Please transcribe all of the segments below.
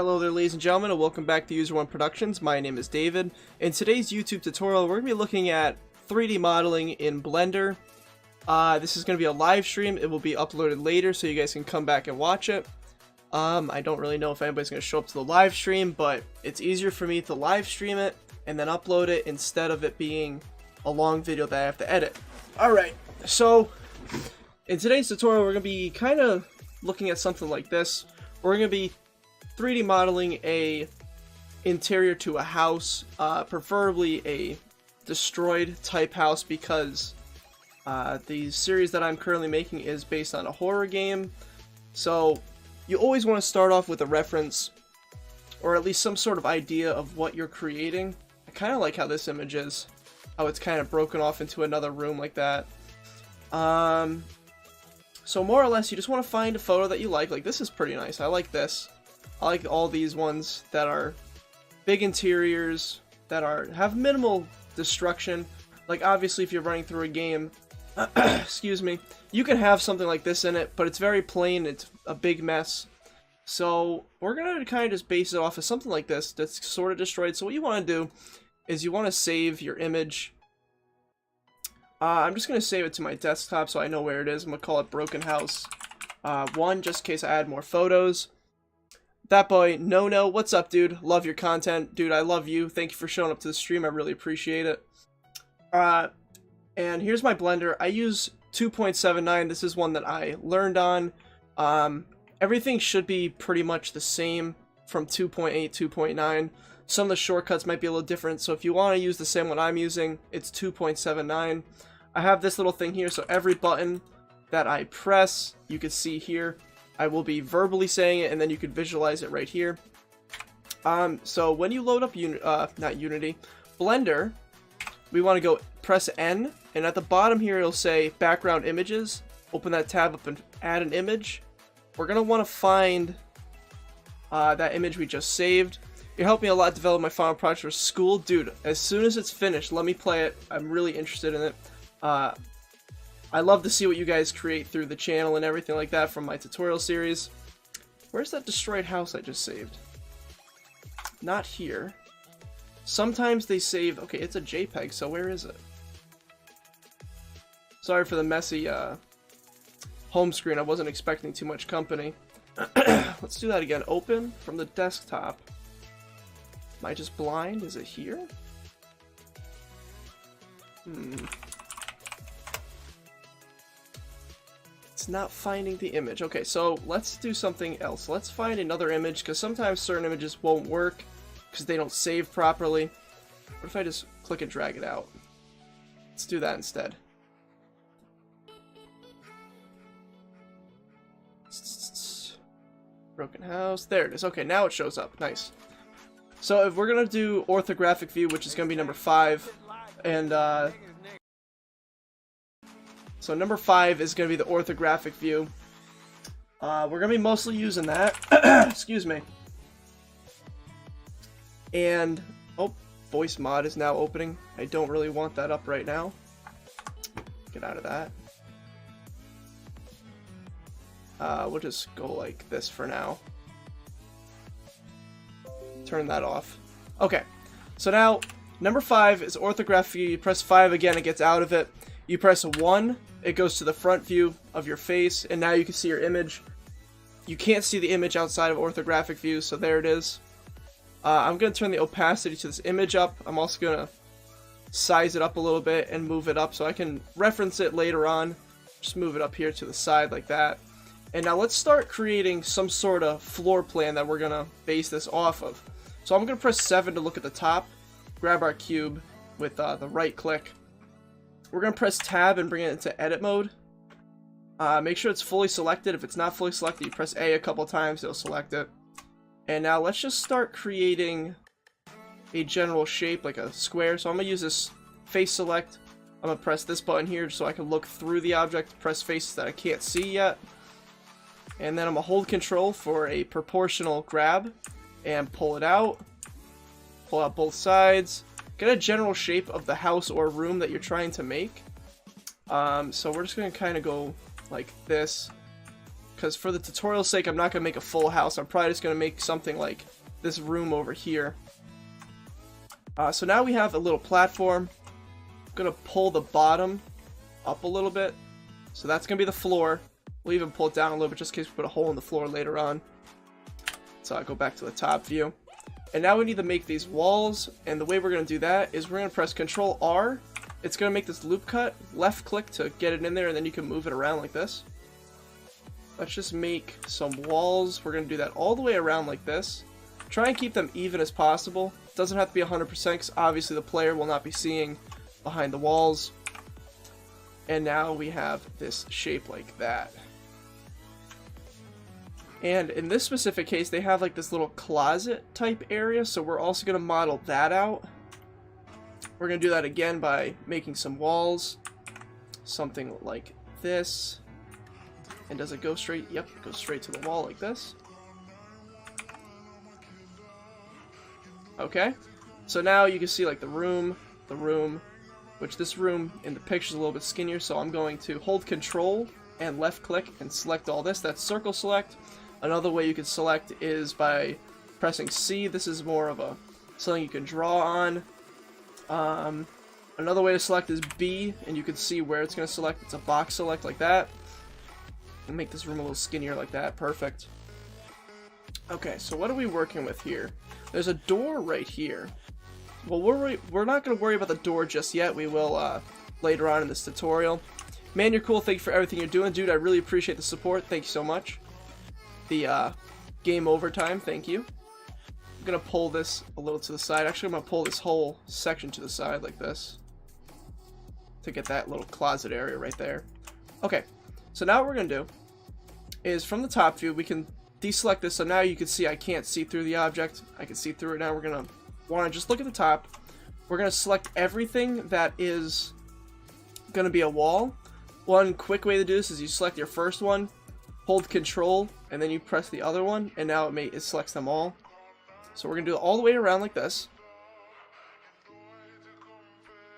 Hello there, ladies and gentlemen, and welcome back to User One Productions. My name is David. In today's YouTube tutorial, we're going to be looking at 3D modeling in Blender. This is going to be a live stream. It will be uploaded later, so you guys can come back and watch it. I don't really know if anybody's going to show up to the live stream, but it's easier for me to live stream it and then upload it instead of it being a long video that I have to edit. Alright, so in today's tutorial, we're going to be kind of looking at something like this. We're going to be 3D modeling a interior to a house, preferably a destroyed type house, because the series that I'm currently making is based on a horror game. So you always want to start off with a reference, or at least some sort of idea of what you're creating. I kind of like how this image is, how it's kind of broken off into another room like that. So more or less, you just want to find a photo that you like this is pretty nice. I like this. I like all these ones that are big interiors, that have minimal destruction. Like, obviously, if you're running through a game, excuse me, you can have something like this in it, but it's very plain, it's a big mess. So we're going to kind of just base it off of something like this that's sort of destroyed. So what you want to do is you want to save your image. I'm just going to save it to my desktop so I know where it is. I'm going to call it Broken House 1, just in case I add more photos. That boy, No, what's up, dude? Love your content. Dude, I love you. Thank you for showing up to the stream. I really appreciate it. And here's my Blender. I use 2.79. This is one that I learned on. Everything should be pretty much the same from 2.8, 2.9. Some of the shortcuts might be a little different, so if you want to use the same one I'm using, it's 2.79. I have this little thing here, so every button that I press, you can see here, I will be verbally saying it, and then you can visualize it right here. So when you load up Blender, we want to go press N, and at the bottom here it'll say background images. Open that tab up and add an image. We're going to want to find that image we just saved. You're helping me a lot develop my final project for school. Dude, as soon as it's finished, let me play it. I'm really interested in it. I love to see what you guys create through the channel and everything like that from my tutorial series. Where's that destroyed house I just saved? Not here. Sometimes they save... Okay, it's a JPEG, so where is it? Sorry for the messy home screen. I wasn't expecting too much company. Let's do that again. Open from the desktop. Am I just blind? Is it here? It's not finding the image. Okay, so let's do something else. Let's find another image, because sometimes certain images won't work because they don't save properly. What if I just click and drag it out? Let's do that instead. Broken house. There it is. Okay, now it shows up. Nice. So if we're going to do orthographic view, which is going to be number 5, and so number 5 is going to be the orthographic view. We're going to be mostly using that. Excuse me. And, oh, voice mod is now opening. I don't really want that up right now. Get out of that. We'll just go like this for now. Turn that off. Okay. So now, number 5 is orthographic view. You press 5 again, it gets out of it. You press 1, it goes to the front view of your face, and now you can see your image. You can't see the image outside of orthographic view, so there it is. I'm going to turn the opacity to this image up. I'm also going to size it up a little bit and move it up so I can reference it later on. Just move it up here to the side like that. And now let's start creating some sort of floor plan that we're going to base this off of. So I'm going to press 7 to look at the top, grab our cube with the right click. We're going to press tab and bring it into edit mode. Make sure it's fully selected. If it's not fully selected, you press A a couple times, it'll select it. And now let's just start creating a general shape, like a square. So I'm going to use this face select. I'm going to press this button here so I can look through the object, press faces that I can't see yet. And then I'm going to hold control for a proportional grab and pull it out. Pull out both sides. Get a general shape of the house or room that you're trying to make. So we're just going to kind of go like this. because for the tutorial's sake, I'm not going to make a full house. I'm probably just going to make something like this room over here. So now we have a little platform. I'm going to pull the bottom up a little bit. So that's going to be the floor. We'll even pull it down a little bit just in case we put a hole in the floor later on. So I'll go back to the top view. And now we need to make these walls. And the way we're going to do that is we're going to press Control R. It's going to make this loop cut. Left click to get it in there, and then you can move it around like this. Let's just make some walls. We're going to do that all the way around like this. Try and keep them even as possible. It doesn't have to be 100% because obviously the player will not be seeing behind the walls. And now we have this shape like that. And in this specific case, they have like this little closet type area, so we're also going to model that out. We're going to do that again by making some walls. Something like this. And does it go straight? Yep, it goes straight to the wall like this. Okay. So now you can see like the room, which this room in the picture is a little bit skinnier, so I'm going to hold Control and left click and select all this. That's circle select. Another way you can select is by pressing C. This is more of a something you can draw on. Another way to select is B, and you can see where it's going to select. It's a box select like that. And make this room a little skinnier like that. Perfect. Okay, so what are we working with here? There's a door right here. Well, we're not going to worry about the door just yet. We will later on in this tutorial. Man, you're cool. Thank you for everything you're doing, dude. I really appreciate the support. Thank you so much. The game overtime, thank you. I'm going to pull this a little to the side. Actually, I'm going to pull this whole section to the side like this to get that little closet area right there. Okay, so now what we're going to do is from the top view, we can deselect this. So now you can see I can't see through the object. I can see through it now. We're going to want to just look at the top. We're going to select everything that is going to be a wall. One quick way to do this is you select your first one, hold Control, and then you press the other one, and now it selects them all. So we're going to do it all the way around like this.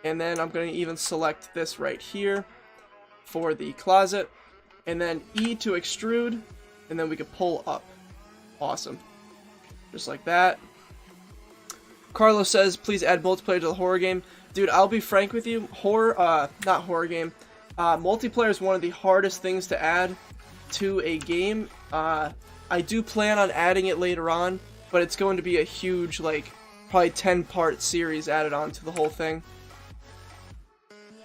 And then I'm going to even select this right here for the closet. And then E to extrude, and then we can pull up. Awesome. Just like that. Carlos says, please add multiplayer to the horror game. Dude, I'll be frank with you. Not horror game. Multiplayer is one of the hardest things to add to a game. I do plan on adding it later on, but it's going to be a huge, like, probably 10-part series added on to the whole thing.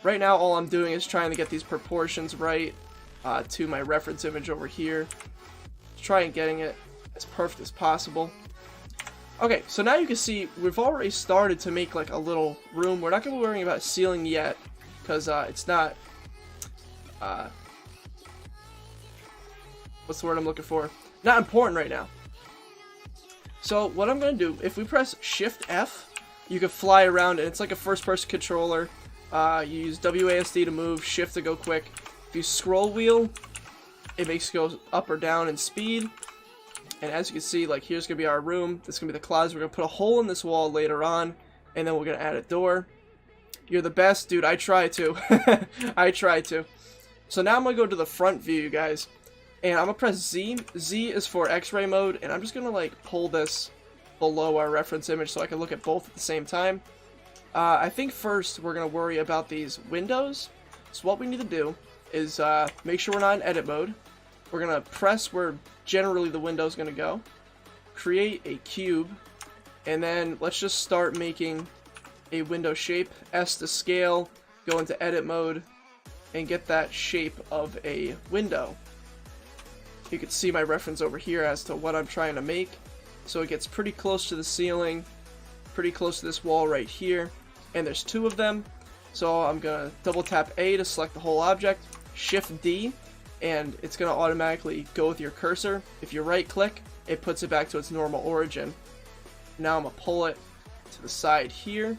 Right now, all I'm doing is trying to get these proportions right to my reference image over here. Try and getting it as perfect as possible. Okay, so now you can see we've already started to make like a little room. We're not going to be worrying about ceiling yet because it's not what's the word I'm looking for? Not important right now. So what I'm going to do, if we press Shift F, you can fly around, and it's like a first-person controller. You use WASD to move, Shift to go quick. If you scroll wheel, it makes it go up or down in speed. And as you can see, like, here's going to be our room. This is going to be the closet. We're going to put a hole in this wall later on, and then we're going to add a door. You're the best, dude. I try to. I try to. So now I'm going to go to the front view, you guys. And I'm going to press Z. Z is for X-ray mode, and I'm just going to, like, pull this below our reference image so I can look at both at the same time. I think first we're going to worry about these windows. So what we need to do is make sure we're not in edit mode. We're going to press where generally the window is going to go. Create a cube. And then let's just start making a window shape. S to scale. Go into edit mode. And get that shape of a window. You can see my reference over here as to what I'm trying to make. So it gets pretty close to the ceiling. Pretty close to this wall right here. And there's two of them. So I'm going to double tap A to select the whole object. Shift D. And it's going to automatically go with your cursor. If you right click, it puts it back to its normal origin. Now I'm going to pull it to the side here.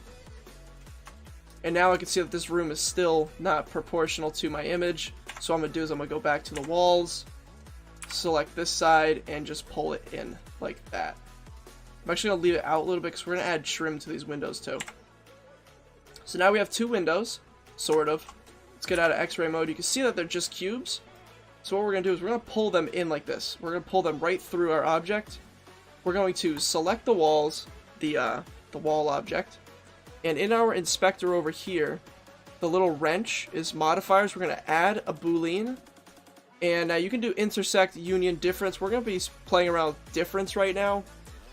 And now I can see that this room is still not proportional to my image. So what I'm going to do is I'm going to go back to the walls, select this side, and just pull it in like that. I'm actually going to leave it out a little bit because we're going to add trim to these windows too. So now we have two windows, sort of. Let's get out of X-ray mode. You can see that they're just cubes. So what we're going to do is we're going to pull them in like this. We're going to pull them right through our object. We're going to select the walls, the wall object, and in our inspector over here, the little wrench is modifiers. We're going to add a boolean, and you can do intersect, union, difference. We're going to be playing around with difference right now,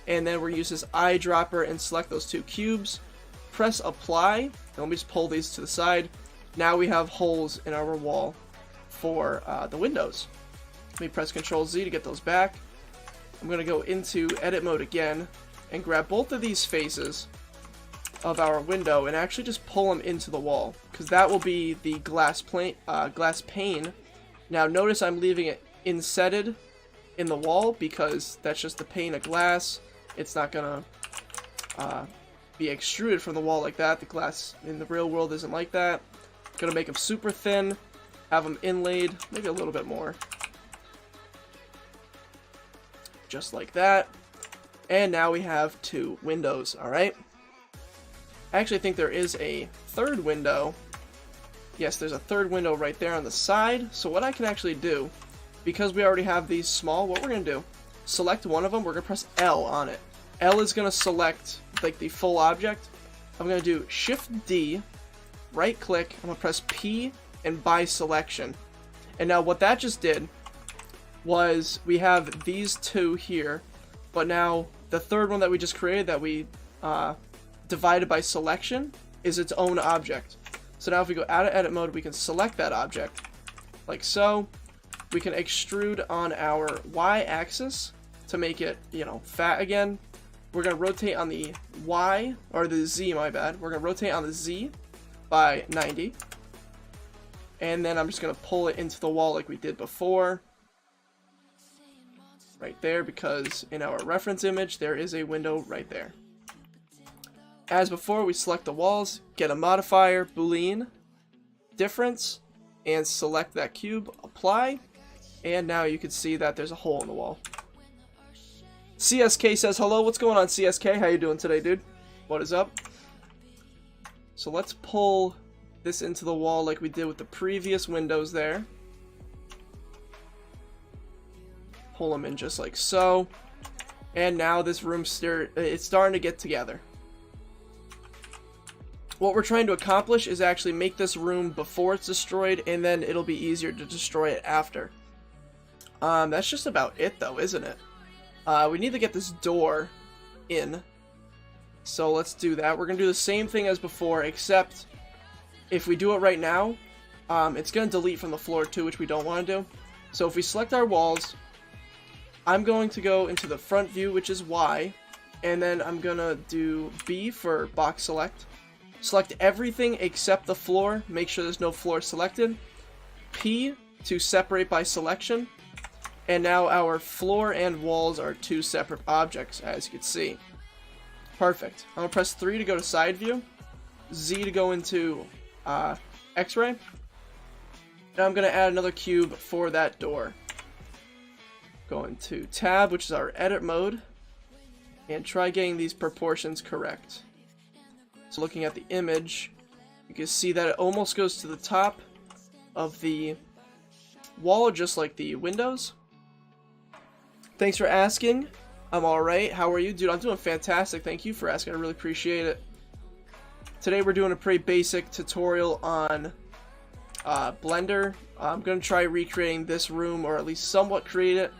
and then we're going to use this eyedropper and select those two cubes. Press apply, and let me just pull these to the side. Now we have holes in our wall for the windows. Let me press Ctrl Z to get those back. I'm going to go into edit mode again and grab both of these faces of our window and actually just pull them into the wall, because that will be the glass pane. Now notice I'm leaving it insetted in the wall because that's just the pane of glass. It's not going to be extruded from the wall like that. The glass in the real world isn't like that. Going to make them super thin, have them inlaid, maybe a little bit more. Just like that. And now we have two windows, alright? I actually think there is a third window. Yes, there's a third window right there on the side. So what I can actually do, because we already have these small, what we're going to do, select one of them, we're going to press L on it. L is going to select like the full object. I'm going to do Shift D, right click, I'm going to press P and by selection. And now what that just did was we have these two here, but now the third one that we just created that we divided by selection is its own object. So now if we go out of edit mode, we can select that object like so. We can extrude on our Y axis to make it, you know, fat again. We're going to rotate on the Y, or the Z, my bad. We're going to rotate on the Z by 90. And then I'm just going to pull it into the wall like we did before. Right there, because in our reference image, there is a window right there. As before, we select the walls, get a modifier, boolean, difference, and select that cube, apply, and now you can see that there's a hole in the wall. CSK says hello. What's going on, CSK? How you doing today, dude? What is up? So let's pull this into the wall like we did with the previous windows there. Pull them in just like so. And now this room's it's starting to get together. What we're trying to accomplish is actually make this room before it's destroyed, and then it'll be easier to destroy it after. That's just about it though, isn't it? We need to get this door in. So let's do that. We're going to do the same thing as before, except if we do it right now, it's going to delete from the floor too, which we don't want to do. So if we select our walls, I'm going to go into the front view, which is Y, and then I'm going to do B for box select. Select everything except the floor. Make sure there's no floor selected. P to separate by selection. And now our floor and walls are two separate objects, as you can see. Perfect. I'm going to press 3 to go to side view. Z to go into X-ray. And I'm going to add another cube for that door. Going to tab, which is our edit mode. And try getting these proportions correct. So looking at the image, you can see that it almost goes to the top of the wall, just like the windows. Thanks for asking. I'm alright. How are you? Dude, I'm doing fantastic. Thank you for asking. I really appreciate it. Today we're doing a pretty basic tutorial on Blender. I'm going to try recreating this room, or at least somewhat create it.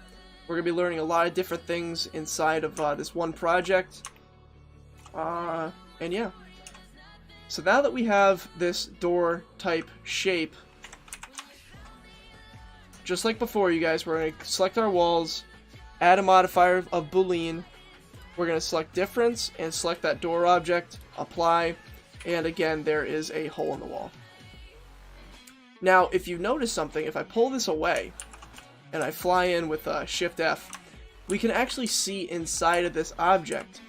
We're going to be learning a lot of different things inside of this one project. And yeah. So now that we have this door type shape, just like before, you guys, we're going to select our walls, add a modifier of boolean, we're going to select difference and select that door object, apply, and again there is a hole in the wall. Now if you notice something, if I pull this away and I fly in with Shift F, we can actually see inside of this object.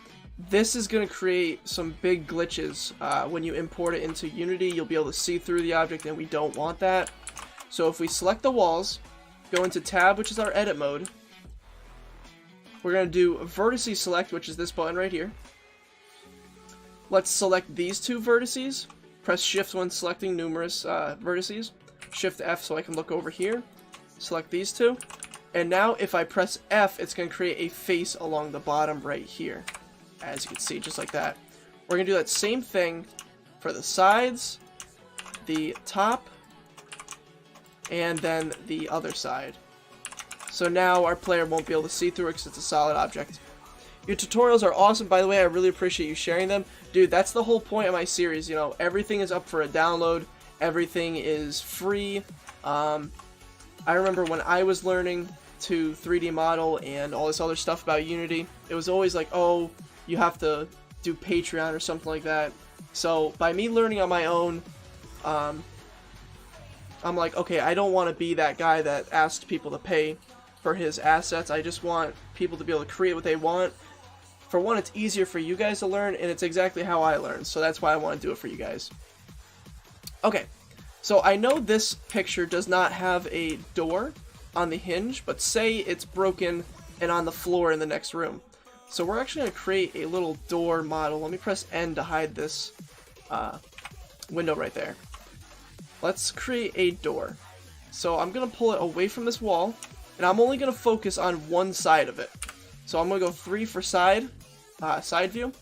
This is going to create some big glitches when you import it into Unity. You'll be able to see through the object, and we don't want that. So if we select the walls, go into tab, which is our edit mode, we're going to do vertices select, which is this button right here. Let's select these two vertices. Press shift when selecting numerous vertices. Shift F so I can look over here. Select these two. And now if I press F, it's going to create a face along the bottom right here. As you can see, just like that. We're going to do that same thing for the sides, the top, and then the other side. So now our player won't be able to see through it because it's a solid object. Your tutorials are awesome, by the way. I really appreciate you sharing them. Dude, that's the whole point of my series. You know, everything is up for a download. Everything is free. I remember when I was learning to 3D model and all this other stuff about Unity, it was always like, oh, you have to do Patreon or something like that. So by me learning on my own, I'm like, okay, I don't want to be that guy that asked people to pay for his assets. I just want people to be able to create what they want. For one, it's easier for you guys to learn, and it's exactly how I learned, so that's why I want to do it for you guys. Okay, so I know this picture does not have a door on the hinge, but say it's broken and on the floor in the next room. So we're actually going to create a little door model. Let me press N to hide this window right there. Let's create a door. So I'm going to pull it away from this wall, and I'm only going to focus on one side of it. So I'm going to go 3 for side view,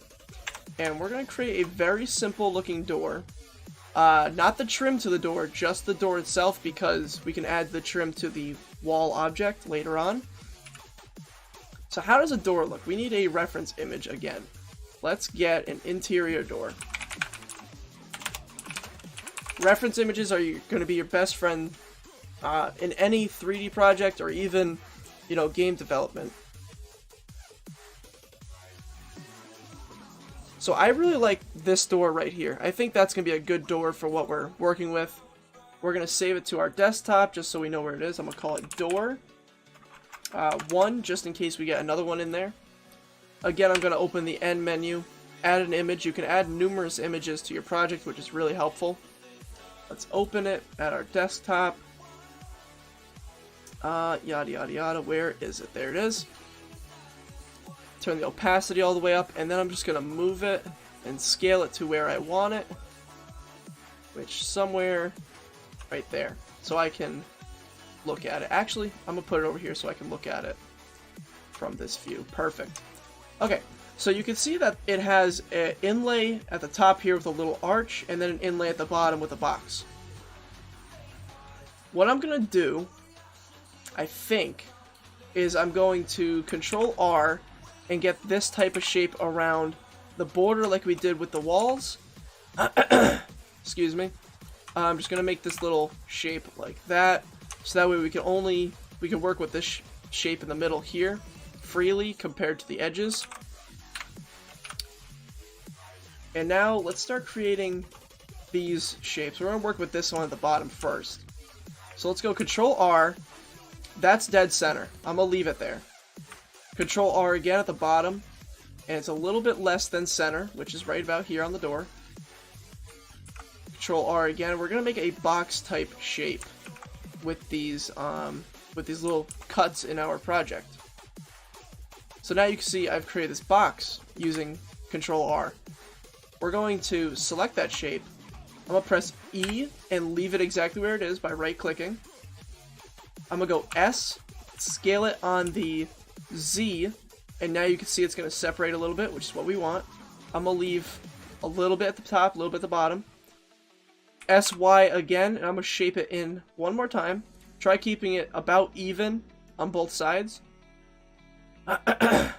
and we're going to create a very simple looking door. Not the trim to the door, just the door itself, because we can add the trim to the wall object later on. So how does a door look? We need a reference image again. Let's get an interior door. Reference images are going to be your best friend in any 3D project or even, you know, game development. So I really like this door right here. I think that's going to be a good door for what we're working with. We're going to save it to our desktop just so we know where it is. I'm going to call it door 1 just in case we get another one in there. Again, I'm going to open the N menu, add an image. You can add numerous images to your project, which is really helpful. Let's open it at our desktop. Yada yada yada. Where is it? There it is. Turn the opacity all the way up, and then I'm just going to move it and scale it to where I want it, which somewhere right there, so I can look at it. Actually, I'm going to put it over here so I can look at it from this view. Perfect. Okay, so you can see that it has an inlay at the top here with a little arch, and then an inlay at the bottom with a box. What I'm going to do, I think, is I'm going to Control R and get this type of shape around the border like we did with the walls. Excuse me. I'm just going to make this little shape like that, so that way we can work with this shape in the middle here freely compared to the edges. And now let's start creating these shapes. We're going to work with this one at the bottom first. So let's go Control R. That's dead center. I'm going to leave it there. Control R again at the bottom, and it's a little bit less than center, which is right about here on the door. Control R again. We're gonna make a box type shape with these little cuts in our project. So now you can see I've created this box using Control R. We're going to select that shape. I'm gonna press E and leave it exactly where it is by right clicking. I'm gonna go S, scale it on the Z, and now you can see it's going to separate a little bit, which is what we want. I'm going to leave a little bit at the top, a little bit at the bottom. SY again, and I'm going to shape it in one more time. Try keeping it about even on both sides. And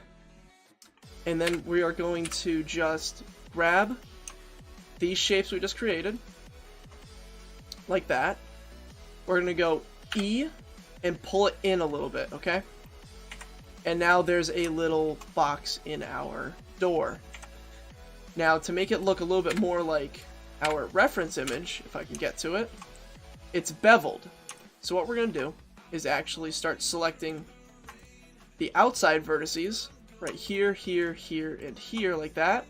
then we are going to just grab these shapes we just created, like that. We're going to go E and pull it in a little bit, okay? And now there's a little box in our door. Now, to make it look a little bit more like our reference image, if I can get to it, it's beveled. So what we're going to do is actually start selecting the outside vertices, right here, here, here, and here, like that.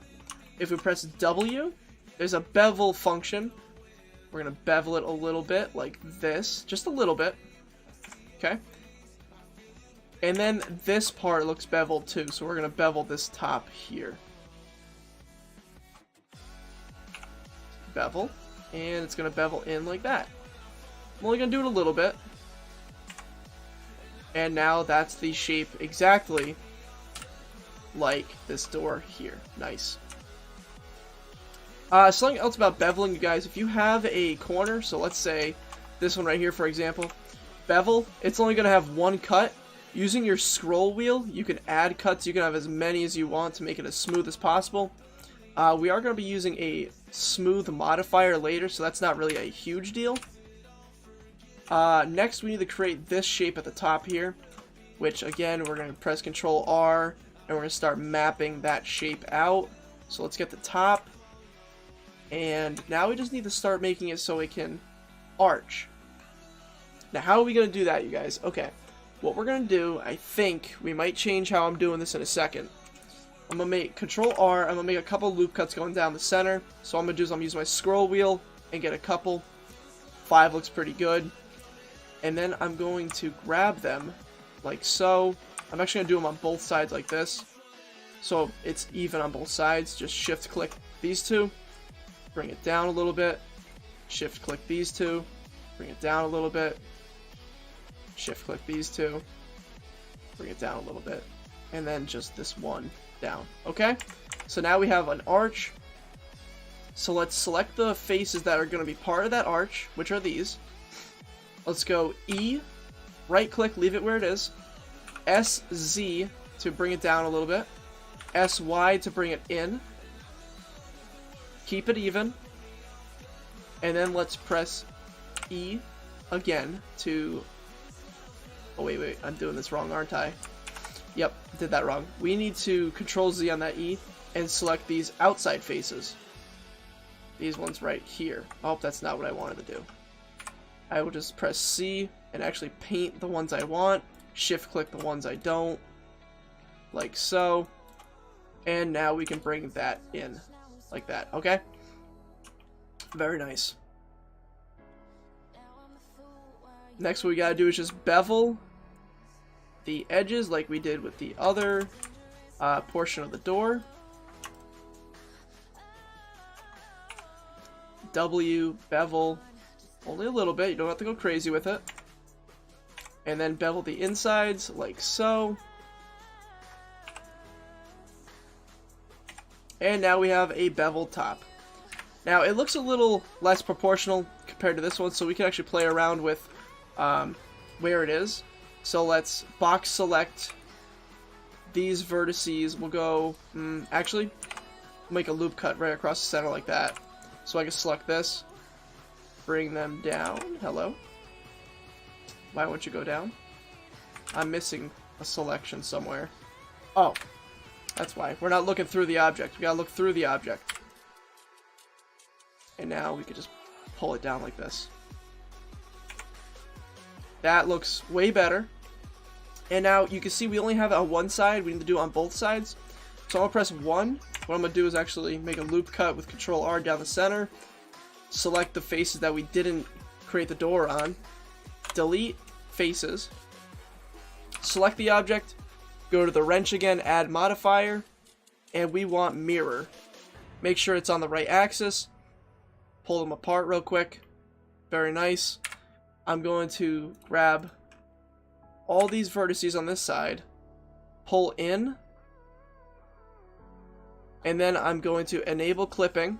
If we press W, there's a bevel function. We're going to bevel it a little bit, like this, just a little bit. Okay? And then this part looks beveled too, so we're going to bevel this top here. Bevel, and it's going to bevel in like that. I'm only going to do it a little bit. And now that's the shape exactly like this door here. Nice. Something else about beveling, you guys. If you have a corner, so let's say this one right here, for example, bevel, it's only going to have one cut. Using your scroll wheel, you can add cuts. You can have as many as you want to make it as smooth as possible. We are going to be using a smooth modifier later, so that's not really a huge deal. Next, we need to create this shape at the top here, which, again, we're going to press Control R, and we're going to start mapping that shape out. So let's get the top, and now we just need to start making it so it can arch. Now, how are we going to do that, you guys? Okay, what we're going to do, I think, we might change how I'm doing this in a second. I'm going to make Control R, I'm going to make a couple loop cuts going down the center. So what I'm going to do is I'm going to use my scroll wheel and get a couple. 5 looks pretty good. And then I'm going to grab them like so. I'm actually going to do them on both sides like this. So it's even on both sides. Just shift click these two. Bring it down a little bit. Shift click these two. Bring it down a little bit. Shift click these two. Bring it down a little bit. And then just this one down. Okay? So now we have an arch. So let's select the faces that are going to be part of that arch, which are these. Let's go E, right click, leave it where it is. SZ to bring it down a little bit. SY to bring it in. Keep it even. And then let's press E again to... Oh, wait, I'm doing this wrong, aren't I? Yep, did that wrong. We need to Control Z on that E and select these outside faces. These ones right here. Oh, that's not what I wanted to do. I will just press C and actually paint the ones I want. Shift click the ones I don't. Like so. And now we can bring that in. Like that, okay? Very nice. Next what we gotta do is just bevel the edges like we did with the other portion of the door. W, bevel, only a little bit, you don't have to go crazy with it. And then bevel the insides like so. And now we have a beveled top. Now it looks a little less proportional compared to this one, so we can actually play around with where it is. So let's box select these vertices. We'll go, actually, make a loop cut right across the center like that. So I can select this, bring them down. Hello. Why won't you go down? I'm missing a selection somewhere. Oh, that's why. We're not looking through the object. We gotta look through the object. And now we could just pull it down like this. That looks way better. And now you can see we only have it on one side. We need to do it on both sides. So I'm going to press 1. What I'm going to do is actually make a loop cut with Control R down the center. Select the faces that we didn't create the door on. Delete faces. Select the object. Go to the wrench again, add modifier. And we want mirror. Make sure it's on the right axis. Pull them apart real quick. Very nice. I'm going to grab all these vertices on this side. Pull in. And then I'm going to enable clipping,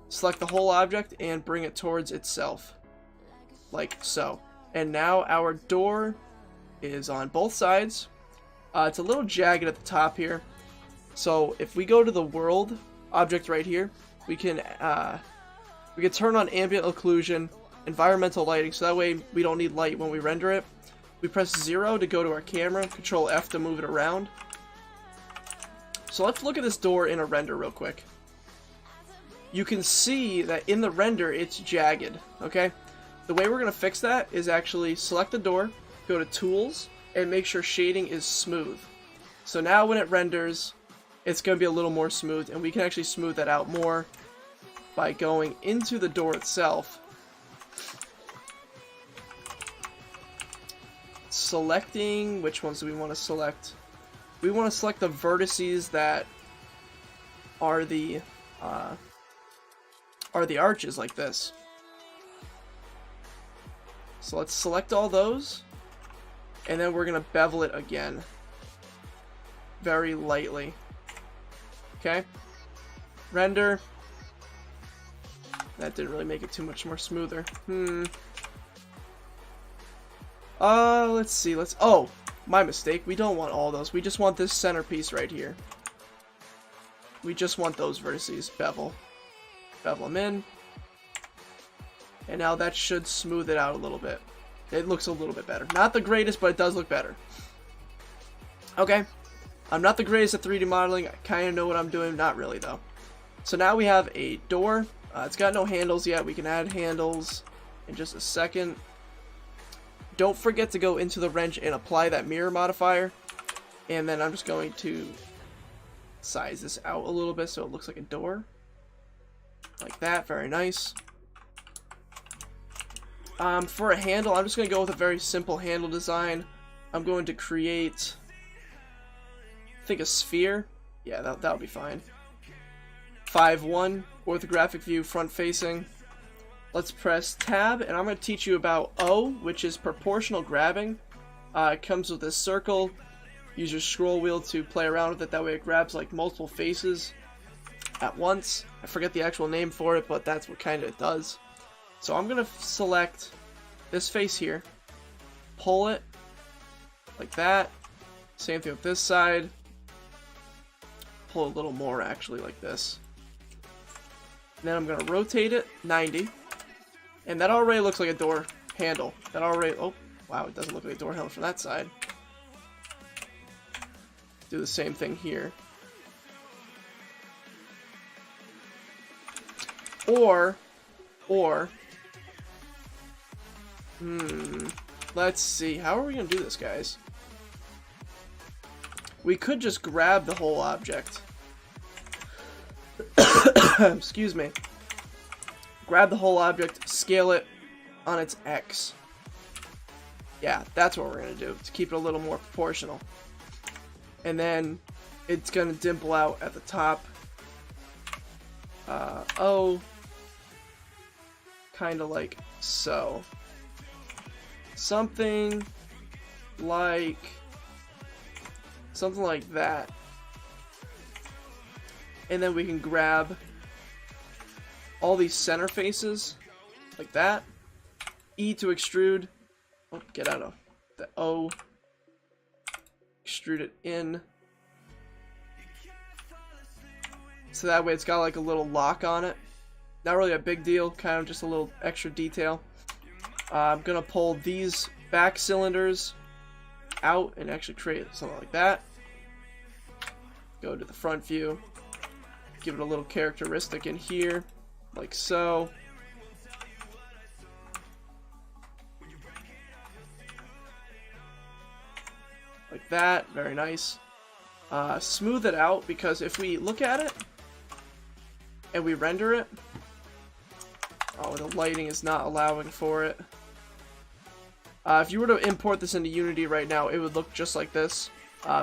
select the whole object, and bring it towards itself. Like so. And now our door is on both sides. It's a little jagged at the top here. So if we go to the world object right here, we can turn on ambient occlusion, environmental lighting, so that way we don't need light when we render it. We press 0 to go to our camera, Control F to move it around. So let's look at this door in a render real quick. You can see that in the render it's jagged, okay? The way we're going to fix that is actually select the door, go to Tools, and make sure shading is smooth. So now when it renders, it's going to be a little more smooth, and we can actually smooth that out more by going into the door itself. Selecting, which ones do we want to select? We want to select the vertices that are the arches like this. So let's select all those. And then we're going to bevel it again. Very lightly. Okay. Render. That didn't really make it too much more smoother. Let's see. Oh, my mistake. We don't want all those. We just want this centerpiece right here. We just want those vertices. Bevel. Bevel them in. And now that should smooth it out a little bit. It looks a little bit better. Not the greatest, but it does look better. Okay. I'm not the greatest at 3D modeling. I kind of know what I'm doing. Not really, though. So now we have a door. It's got no handles yet. We can add handles in just a second. Don't forget to go into the wrench and apply that mirror modifier. And then I'm just going to size this out a little bit so it looks like a door. Like that. Very nice. For a handle, I'm just going to go with a very simple handle design. I'm going to create, I think, a sphere. Yeah, that'll be fine. 5-1, orthographic view, front facing. Let's press tab, and I'm going to teach you about O, which is proportional grabbing. It comes with this circle. Use your scroll wheel to play around with it. That way it grabs like multiple faces at once. I forget the actual name for it, but that's what kind of it does. So I'm going to select this face here, pull it like that. Same thing with this side. Pull a little more actually like this. And then I'm going to rotate it 90. And that already looks like a door handle. That already, oh, wow, it doesn't look like a door handle from that side. Do the same thing here. Or, let's see. How are we going to do this, guys? We could just grab the whole object. Excuse me. Grab the whole object, scale it on its X. Yeah, that's what we're going to do to keep it a little more proportional. And then it's going to dimple out at the top. O. Kind of like so. Something like that. And then we can grab all these center faces like that. E to extrude. Oh, get out of the O. Extrude it in. So that way it's got like a little lock on it. Not really a big deal, kind of just a little extra detail. I'm gonna pull these back cylinders out and actually create something like that. Go to the front view. Give it a little characteristic in here, like so. Like that, very nice. Smooth it out, because if we look at it and we render it, oh, the lighting is not allowing for it. If you were to import this into Unity right now, it would look just like this.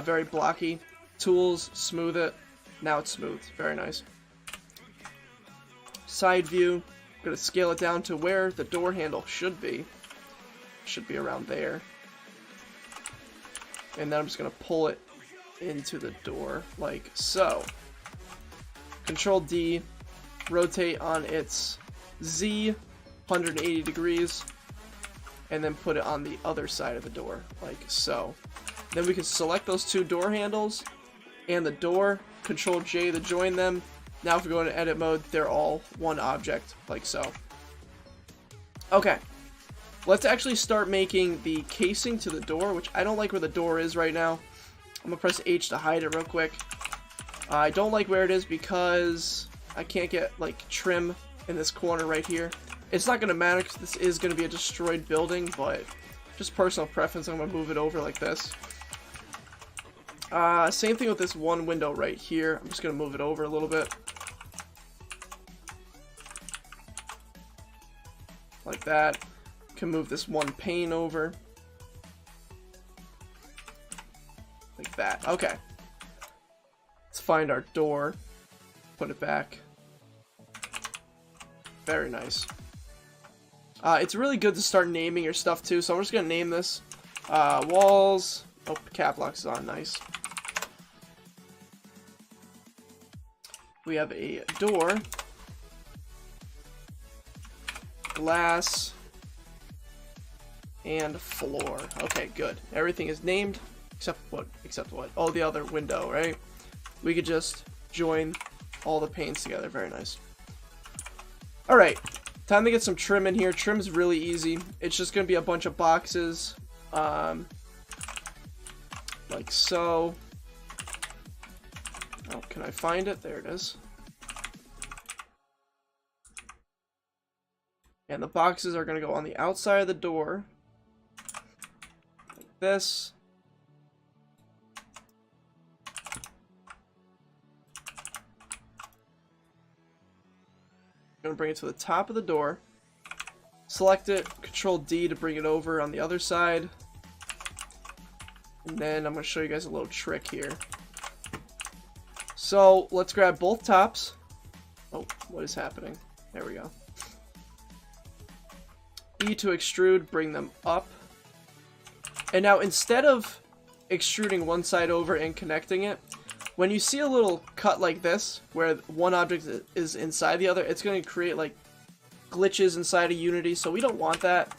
Very blocky. Tools, smooth it. Now it's smooth. Very nice. Side view. I'm going to scale it down to where the door handle should be. Should be around there. And then I'm just going to pull it into the door like so. Control D. Rotate on its Z 180 degrees. And then put it on the other side of the door like so. Then we can select those two door handles and the door. Control J to join them. Now if we go into edit mode, they're all one object, like so. Okay. Let's actually start making the casing to the door, which I don't like where the door is right now. I'm going to press H to hide it real quick. I don't like where it is because I can't get, like, trim in this corner right here. It's not going to matter because this is going to be a destroyed building, but just personal preference, I'm going to move it over like this. Same thing with this one window right here. I'm just going to move it over a little bit. Like that. Can move this one pane over. Like that. Okay. Let's find our door. Put it back. Very nice. It's really good to start naming your stuff too, so I'm just going to name this Walls. Oh, cap lock is on. Nice. We have a door. Glass. And floor. Okay, good. Everything is named. Except what? Except what? Oh, the other window, right? We could just join all the panes together. Very nice. Alright. Time to get some trim in here. Trim's really easy. It's just going to be a bunch of boxes. Like so. Oh, can I find it? There it is. And the boxes are going to go on the outside of the door. Like this. I'm going to bring it to the top of the door. Select it, Control D to bring it over on the other side. And then I'm going to show you guys a little trick here. So let's grab both tops. Oh, what is happening? There we go. E to extrude, bring them up. And now instead of extruding one side over and connecting it, when you see a little cut like this, where one object is inside the other, it's going to create like glitches inside of Unity, so we don't want that.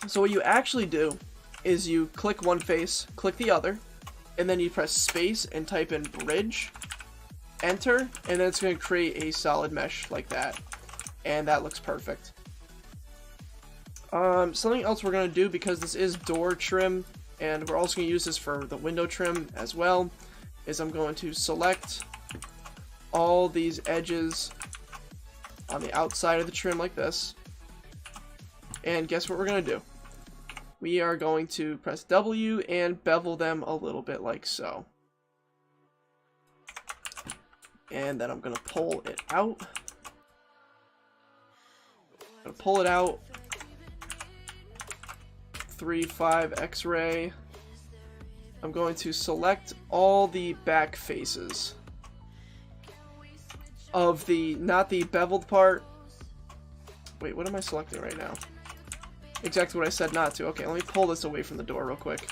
So what you actually do is you click one face, click the other, and then you press space and type in bridge, enter, and then it's going to create a solid mesh like that. And that looks perfect. Something else we're going to do, because this is door trim, and we're also going to use this for the window trim as well, is I'm going to select all these edges on the outside of the trim like this. And guess what we're going to do? We are going to press W and bevel them a little bit like so. And then I'm going to pull it out. I'm going to pull it out. 3, 5, X-ray. I'm going to select all the back faces of the, not the beveled part. Wait, what am I selecting right now? Exactly what I said not to. Okay, let me pull this away from the door real quick.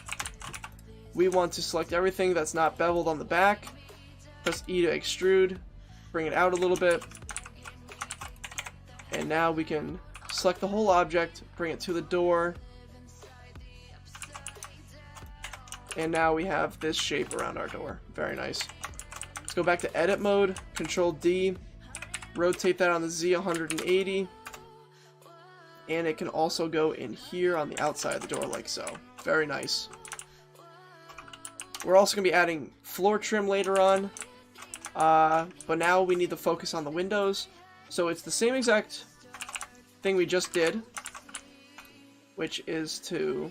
We want to select everything that's not beveled on the back. Press E to extrude. Bring it out a little bit. And now we can select the whole object, bring it to the door. And now we have this shape around our door. Very nice. Let's go back to edit mode. Control D. Rotate that on the Z 180. And it can also go in here on the outside of the door like so. Very nice. We're also going to be adding floor trim later on. But now we need to focus on the windows. So it's the same exact thing we just did. Which is to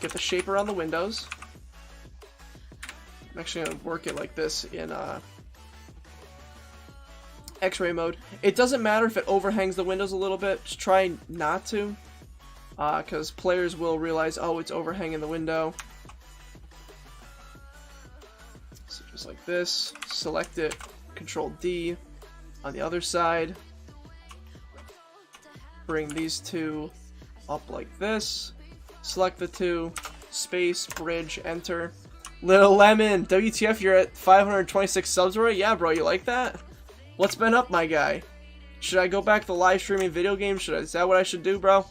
get the shape around the windows. I'm actually going to work it like this in X-ray mode. It doesn't matter if it overhangs the windows a little bit. Just try not to. Because players will realize, oh, it's overhanging the window. So just like this. Select it. Control D on the other side. Bring these two up like this. Select the two. Space, bridge, enter. Little Lemon, WTF, you're at 526 subs already? Yeah, bro, you like that? What's been up, my guy? Should I go back to live streaming video games? Is that what I should do, bro?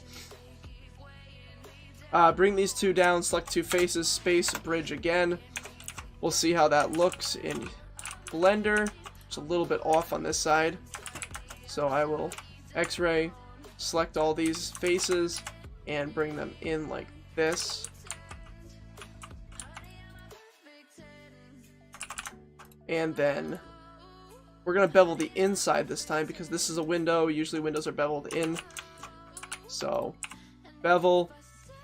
Bring these two down, select two faces, space, bridge again. We'll see how that looks in Blender. It's a little bit off on this side. So I will X-ray, select all these faces, and bring them in like this. And then we're going to bevel the inside this time because this is a window. Usually windows are beveled in. So, bevel,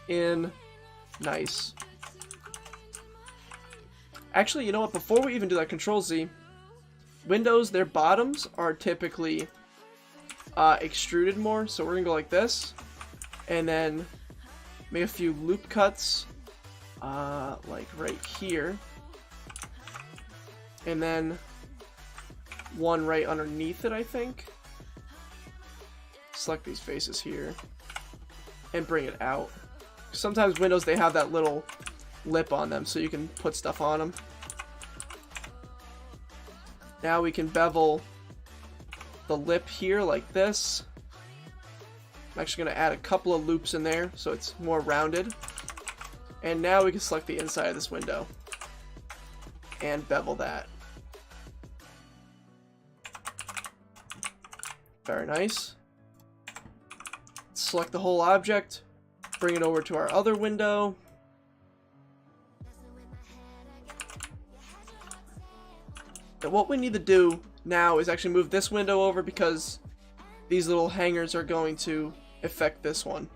in, nice. Actually, you know what? Before we even do that, Control Z, windows, their bottoms are typically extruded more. So we're going to go like this. And then make a few loop cuts, like right here. And then one right underneath it, I think. Select these faces here. and bring it out. Sometimes windows, they have that little lip on them so you can put stuff on them. Now we can bevel the lip here like this. I'm actually going to add a couple of loops in there so it's more rounded. And now we can select the inside of this window and bevel that. Very nice. Select the whole object, bring it over to our other window. And what we need to do now is actually move this window over because these little hangers are going to affect this one.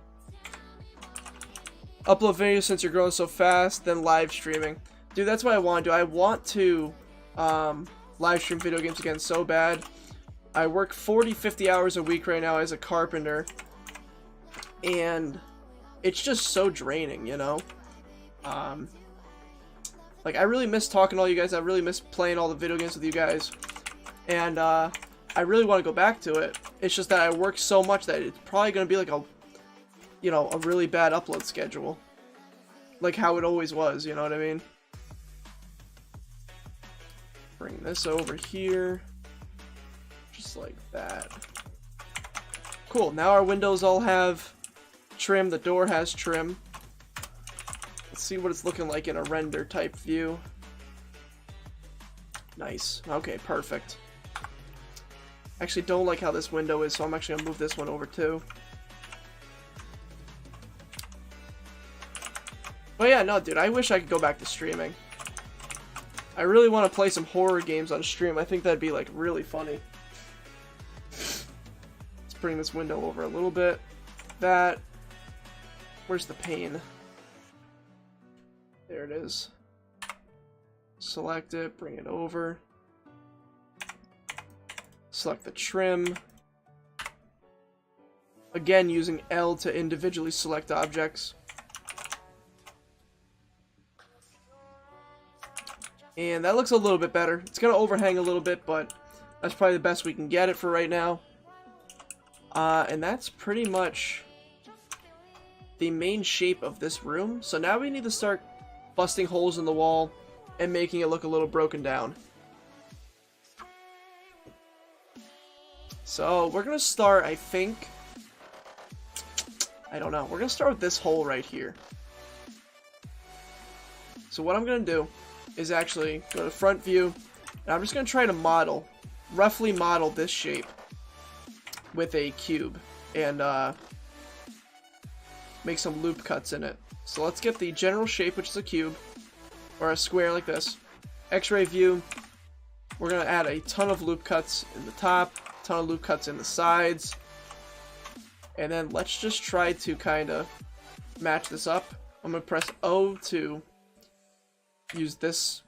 Upload videos since you're growing so fast, then live streaming. Dude, that's what I want to do. I want to live stream video games again so bad. I work 40-50 hours a week right now as a carpenter, and it's just so draining, you know? Like, I really miss talking to all you guys. I really miss playing all the video games with you guys, and I really want to go back to it. It's just that I work so much that it's probably going to be like a, you know, a really bad upload schedule, like how it always was, you know what I mean? Bring this over here. Just like that. Cool, now our windows all have trim, the door has trim. Let's see what it's looking like in a render type view. Nice, okay, perfect. Actually don't like how this window is, so I'm actually gonna move this one over too. But yeah, no dude, I wish I could go back to streaming. I really want to play some horror games on stream. I think that'd be like really funny. Bring this window over a little bit. That. Where's the pane? There it is. Select it, bring it over. Select the trim. Again, using L to individually select objects. And that looks a little bit better. It's going to overhang a little bit, but that's probably the best we can get it for right now. And that's pretty much the main shape of this room. So now we need to start busting holes in the wall and making it look a little broken down. So we're going to start, I think, I don't know. We're going to start with this hole right here. So what I'm going to do is actually go to front view, and I'm just going to try to model, roughly model this shape with a cube, and make some loop cuts in it. So let's get the general shape, which is a cube, or a square like this. X-ray view, we're going to add a ton of loop cuts in the top, a ton of loop cuts in the sides, and then let's just try to kind of match this up. I'm going to press O to use this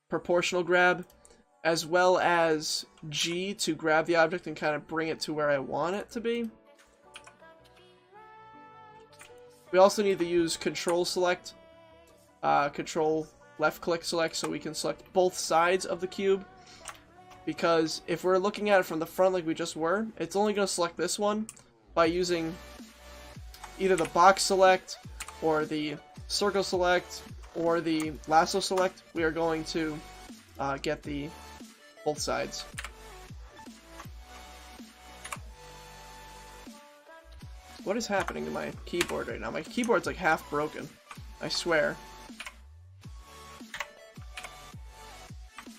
proportional grab, as well as G to grab the object and kind of bring it to where I want it to be. We also need to use control select, control left click select, so we can select both sides of the cube, because if we're looking at it from the front like we just were, it's only going to select this one. By using either the box select or the circle select or the lasso select, we are going to get the both sides. What is happening to my keyboard right now? My keyboard's like half broken, I swear.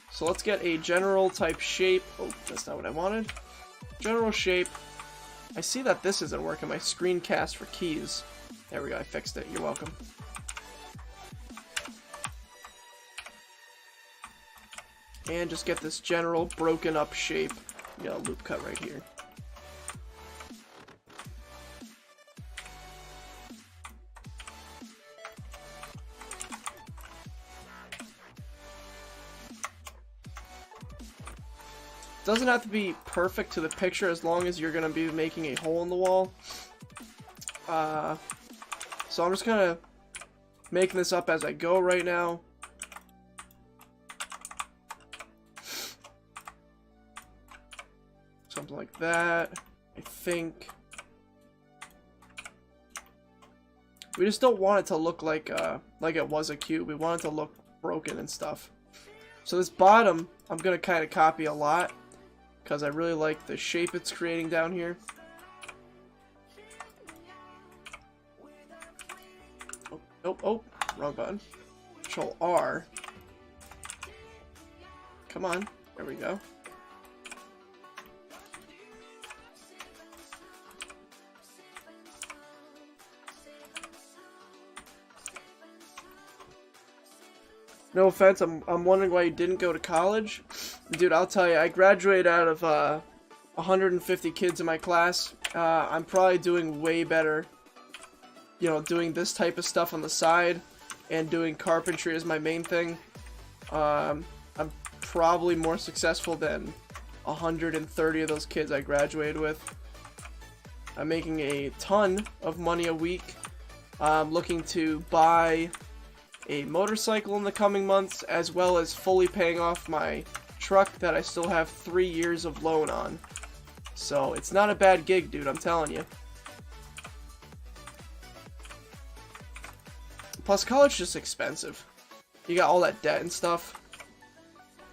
So let's get a general type shape. Oh, that's not what I wanted. General shape. I see that this isn't working, my screencast for keys. There we go, I fixed it. You're welcome. And just get this general broken up shape. You got a loop cut right here. Doesn't have to be perfect to the picture as long as you're going to be making a hole in the wall. So I'm just kind of making this up as I go right now. Something like that, I think. We just don't want it to look like it was a cube. We want it to look broken and stuff. So this bottom, I'm going to kind of copy a lot, because I really like the shape it's creating down here. Oh, wrong button. Control R. Come on, there we go. No offense, I'm wondering why you didn't go to college. Dude, I'll tell you, I graduated out of 150 kids in my class. I'm probably doing way better, you know, doing this type of stuff on the side and doing carpentry as my main thing. I'm probably more successful than 130 of those kids I graduated with. I'm making a ton of money a week. I'm looking to buy a motorcycle in the coming months, as well as fully paying off my truck that I still have 3 years of loan on. So it's not a bad gig, dude, I'm telling you. Plus, college is just expensive. You got all that debt and stuff.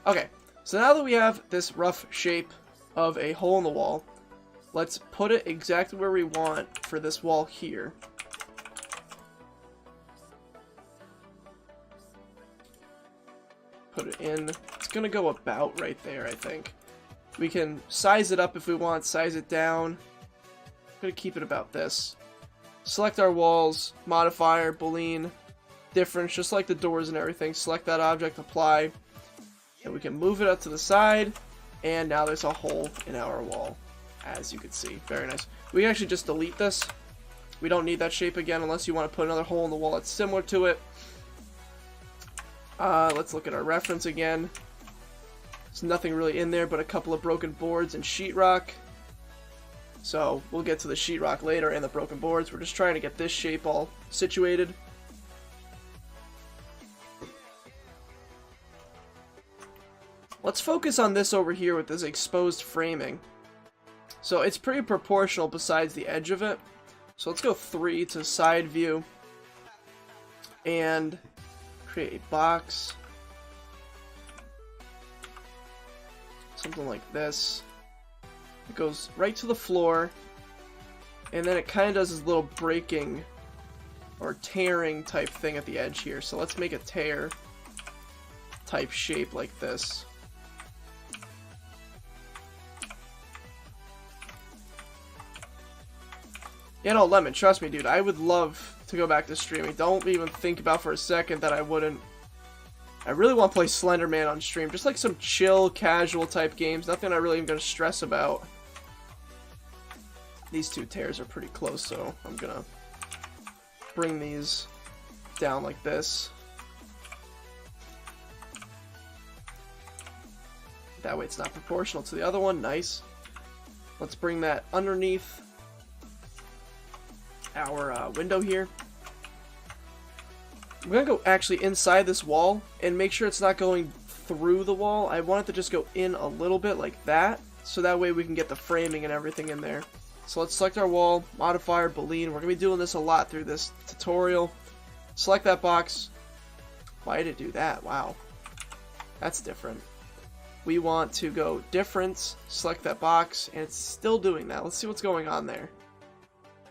Okay, so now that we have this rough shape of a hole in the wall, let's put it exactly where we want for this wall here. Put it in. It's gonna go about right there, I think. We can size it up if we want, size it down. I'm gonna keep it about this. Select our walls, modifier, boolean, difference, just like the doors and everything. Select that object, apply, and we can move it up to the side, and now there's a hole in our wall, as you can see. Very nice. We can actually just delete this. We don't need that shape again unless you want to put another hole in the wall that's similar to it. Let's look at our reference again. There's nothing really in there but a couple of broken boards and sheetrock. So we'll get to the sheetrock later and the broken boards. We're just trying to get this shape all situated. Let's focus on this over here with this exposed framing. So it's pretty proportional besides the edge of it. So let's go 3 to side view and create a box. Something like this. It goes right to the floor, and then it kind of does this little breaking or tearing type thing at the edge here. So let's make a tear type shape like this. Yeah, no, Lemon, trust me, dude, I would love to go back to streaming. Don't even think about for a second that I wouldn't. I really want to play Slender Man on stream. Just like some chill, casual type games. Nothing I'm really even going to stress about. These two tears are pretty close, so I'm going to bring these down like this. That way it's not proportional to the other one. Nice. Let's bring that underneath our window here. I'm going to go actually inside this wall and make sure it's not going through the wall. I want it to just go in a little bit like that, so that way we can get the framing and everything in there. So let's select our wall, modifier, boolean. We're going to be doing this a lot through this tutorial. Select that box. Why did it do that? Wow. That's different. We want to go difference, select that box, and it's still doing that. Let's see what's going on there.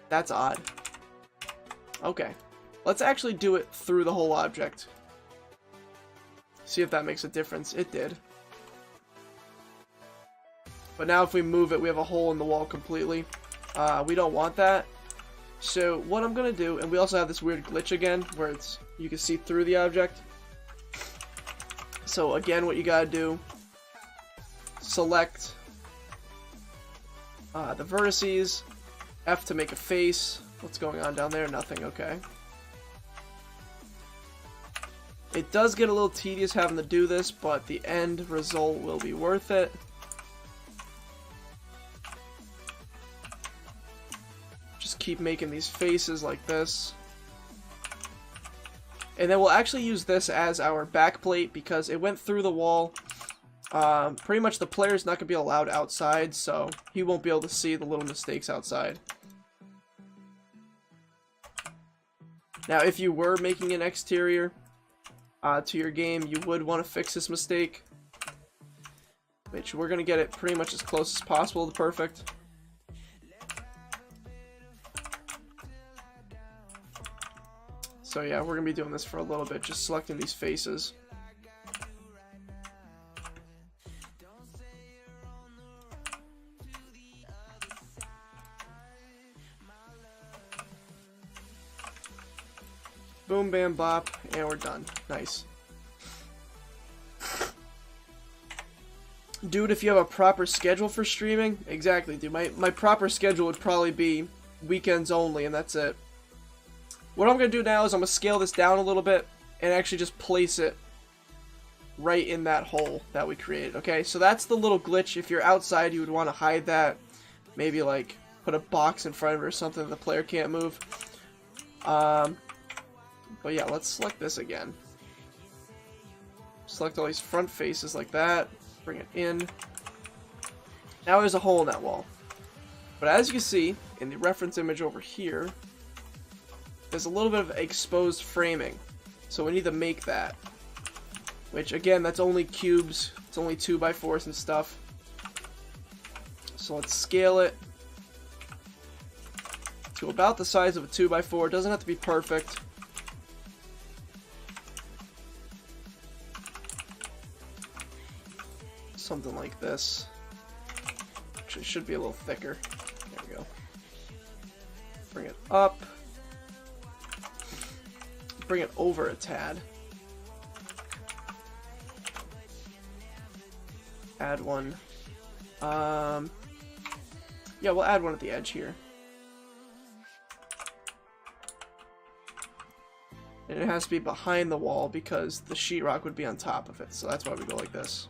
That's odd. Okay. Let's actually do it through the whole object. See if that makes a difference. It did. But now if we move it, we have a hole in the wall completely. We don't want that. So what I'm going to do, and we also have this weird glitch again, where it's you can see through the object. So again, what you got to do, select the vertices, F to make a face. What's going on down there? Nothing, okay. It does get a little tedious having to do this, but the end result will be worth it. Just keep making these faces like this. And then we'll actually use this as our backplate because it went through the wall. Pretty much the player's not going to be allowed outside, so he won't be able to see the little mistakes outside. Now, if you were making an exterior to your game, you would want to fix this mistake, which we're going to get it pretty much as close as possible to perfect. So yeah, we're going to be doing this for a little bit, just selecting these faces. Boom, bam, bop, and we're done. Nice. Dude, if you have a proper schedule for streaming, exactly, dude. My proper schedule would probably be weekends only, and that's it. What I'm going to do now is I'm going to scale this down a little bit and actually just place it right in that hole that we created, okay? So that's the little glitch. If you're outside, you would want to hide that. Maybe, like, put a box in front of it or something that the player can't move. But yeah, let's select this again. Select all these front faces like that. Bring it in. Now there's a hole in that wall. But as you can see, in the reference image over here, there's a little bit of exposed framing. So we need to make that. Which, again, that's only cubes. It's only 2x4s and stuff. So let's scale it to about the size of a 2x4. It doesn't have to be perfect. Something like this. Actually, it should be a little thicker. There we go. Bring it up. Bring it over a tad. Add one. Yeah, we'll add one at the edge here. And it has to be behind the wall because the sheetrock would be on top of it. So that's why we go like this.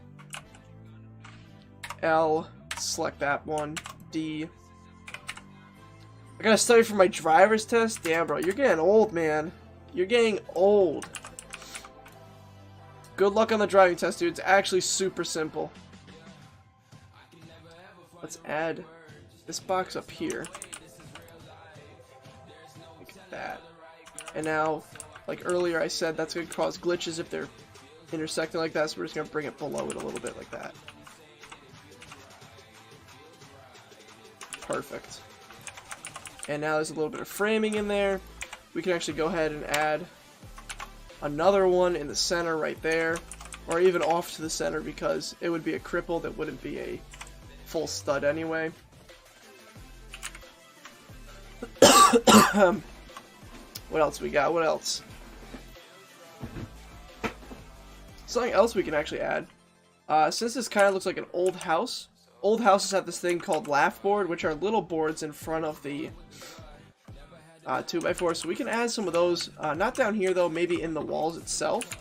L, select that one. D. I gotta study for my driver's test? Damn, bro, you're getting old, man. You're getting old. Good luck on the driving test, dude. It's actually super simple. Let's add this box up here. Like that. And now, like earlier I said, that's going to cause glitches if they're intersecting like that, so we're just going to bring it below it a little bit like that. Perfect. And now there's a little bit of framing in there. We can actually go ahead and add another one in the center right there, or even off to the center because it would be a cripple that wouldn't be a full stud anyway. What else we got? What else? Something else we can actually add. Since this kind of looks like an old house, old houses have this thing called Lath board, which are little boards in front of the 2x4, so we can add some of those, not down here though, maybe in the walls itself.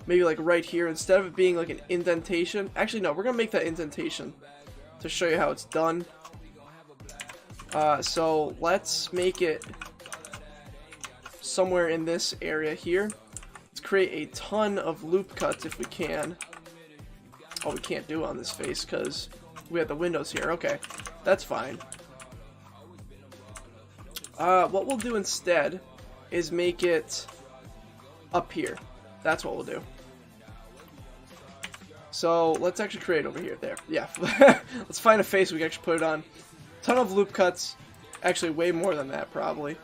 Maybe like right here, instead of it being like an indentation. Actually no, we're gonna make that indentation to show you how it's done. So let's make it somewhere in this area here. Let's create a ton of loop cuts if we can. Oh, we can't do it on this face because we have the windows here. Okay, that's fine. What we'll do instead is make it up here. That's what we'll do. So let's actually create over here. There, yeah. Let's find a face we can actually put it on. Ton of loop cuts. Actually, way more than that, probably.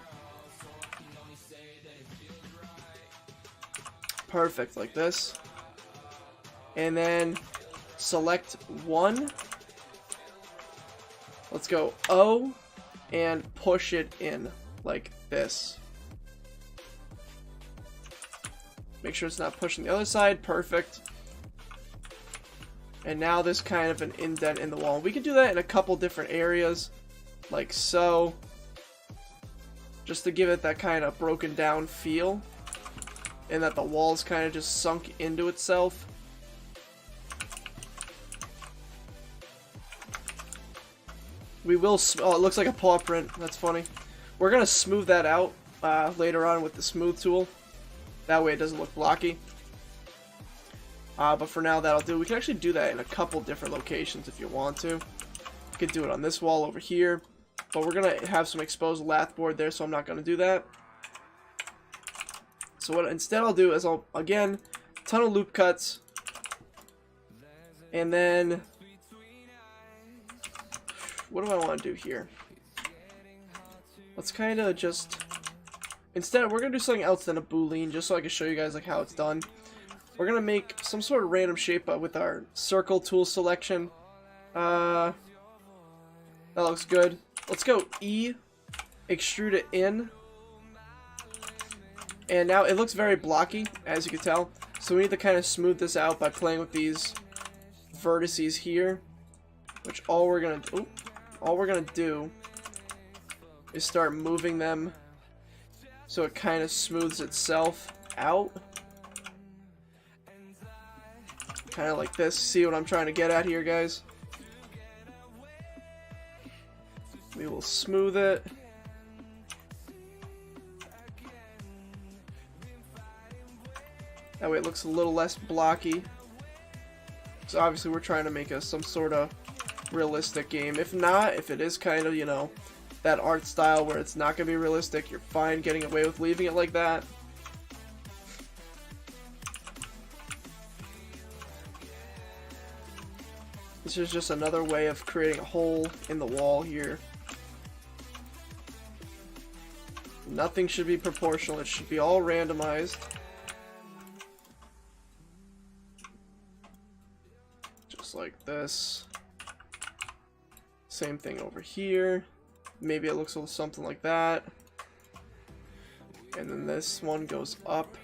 Perfect, like this. And then select one. Let's go O and push it in like this. Make sure it's not pushing the other side. Perfect. And now there's kind of an indent in the wall. We can do that in a couple different areas, like so, just to give it that kind of broken down feel, and that the wall's kind of just sunk into itself. We will, oh, it looks like a paw print. That's funny. We're going to smooth that out later on with the smooth tool. That way it doesn't look blocky. But for now, that'll do. We can actually do that in a couple different locations if you want to. You could do it on this wall over here. but we're going to have some exposed lath board there, so I'm not going to do that. So what instead I'll do is again, ton of loop cuts, and then what do I want to do here? Let's kind of just, instead we're going to do something else than a boolean, just so I can show you guys like how it's done. We're going to make some sort of random shape with our circle tool selection. That looks good. Let's go E, extrude it in. And now it looks very blocky, as you can tell. So we need to kind of smooth this out by playing with these vertices here. Which all we're gonna do is start moving them so it kind of smooths itself out. Kind of like this. See what I'm trying to get at here, guys? We will smooth it. That way it looks a little less blocky. So obviously we're trying to make some sort of realistic game. If not, if it is kind of, you know, that art style where it's not going to be realistic, you're fine getting away with leaving it like that. This is just another way of creating a hole in the wall here. Nothing should be proportional. It should be all randomized. Like this. Same thing over here. Maybe it looks a little something like that. And then this one goes up.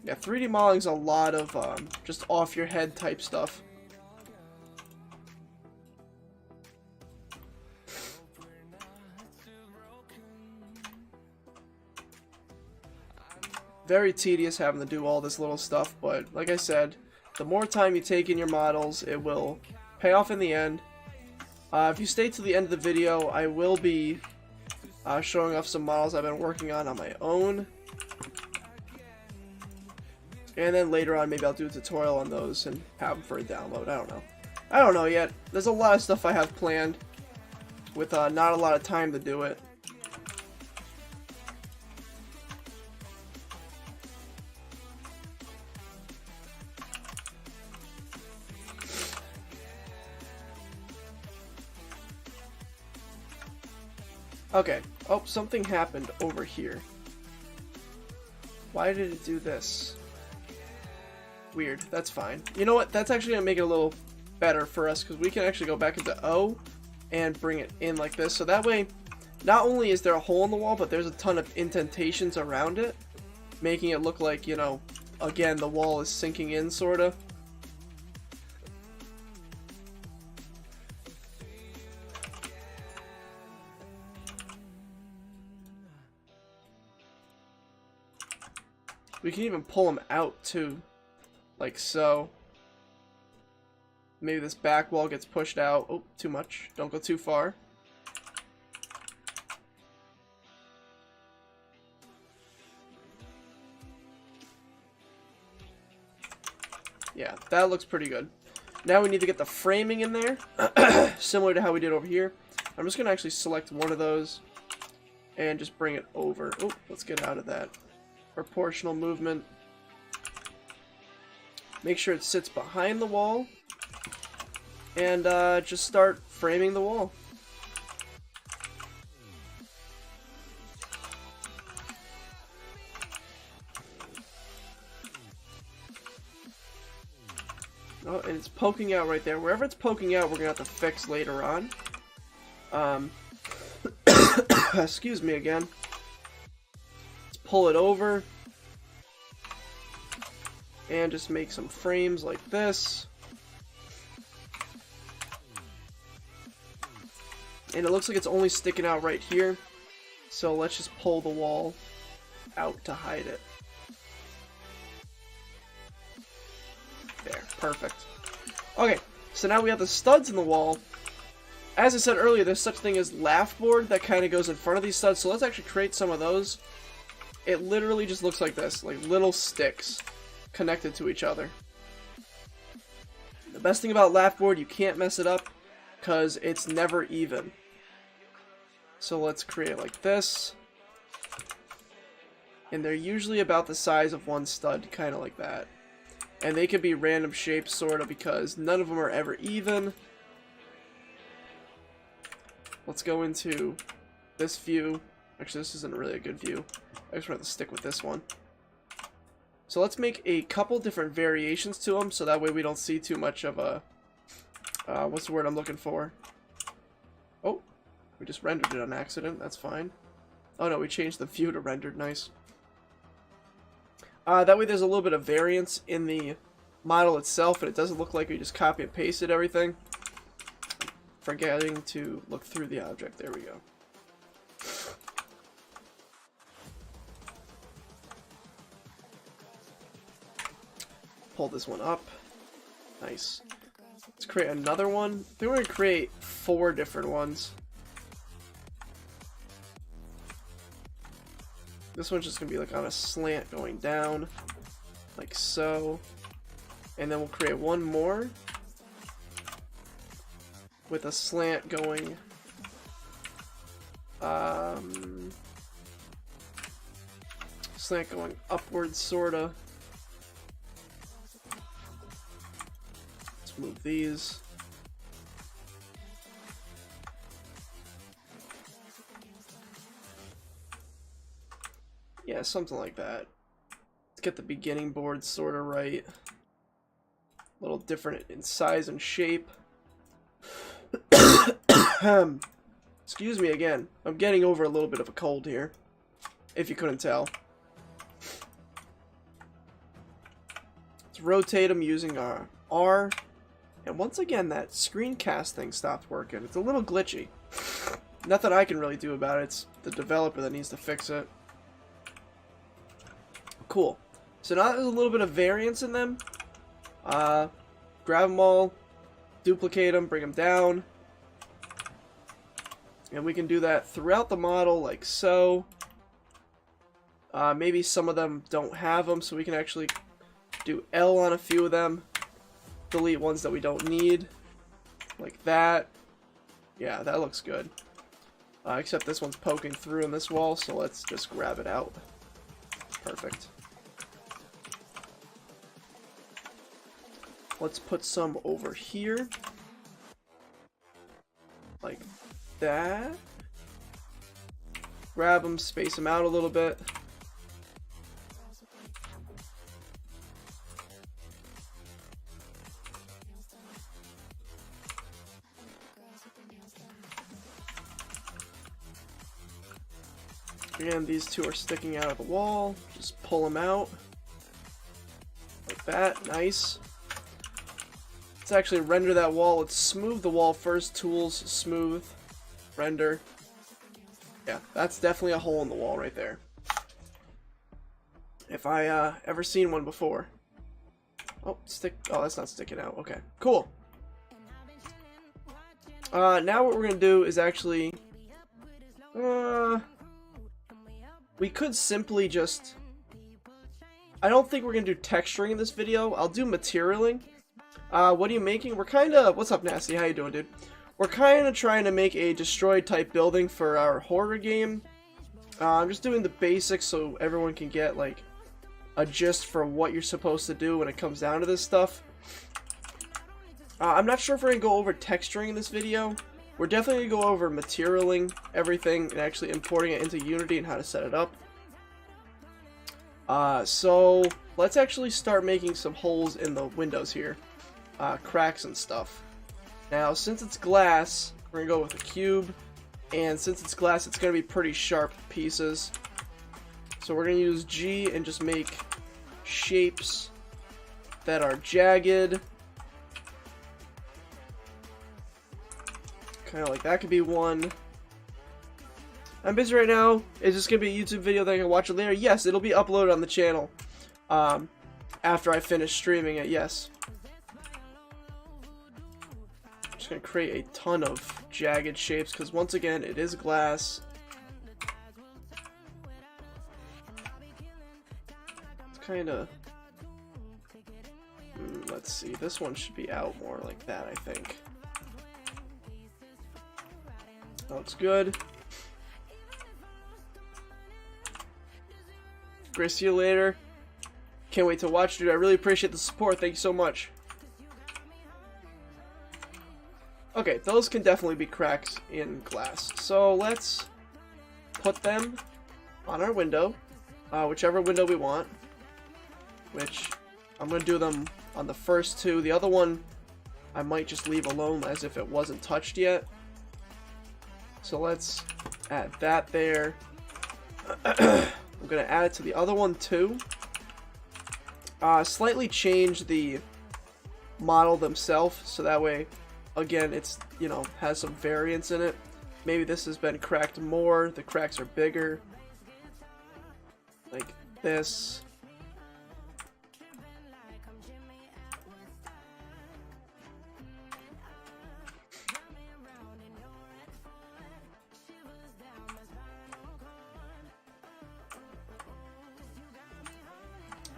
Yeah, 3D modeling's a lot of just off your head type stuff. Very tedious having to do all this little stuff, but like I said, the more time you take in your models, it will pay off in the end. If you stay to the end of the video, I will be showing off some models I've been working on my own. And then later on, maybe I'll do a tutorial on those and have them for a download. I don't know. I don't know yet. There's a lot of stuff I have planned with not a lot of time to do it. Okay. Oh, something happened over here. Why did it do this? Weird. That's fine. You know what? That's actually going to make it a little better for us because we can actually go back into O and bring it in like this. So that way, not only is there a hole in the wall, but there's a ton of indentations around it, making it look like, you know, again, the wall is sinking in, sort of. We can even pull them out too, like so. Maybe this back wall gets pushed out. Oh, too much. Don't go too far. Yeah, that looks pretty good. Now we need to get the framing in there, similar to how we did over here. I'm just going to actually select one of those and just bring it over. Oh, let's get out of that. Proportional movement. Make sure it sits behind the wall. And just start framing the wall. Oh, and it's poking out right there. Wherever it's poking out, we're going to have to fix later on. Excuse me again. Let's pull it over. And just make some frames like this. And it looks like it's only sticking out right here. So let's just pull the wall out to hide it. There, perfect. Okay, so now we have the studs in the wall. As I said earlier, there's such thing as lath board that kind of goes in front of these studs. So let's actually create some of those. It literally just looks like this, like little sticks connected to each other. The best thing about lath board, you can't mess it up because it's never even. So let's create like this. And they're usually about the size of one stud, kind of like that. And they could be random shapes, sort of, because none of them are ever even. Let's go into this view. Actually, this isn't really a good view. I just want to stick with this one. So let's make a couple different variations to them, so that way we don't see too much of a... what's the word I'm looking for? Oh, we just rendered it on accident. That's fine. Oh no, we changed the view to rendered. Nice. That way there's a little bit of variance in the model itself, and it doesn't look like we just copy and pasted everything. Forgetting to look through the object. There we go. Pull this one up. Nice. Let's create another one. I think we're going to create 4 different ones. This one's just going to be like on a slant going down. Like so. And then we'll create one more. With a slant going... slant going upwards, sorta. Let's move these. Yeah, something like that. Let's get the beginning board sorta right. A little different in size and shape. Excuse me again. I'm getting over a little bit of a cold here, if you couldn't tell. Let's rotate them using our R. And once again, that screencast thing stopped working. It's a little glitchy. Nothing I can really do about it. It's the developer that needs to fix it. Cool. So now there's a little bit of variance in them. Grab them all, duplicate them, bring them down. And we can do that throughout the model, like so. Maybe some of them don't have them, so we can actually do L on a few of them. Delete ones that we don't need. Like that. Yeah, that looks good. Except this one's poking through in this wall, so let's just grab it out. Perfect. Let's put some over here. Like that. Grab them, space them out a little bit. And these two are sticking out of the wall. Just pull them out. Like that. Nice. Let's actually render that wall. Let's smooth the wall first. Tools, smooth, render. Yeah, that's definitely a hole in the wall right there. If I ever seen one before. Oh, oh, that's not sticking out. Okay, cool. Now what we're gonna do is actually, we could simply just, I don't think we're gonna do texturing in this video. I'll do materialing. What are you making? We're kinda, what's up, Nasty? How you doing, dude? We're kinda trying to make a destroyed type building for our horror game. I'm just doing the basics so everyone can get, like, a gist for what you're supposed to do when it comes down to this stuff. I'm not sure if we're gonna go over texturing in this video. We're definitely gonna go over materialing everything and actually importing it into Unity and how to set it up. So let's actually start making some holes in the windows here. Cracks and stuff. Now, since it's glass, we're gonna go with a cube, and since it's glass, it's gonna be pretty sharp pieces. So we're gonna use G and just make shapes that are jagged. Kind of like that could be one. I'm busy right now. Is this gonna be a YouTube video that I can watch it later? Yes, it'll be uploaded on the channel after I finish streaming it. Yes. Just gonna create a ton of jagged shapes because once again, it is glass. It's kind of. Let's see. This one should be out more like that, I think. That looks good. Grace, see you later. Can't wait to watch, dude. I really appreciate the support. Thank you so much. Okay, those can definitely be cracks in glass. So let's put them on our window, whichever window we want. Which I'm going to do them on the first two. The other one I might just leave alone as if it wasn't touched yet. So let's add that there. I'm going to add it to the other one too. Slightly change the model themselves so that way, again, it's, you know, has some variance in it. Maybe this has been cracked more, the cracks are bigger. Like this.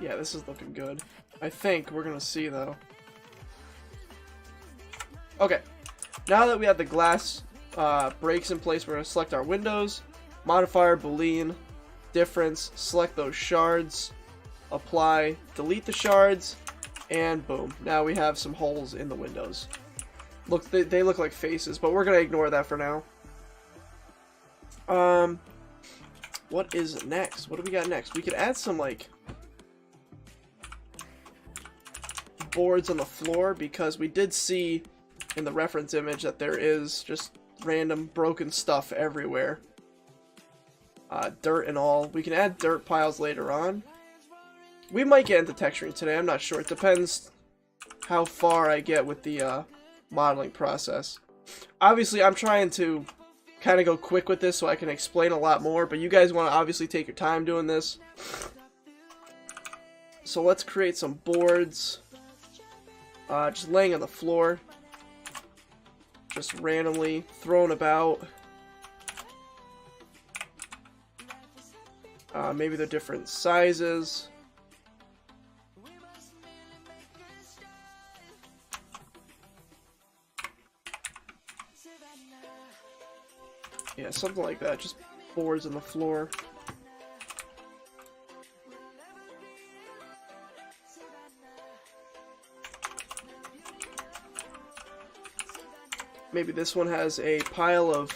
Yeah, this is looking good. I think we're gonna see though. Okay, now that we have the glass breaks in place, we're gonna select our windows, modifier, boolean, difference, select those shards, apply, delete the shards, and boom. Now we have some holes in the windows. Look, they look like faces, but we're gonna ignore that for now. What is next? What do we got next? We could add some like boards on the floor, because we did see in the reference image that there is just random broken stuff everywhere. Dirt and all. We can add dirt piles later on. We might get into texturing today, I'm not sure. It depends how far I get with the modeling process. Obviously, I'm trying to kind of go quick with this so I can explain a lot more, but you guys want to obviously take your time doing this. So let's create some boards. Just laying on the floor. Just randomly thrown about. Maybe they're different sizes. Yeah, something like that. Just boards on the floor. Maybe this one has a pile of,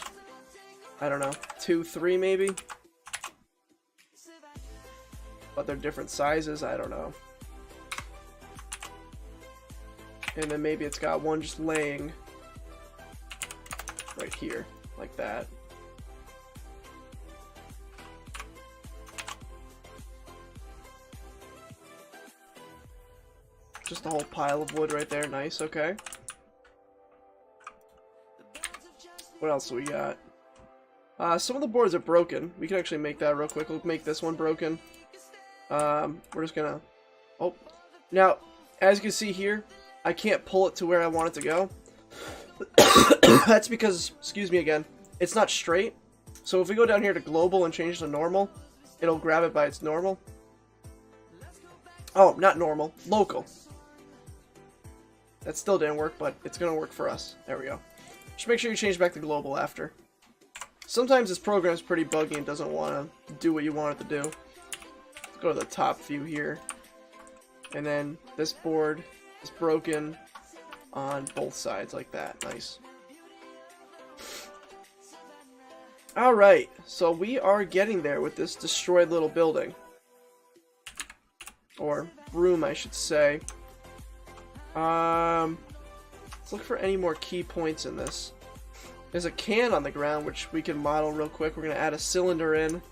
I don't know, 2, 3 maybe? But they're different sizes, I don't know. And then maybe it's got one just laying right here, like that. Just a whole pile of wood right there, nice, okay. What else do we got? Some of the boards are broken. We can actually make that real quick. We'll make this one broken. We're just gonna... Oh. Now, as you can see here, I can't pull it to where I want it to go. That's because, excuse me again, it's not straight. So if we go down here to global and change to normal, it'll grab it by its normal. Oh, not normal. Local. That still didn't work, but it's gonna work for us. There we go. Just make sure you change back to global after. Sometimes this program is pretty buggy and doesn't want to do what you want it to do. Let's go to the top view here. And then this board is broken on both sides like that. Nice. Alright, so we are getting there with this destroyed little building. Or room, I should say. Let's look for any more key points in this. There's a can on the ground, which we can model real quick. We're going to add a cylinder in.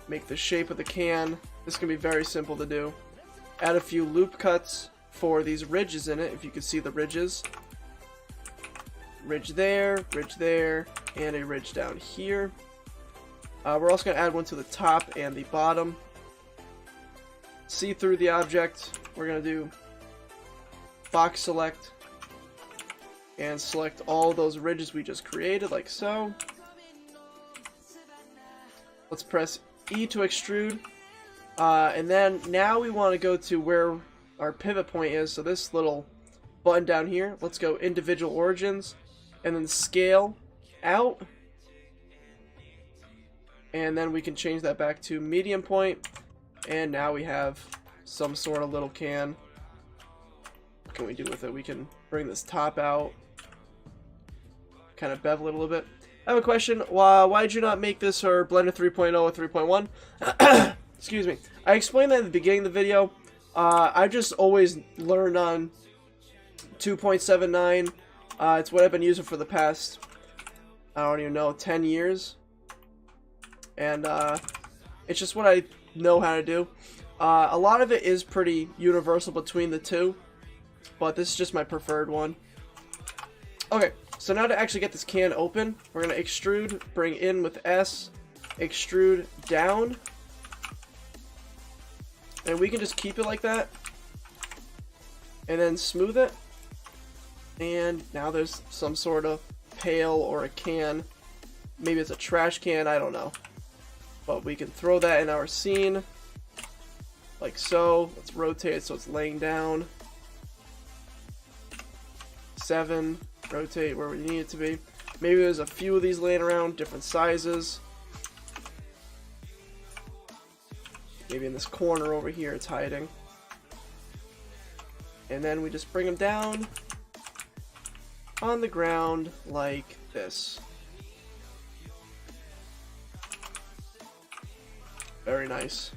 Make the shape of the can. This can be very simple to do. Add a few loop cuts for these ridges in it, if you can see the ridges. Ridge there, and a ridge down here. We're also going to add one to the top and the bottom. See through the object. We're going to do box select and select all those ridges we just created, like so. Let's press E to extrude. And then now we want to go to where our pivot point is. So this little button down here, let's go individual origins and then scale out. And then we can change that back to medium point. And now we have some sort of little can. What can we do with it? We can bring this top out. Kind of bevel it a little bit. I have a question. Why did you not make this or Blender 3.0 or 3.1? Excuse me. I explained that at the beginning of the video. I've just always learned on 2.79. It's what I've been using for the past, I don't even know, 10 years. And it's just what I know how to do. A lot of it is pretty universal between the two, but this is just my preferred one. Okay, so now to actually get this can open, we're going to extrude, bring in with S, extrude down, and we can just keep it like that, and then smooth it, and now there's some sort of pail or a can. Maybe it's a trash can, I don't know. But we can throw that in our scene, like so. Let's rotate it so it's laying down. 7, rotate where we need it to be. Maybe there's a few of these laying around, different sizes. Maybe in this corner over here it's hiding. And then we just bring them down on the ground like this. Very nice.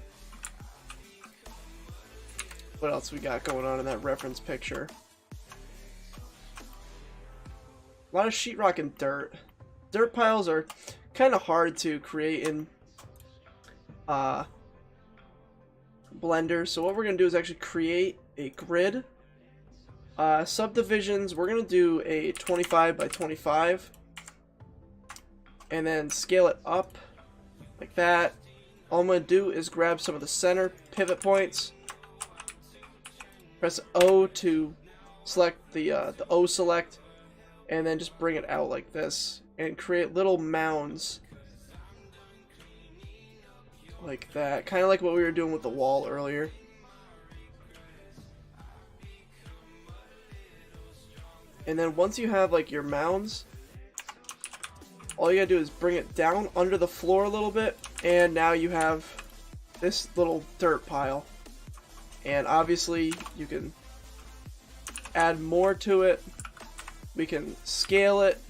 What else we got going on in that reference picture? A lot of sheetrock and dirt. Dirt piles are kind of hard to create in Blender. So what we're going to do is actually create a grid. Subdivisions, we're going to do a 25 by 25. And then scale it up like that. All I'm going to do is grab some of the center pivot points. Press O to select the O select. And then just bring it out like this. And create little mounds. Like that. Kind of like what we were doing with the wall earlier. And then once you have like your mounds, all you gotta do is bring it down under the floor a little bit, and now you have this little dirt pile. And obviously you can add more to it. We can scale it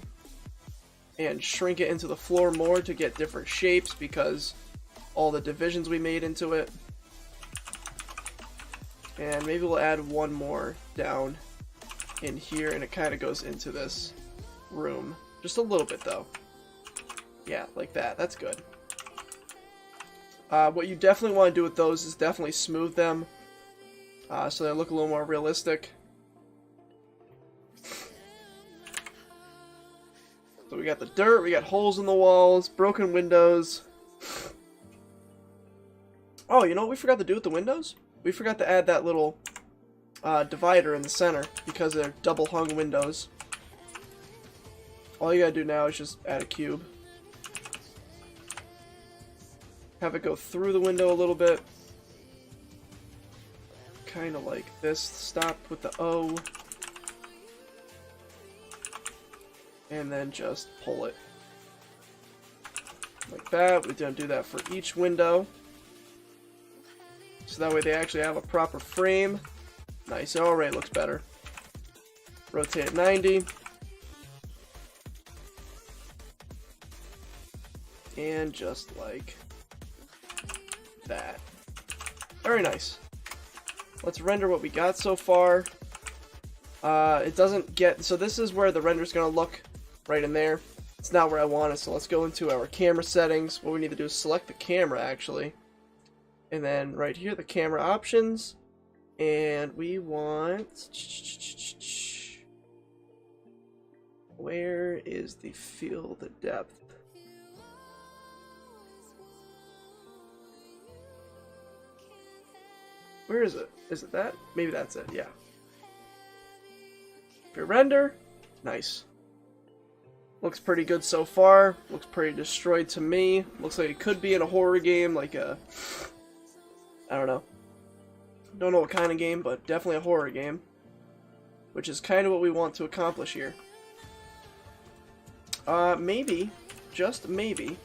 and shrink it into the floor more to get different shapes because all the divisions we made into it. And maybe we'll add one more down in here, and it kind of goes into this room. Just a little bit though. Yeah, like that. That's good. What you definitely want to do with those is definitely smooth them so they look a little more realistic. So we got the dirt, we got holes in the walls, broken windows. Oh, you know what we forgot to do with the windows? We forgot to add that little divider in the center because they're double hung windows. All you gotta do now is just add a cube. Have it go through the window a little bit. Kind of like this. Stop with the O. And then just pull it. Like that. We're going to do that for each window. So that way they actually have a proper frame. Nice. It already looks better. Rotate it 90. And just like that. Very nice. Let's render what we got so far. It doesn't get... So this is where the render's going to look right in there. It's not where I want it, so let's go into our camera settings. What we need to do is select the camera, actually. And then right here, the camera options. And we want... Where is the field depth? Where is it? Is it that? Maybe that's it, yeah. Render. Nice. Looks pretty good so far. Looks pretty destroyed to me. Looks like it could be in a horror game, like a... I don't know. Don't know what kind of game, but definitely a horror game. Which is kind of what we want to accomplish here. Maybe, just maybe,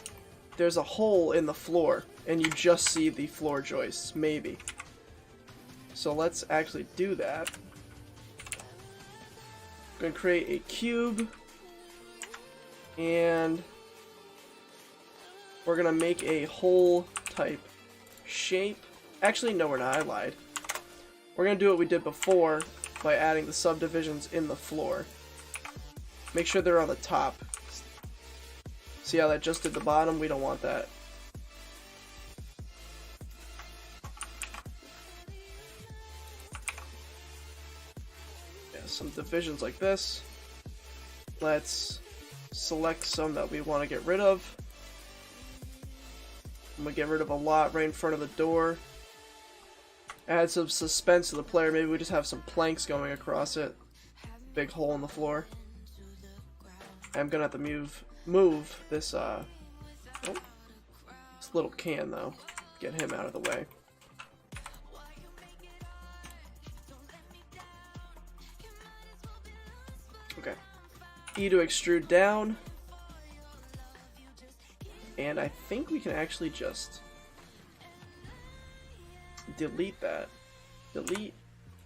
there's a hole in the floor, and you just see the floor joists, maybe. So let's actually do that. I'm going to create a cube, and we're going to make a hole type shape. Actually, no, we're not. I lied. We're going to do what we did before by adding the subdivisions in the floor. Make sure they're on the top. See how that just did the bottom? We don't want that. Yeah, some divisions like this. Let's select some that we want to get rid of. I'm going to get rid of a lot right in front of the door. Add some suspense to the player. Maybe we just have some planks going across it. Big hole in the floor. I'm going to have to move this, this little can, though. Get him out of the way. Okay. E to extrude down. And I think we can actually just delete that. Delete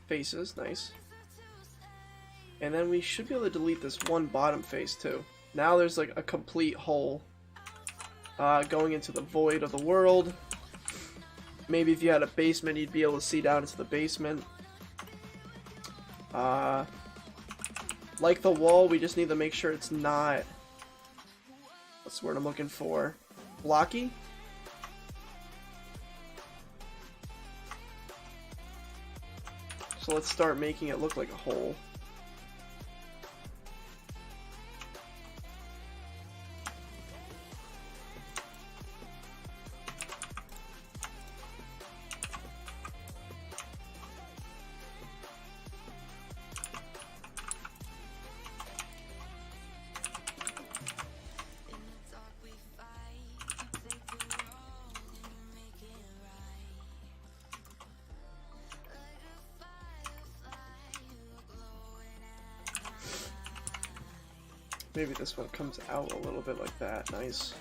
faces, nice. And then we should be able to delete this one bottom face too. Now there's like a complete hole going into the void of the world. Maybe if you had a basement, you'd be able to see down into the basement. Like the wall, we just need to make sure it's not, what's the word I'm looking for? Blocky? So let's start making it look like a hole. Maybe this one comes out a little bit like that. Nice.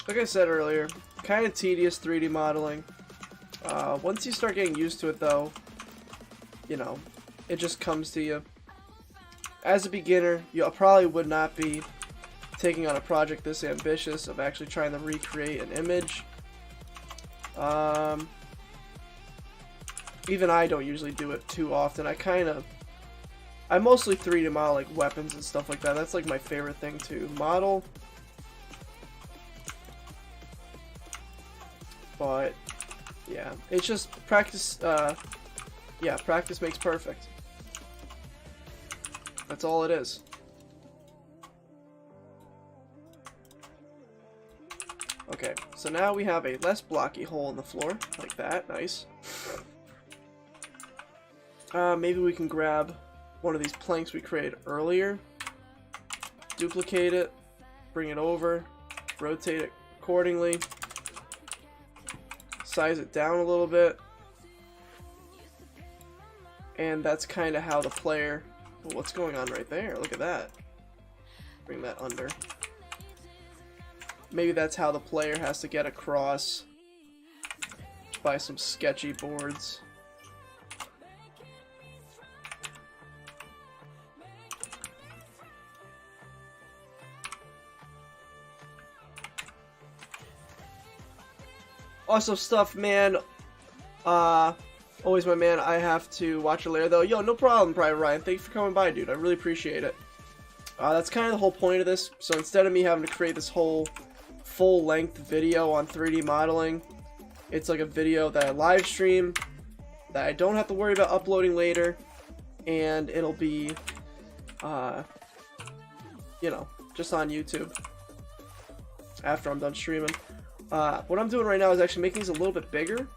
Like I said earlier, kind of tedious 3D modeling. Once you start getting used to it though, you know, it just comes to you. As a beginner, you probably would not be taking on a project this ambitious of actually trying to recreate an image. Even I don't usually do it too often. I mostly 3D model like weapons and stuff like that. That's like my favorite thing to model. But yeah, it's just practice. Yeah, practice makes perfect. That's all it is. Okay, so now we have a less blocky hole in the floor, like that. Nice. Maybe we can grab one of these planks we created earlier, duplicate it, bring it over, rotate it accordingly. Size it down a little bit, and that's kind of how the player, what's going on right there, look at that, bring that under, maybe that's how the player has to get across by some sketchy boards. Awesome stuff, man. Always my man. I have to watch it later, though. Yo, no problem, Private Ryan. Thank you for coming by, dude. I really appreciate it. That's kind of the whole point of this. So instead of me having to create this whole full-length video on 3D modeling, it's like a video that I live stream, that I don't have to worry about uploading later, and it'll be, you know, just on YouTube after I'm done streaming. What I'm doing right now is actually making these a little bit bigger,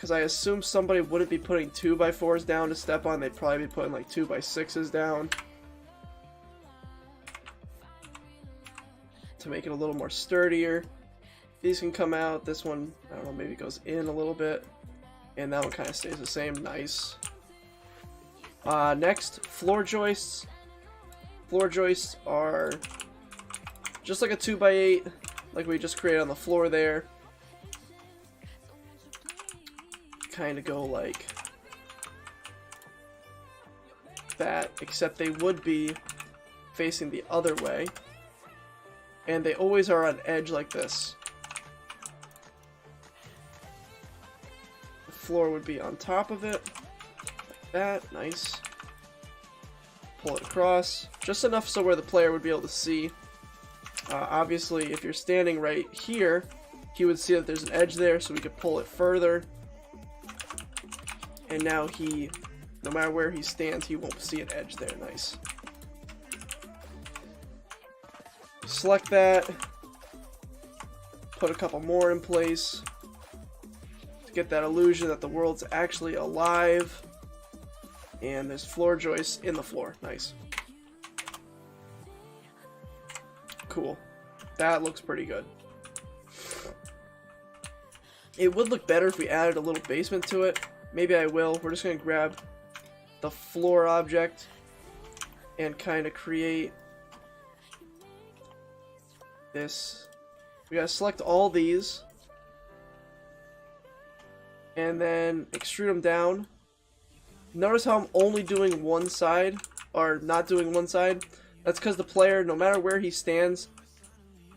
because I assume somebody wouldn't be putting 2x4s down to step on. They'd probably be putting like 2x6s down to make it a little more sturdier. These can come out. This one, I don't know, maybe goes in a little bit, and that one kind of stays the same. Nice. Next, floor joists. Floor joists are just like a 2x8, like we just created on the floor there. Kind of go like that, except they would be facing the other way, and they always are on edge like this. The floor would be on top of it, like that. Nice. Pull it across, just enough so where the player would be able to see. Obviously, if you're standing right here, he would see that there's an edge there, so we could pull it further. And now he, no matter where he stands, he won't see an edge there. Nice. Select that. Put a couple more in place to get that illusion that the world's actually alive. And there's floor joists in the floor. Nice. Cool. That looks pretty good. It would look better if we added a little basement to it. Maybe I will. We're just going to grab the floor object and kind of create this. We got to select all these and then extrude them down. Notice how I'm only doing one side, or not doing one side. That's because the player, no matter where he stands,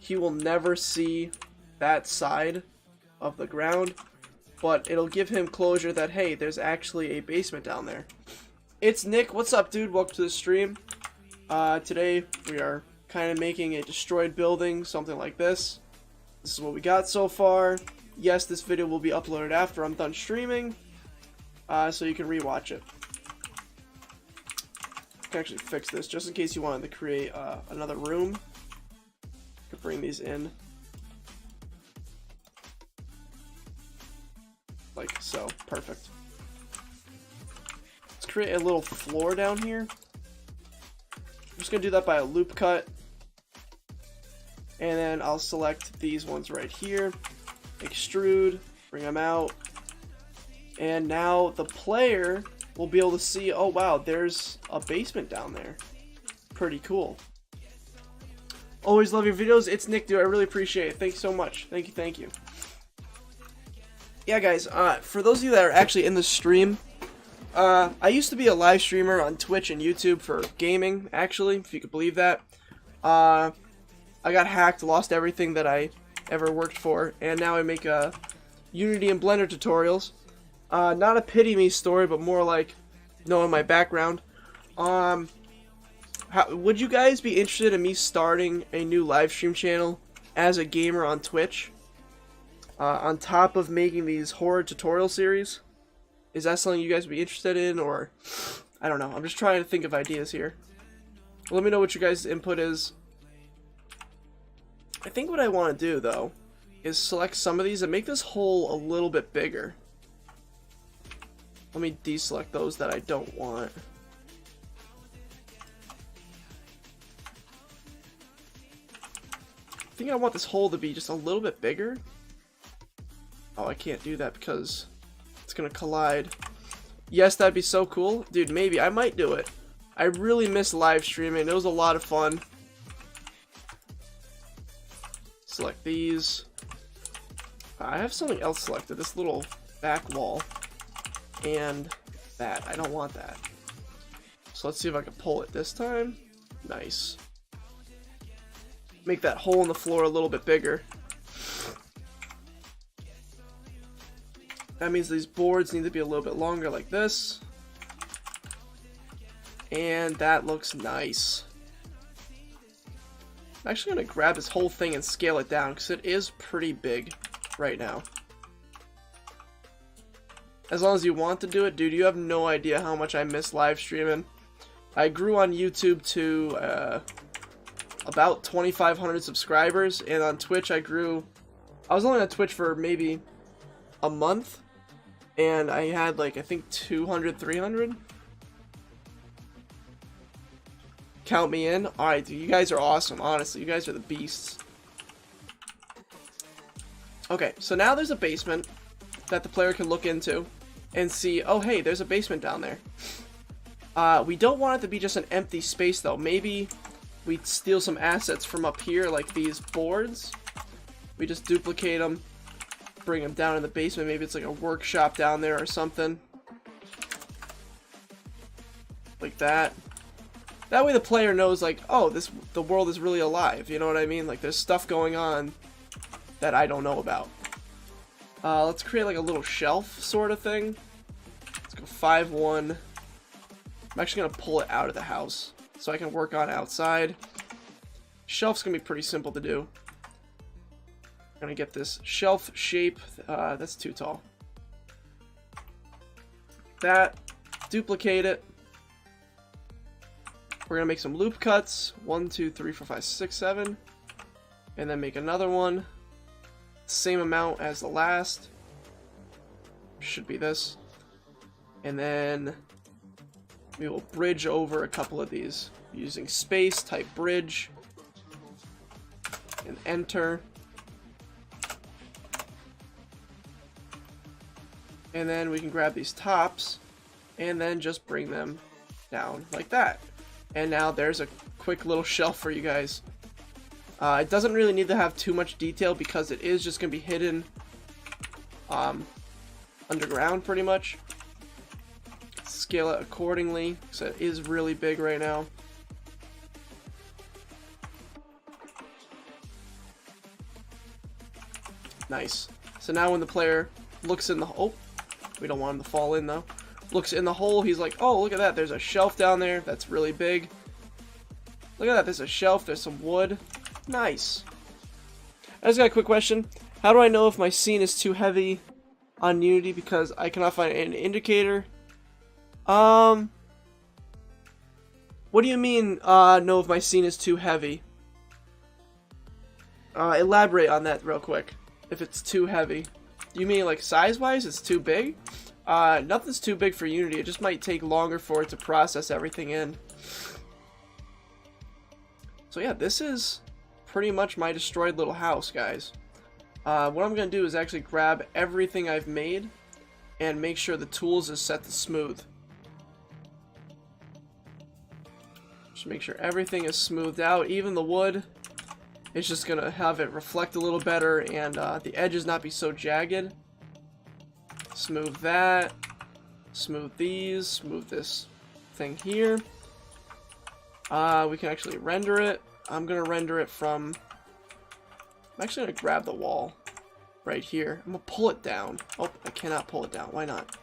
he will never see that side of the ground. But it'll give him closure that, hey, there's actually a basement down there. It's Nick. What's up, dude? Welcome to the stream. Today, we are kind of making a destroyed building, something like this. This is what we got so far. Yes, this video will be uploaded after I'm done streaming. So you can rewatch it. I can actually fix this just in case you wanted to create another room. I could bring these in like so. Perfect. Let's create a little floor down here. I'm just gonna do that by a loop cut, and then I'll select these ones right here, extrude, bring them out. And now the player will be able to see, oh wow, there's a basement down there. Pretty cool. Always love your videos. It's Nick, dude. I really appreciate it. Thank you so much. Thank you, thank you. Yeah, guys, for those of you that are actually in the stream, I used to be a live streamer on Twitch and YouTube for gaming, actually, if you could believe that. I got hacked, lost everything that I ever worked for, and now I make Unity and Blender tutorials. Not a pity me story, but more like knowing my background. Would you guys be interested in me starting a new live stream channel as a gamer on Twitch? On top of making these horror tutorial series? Is that something you guys would be interested in, or I don't know. I'm just trying to think of ideas here. Let me know what your guys' input is. I think what I want to do, though, is select some of these and make this hole a little bit bigger. Let me deselect those that I don't want. I think I want this hole to be just a little bit bigger. Oh, I can't do that because it's gonna collide. Yes, that'd be so cool. Dude, maybe. I might do it. I really miss live streaming. It was a lot of fun. Select these. I have something else selected. This little back wall. And that. I don't want that. So let's see if I can pull it this time. Nice. Make that hole in the floor a little bit bigger. That means these boards need to be a little bit longer like this. And that looks nice. I'm actually going to grab this whole thing and scale it down because it is pretty big right now. As long as you want to do it, dude, you have no idea how much I miss live streaming. I grew on YouTube to about 2,500 subscribers, and on Twitch I was only on Twitch for maybe a month, And I had like, I think 200, 300. Count me in. Alright, dude, you guys are awesome. Honestly, you guys are the beasts. Okay, so now there's a basement that the player can look into and see, oh hey, there's a basement down there. We don't want it to be just an empty space though. Maybe we steal some assets from up here, like these boards. We just duplicate them, bring them down in the basement. Maybe it's like a workshop down there or something. Like that. That way the player knows, like, oh, the world is really alive. You know what I mean? Like, there's stuff going on that I don't know about. Let's create like a little shelf sort of thing. Let's go 5-1. I'm actually going to pull it out of the house so I can work on outside. Shelf's going to be pretty simple to do. I'm going to get this shelf shape. That's too tall. That. Duplicate it. We're going to make some loop cuts. 1, 2, 3, 4, 5, 6, 7. And then make another one. Same amount as the last. Should be this. And then we will bridge over a couple of these using space, type bridge, and enter. And then we can grab these tops and then just bring them down like that. And now there's a quick little shelf for you guys. It doesn't really need to have too much detail because it is just going to be hidden underground pretty much. Scale it accordingly because it is really big right now. Nice. So now when the player looks in the hole, we don't want him to fall in though. Looks in the hole, he's like, oh, look at that, there's a shelf down there that's really big. Look at that, there's a shelf, there's some wood. Nice. I just got a quick question. How do I know if my scene is too heavy on Unity because I cannot find an indicator? What do you mean, know if my scene is too heavy? Elaborate on that real quick. If it's too heavy. You mean like size-wise it's too big? Nothing's too big for Unity. It just might take longer for it to process everything in. So yeah, this is pretty much my destroyed little house, guys. What I'm going to do is actually grab everything I've made and make sure the tools is set to smooth. Just make sure everything is smoothed out, even the wood. It's just going to have it reflect a little better and the edges not be so jagged. Smooth that. Smooth these. Smooth this thing here. We can actually render it. I'm going to render it from... I'm actually going to grab the wall right here. I'm going to pull it down. Oh, I cannot pull it down. Why not?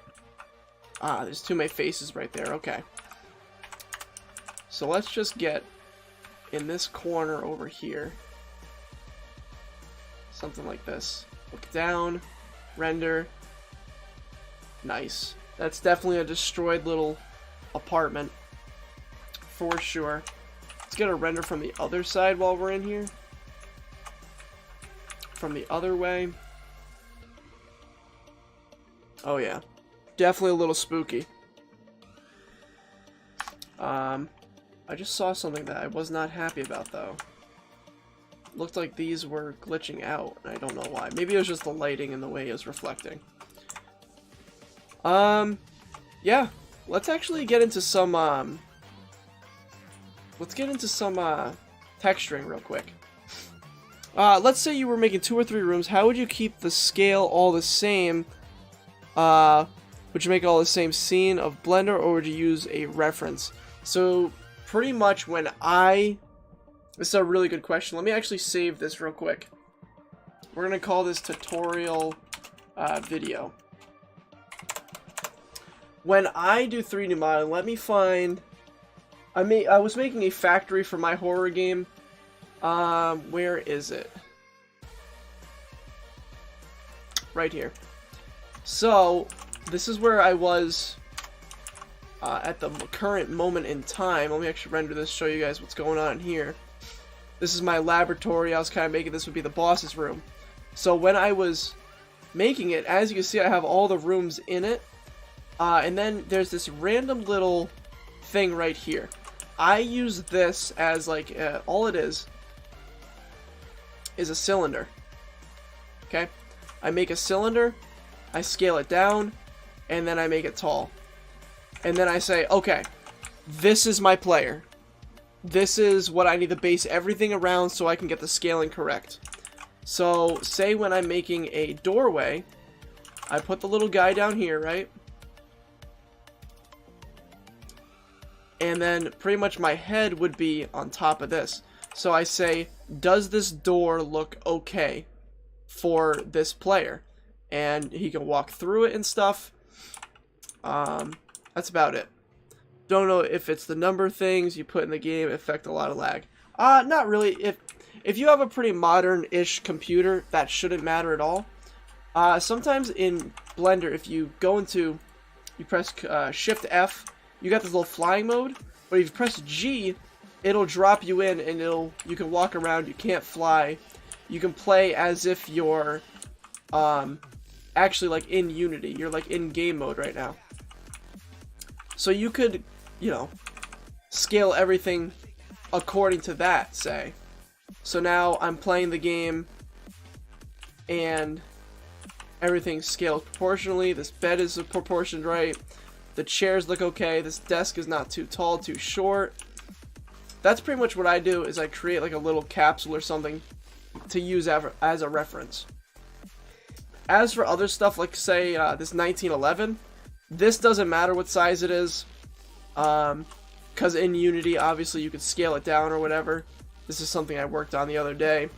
There's too many faces right there. Okay. So let's just get in this corner over here. Something like this. Look down. Render. Nice. That's definitely a destroyed little apartment. For sure. Let's get a render from the other side while we're in here. From the other way. Oh yeah. Definitely a little spooky. I just saw something that I was not happy about though. Looked like these were glitching out, and I don't know why. Maybe it was just the lighting and the way it was reflecting. Yeah. Let's actually get into some, texturing real quick. Let's say you were making 2 or 3 rooms. How would you keep the scale all the same? Would you make it all the same scene of Blender, or would you use a reference? So, pretty much when this is a really good question. Let me actually save this real quick. We're going to call this tutorial video. When I do 3D modeling, let me find... I was making a factory for my horror game. Where is it? Right here. So, this is where I was at the current moment in time. Let me actually render this, show you guys what's going on here. This is my laboratory. I was kind of making this would be the boss's room. So when I was making it, as you can see, I have all the rooms in it. And then there's this random little thing right here. I use this as like, all it is a cylinder. Okay? I make a cylinder, I scale it down, and then I make it tall. And then I say, okay, this is my player. This is what I need to base everything around so I can get the scaling correct. So, say when I'm making a doorway, I put the little guy down here, right? And then pretty much my head would be on top of this. So I say, does this door look okay for this player? And he can walk through it and stuff. That's about it. Don't know if it's the number of things you put in the game affect a lot of lag. Not really. If you have a pretty modern-ish computer, that shouldn't matter at all. Sometimes in Blender, if you go into, you press Shift F, you got this little flying mode, but if you press G, it'll drop you in and you can walk around, you can't fly. You can play as if you're actually like in Unity. You're like in game mode right now. So you could, you know, scale everything according to that, say. So now I'm playing the game and everything's scaled proportionally. This bed is proportioned right. The chairs look okay. This desk is not too tall, too short. That's pretty much what I do, is I create like a little capsule or something to use as a reference. As for other stuff, like say this 1911, this doesn't matter what size it is. Because in Unity, obviously, you can scale it down or whatever. This is something I worked on the other day.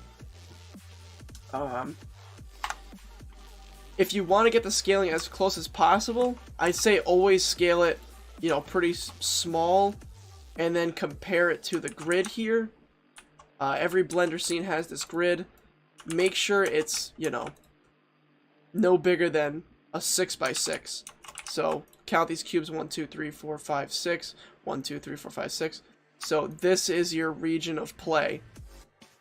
If you want to get the scaling as close as possible, I'd say always scale it, you know, pretty small, and then compare it to the grid here. Every Blender scene has this grid. Make sure it's, you know, no bigger than a 6x6. So count these cubes: 1, 2, 3, 4, 5, 6. 1, 2, 3, 4, 5, 6. So this is your region of play.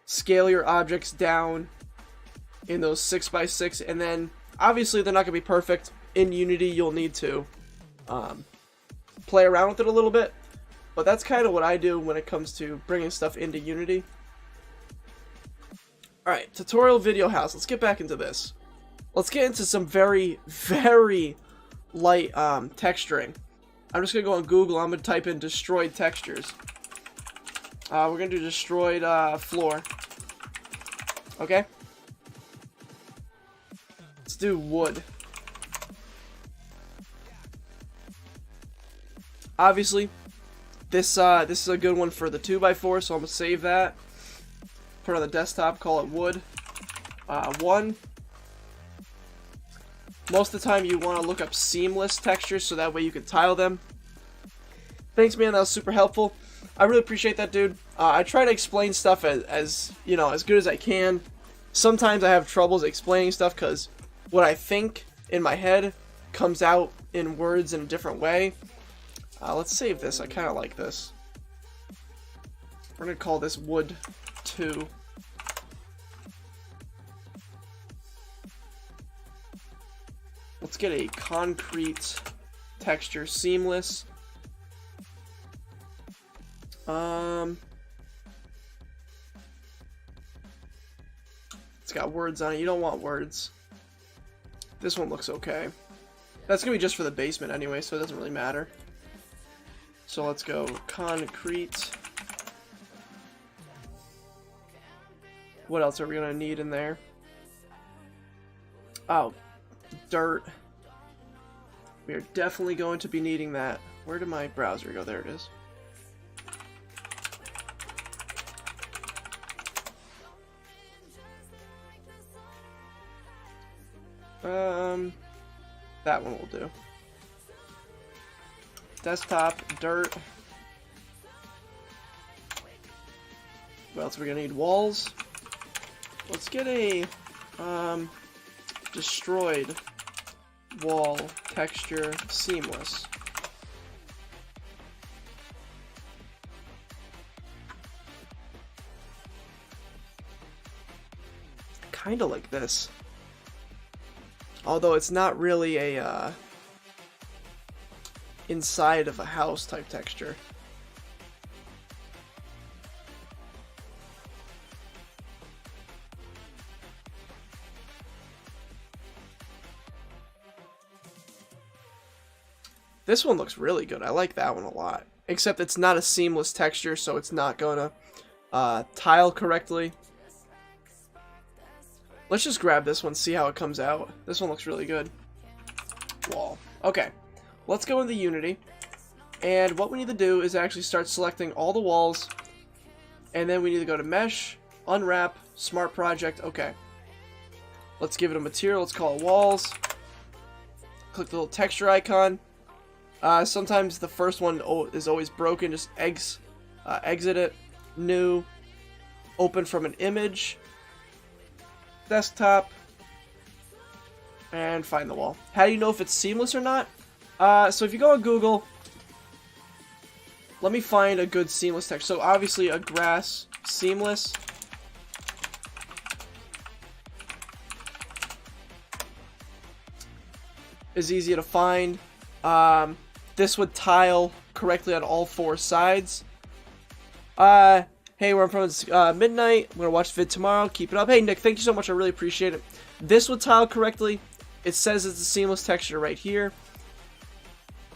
Scale your objects down in those 6x6, and then obviously they're not going to be perfect. In Unity, you'll need to play around with it a little bit, but that's kind of what I do when it comes to bringing stuff into Unity. Alright, tutorial video house. Let's get back into this. Let's get into some very, very light texturing. I'm just going to go on Google. I'm going to type in destroyed textures. We're going to do destroyed floor. Okay? Let's do wood. Obviously, this is a good one for the 2x4, so I'm going to save that. Put it on the desktop, call it wood. 1. Most of the time you want to look up seamless textures so that way you can tile them. Thanks, man, that was super helpful. I really appreciate that, dude. I try to explain stuff as you know, as good as I can. Sometimes I have troubles explaining stuff because what I think in my head comes out in words in a different way. Let's save this. I kind of like this. We're going to call this wood 2. Let's get a concrete texture, seamless. It's got words on it. You don't want words. This one looks okay. That's gonna be just for the basement anyway, so it doesn't really matter. So let's go concrete. What else are we gonna need in there? Oh, dirt. We are definitely going to be needing that. Where did my browser go? There it is. That one will do. Desktop, dirt. What else are we gonna need? Walls. Let's get a destroyed wall texture seamless. Kinda like this. Although it's not really a inside of a house type texture. This one looks really good. I like that one a lot. Except it's not a seamless texture, so it's not gonna tile correctly. Let's just grab this one, see how it comes out. This one looks really good. Wall. Okay, let's go into Unity. And what we need to do is actually start selecting all the walls. And then we need to go to Mesh, Unwrap, Smart Project. Okay. Let's give it a material. Let's call it Walls. Click the little texture icon. Sometimes the first one is always broken. Just exit it. New. Open from an image. Desktop. And find the wall. How do you know if it's seamless or not? So if you go on Google, let me find a good seamless text. So obviously a grass seamless. Is easy to find. This would tile correctly on all four sides. Hey, where I'm from is midnight. I'm going to watch the vid tomorrow. Keep it up. Hey, Nick, thank you so much. I really appreciate it. This would tile correctly. It says it's a seamless texture right here.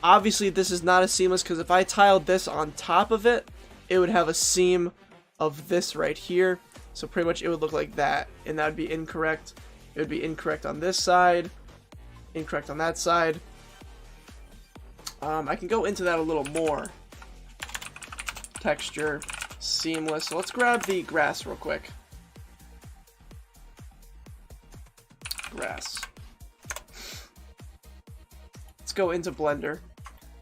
Obviously, this is not a seamless because if I tiled this on top of it, it would have a seam of this right here. So pretty much it would look like that, and that would be incorrect. It would be incorrect on this side, incorrect on that side. I can go into that a little more. Texture, seamless. So let's grab the grass real quick. Grass. Let's go into Blender.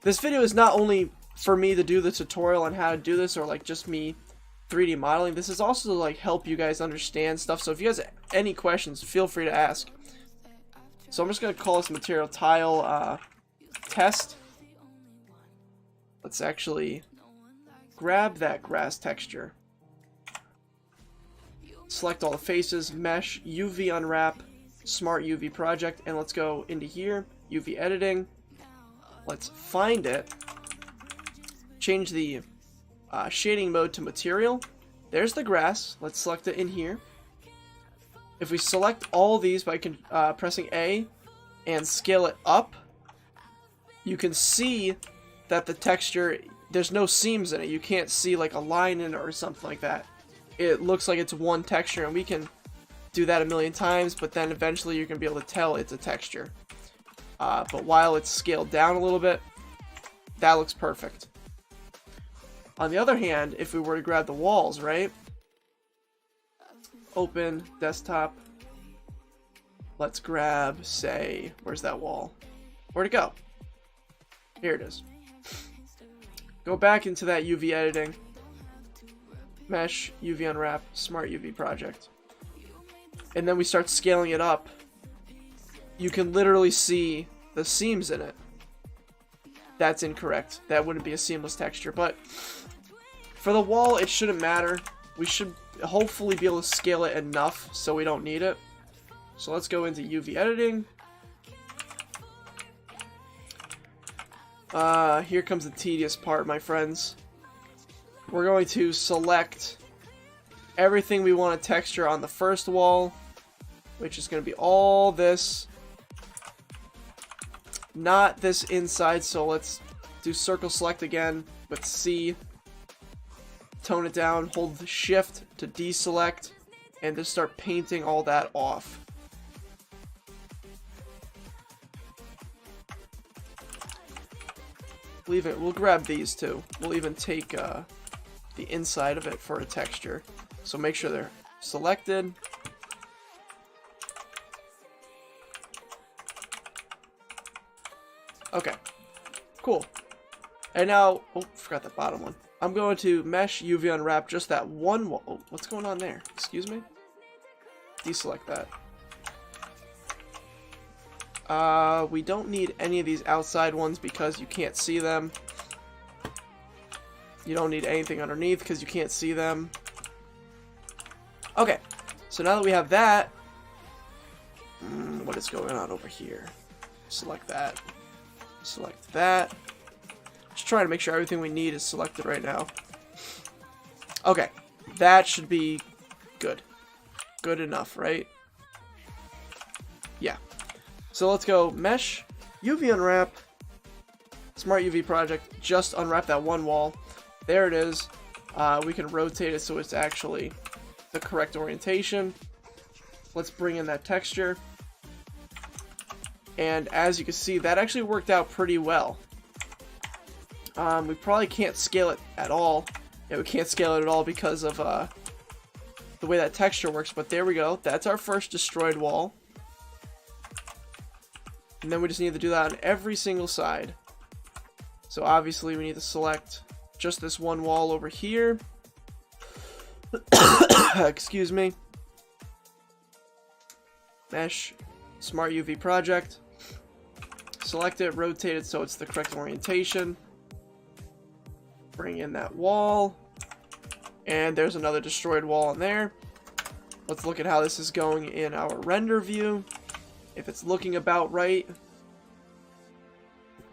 This video is not only for me to do the tutorial on how to do this, or like just me 3D modeling. This is also to like help you guys understand stuff. So if you guys have any questions, feel free to ask. So I'm just gonna call this material tile test. Let's actually grab that grass texture. Select all the faces, mesh, UV unwrap, smart UV project, and let's go into here, UV editing. Let's find it. Change the shading mode to material. There's the grass. Let's select it in here. If we select all these by pressing A and scale it up, you can see that the texture, there's no seams in it. You can't see like a line in it or something like that. It looks like it's one texture, and we can do that a million times, but then eventually you're going to be able to tell it's a texture. But while it's scaled down a little bit, that looks perfect. On the other hand, if we were to grab the walls, right? Open, desktop. Let's grab, say, where's that wall? Where'd it go? Here it is. Go back into that UV editing. Mesh, UV unwrap, smart UV project. And then we start scaling it up. You can literally see the seams in it. That's incorrect. That wouldn't be a seamless texture. But for the wall, it shouldn't matter. We should hopefully be able to scale it enough so we don't need it. So let's go into UV editing. Here comes the tedious part, my friends. We're going to select everything we want to texture on the first wall, which is going to be all this, not this inside. So let's do circle select again with C, tone it down, hold the shift to deselect, and just start painting all that off. Leave it. We'll grab these too. We'll even take the inside of it for a texture. So make sure they're selected. Okay, cool. And now, oh, forgot the bottom one. I'm going to mesh UV unwrap just that one wall. Oh, what's going on there? Excuse me? Deselect that. We don't need any of these outside ones because you can't see them. You don't need anything underneath because you can't see them. Okay, so now that we have that, what what is going on over here. Select that. Select that. Just trying to make sure everything we need is selected right now. Okay, that should be good. Good enough, right? Yeah. So let's go mesh, UV unwrap, smart UV project, just unwrap that one wall. There it is. We can rotate it so it's actually the correct orientation. Let's bring in that texture. And as you can see, that actually worked out pretty well. We probably can't scale it at all. Yeah, we can't scale it at all because of the way that texture works, but there we go. That's our first destroyed wall. And then we just need to do that on every single side. So obviously we need to select just this one wall over here. Excuse me. Mesh, smart UV project. Select it, rotate it so it's the correct orientation. Bring in that wall. And there's another destroyed wall in there. Let's look at how this is going in our render view. If it's looking about right.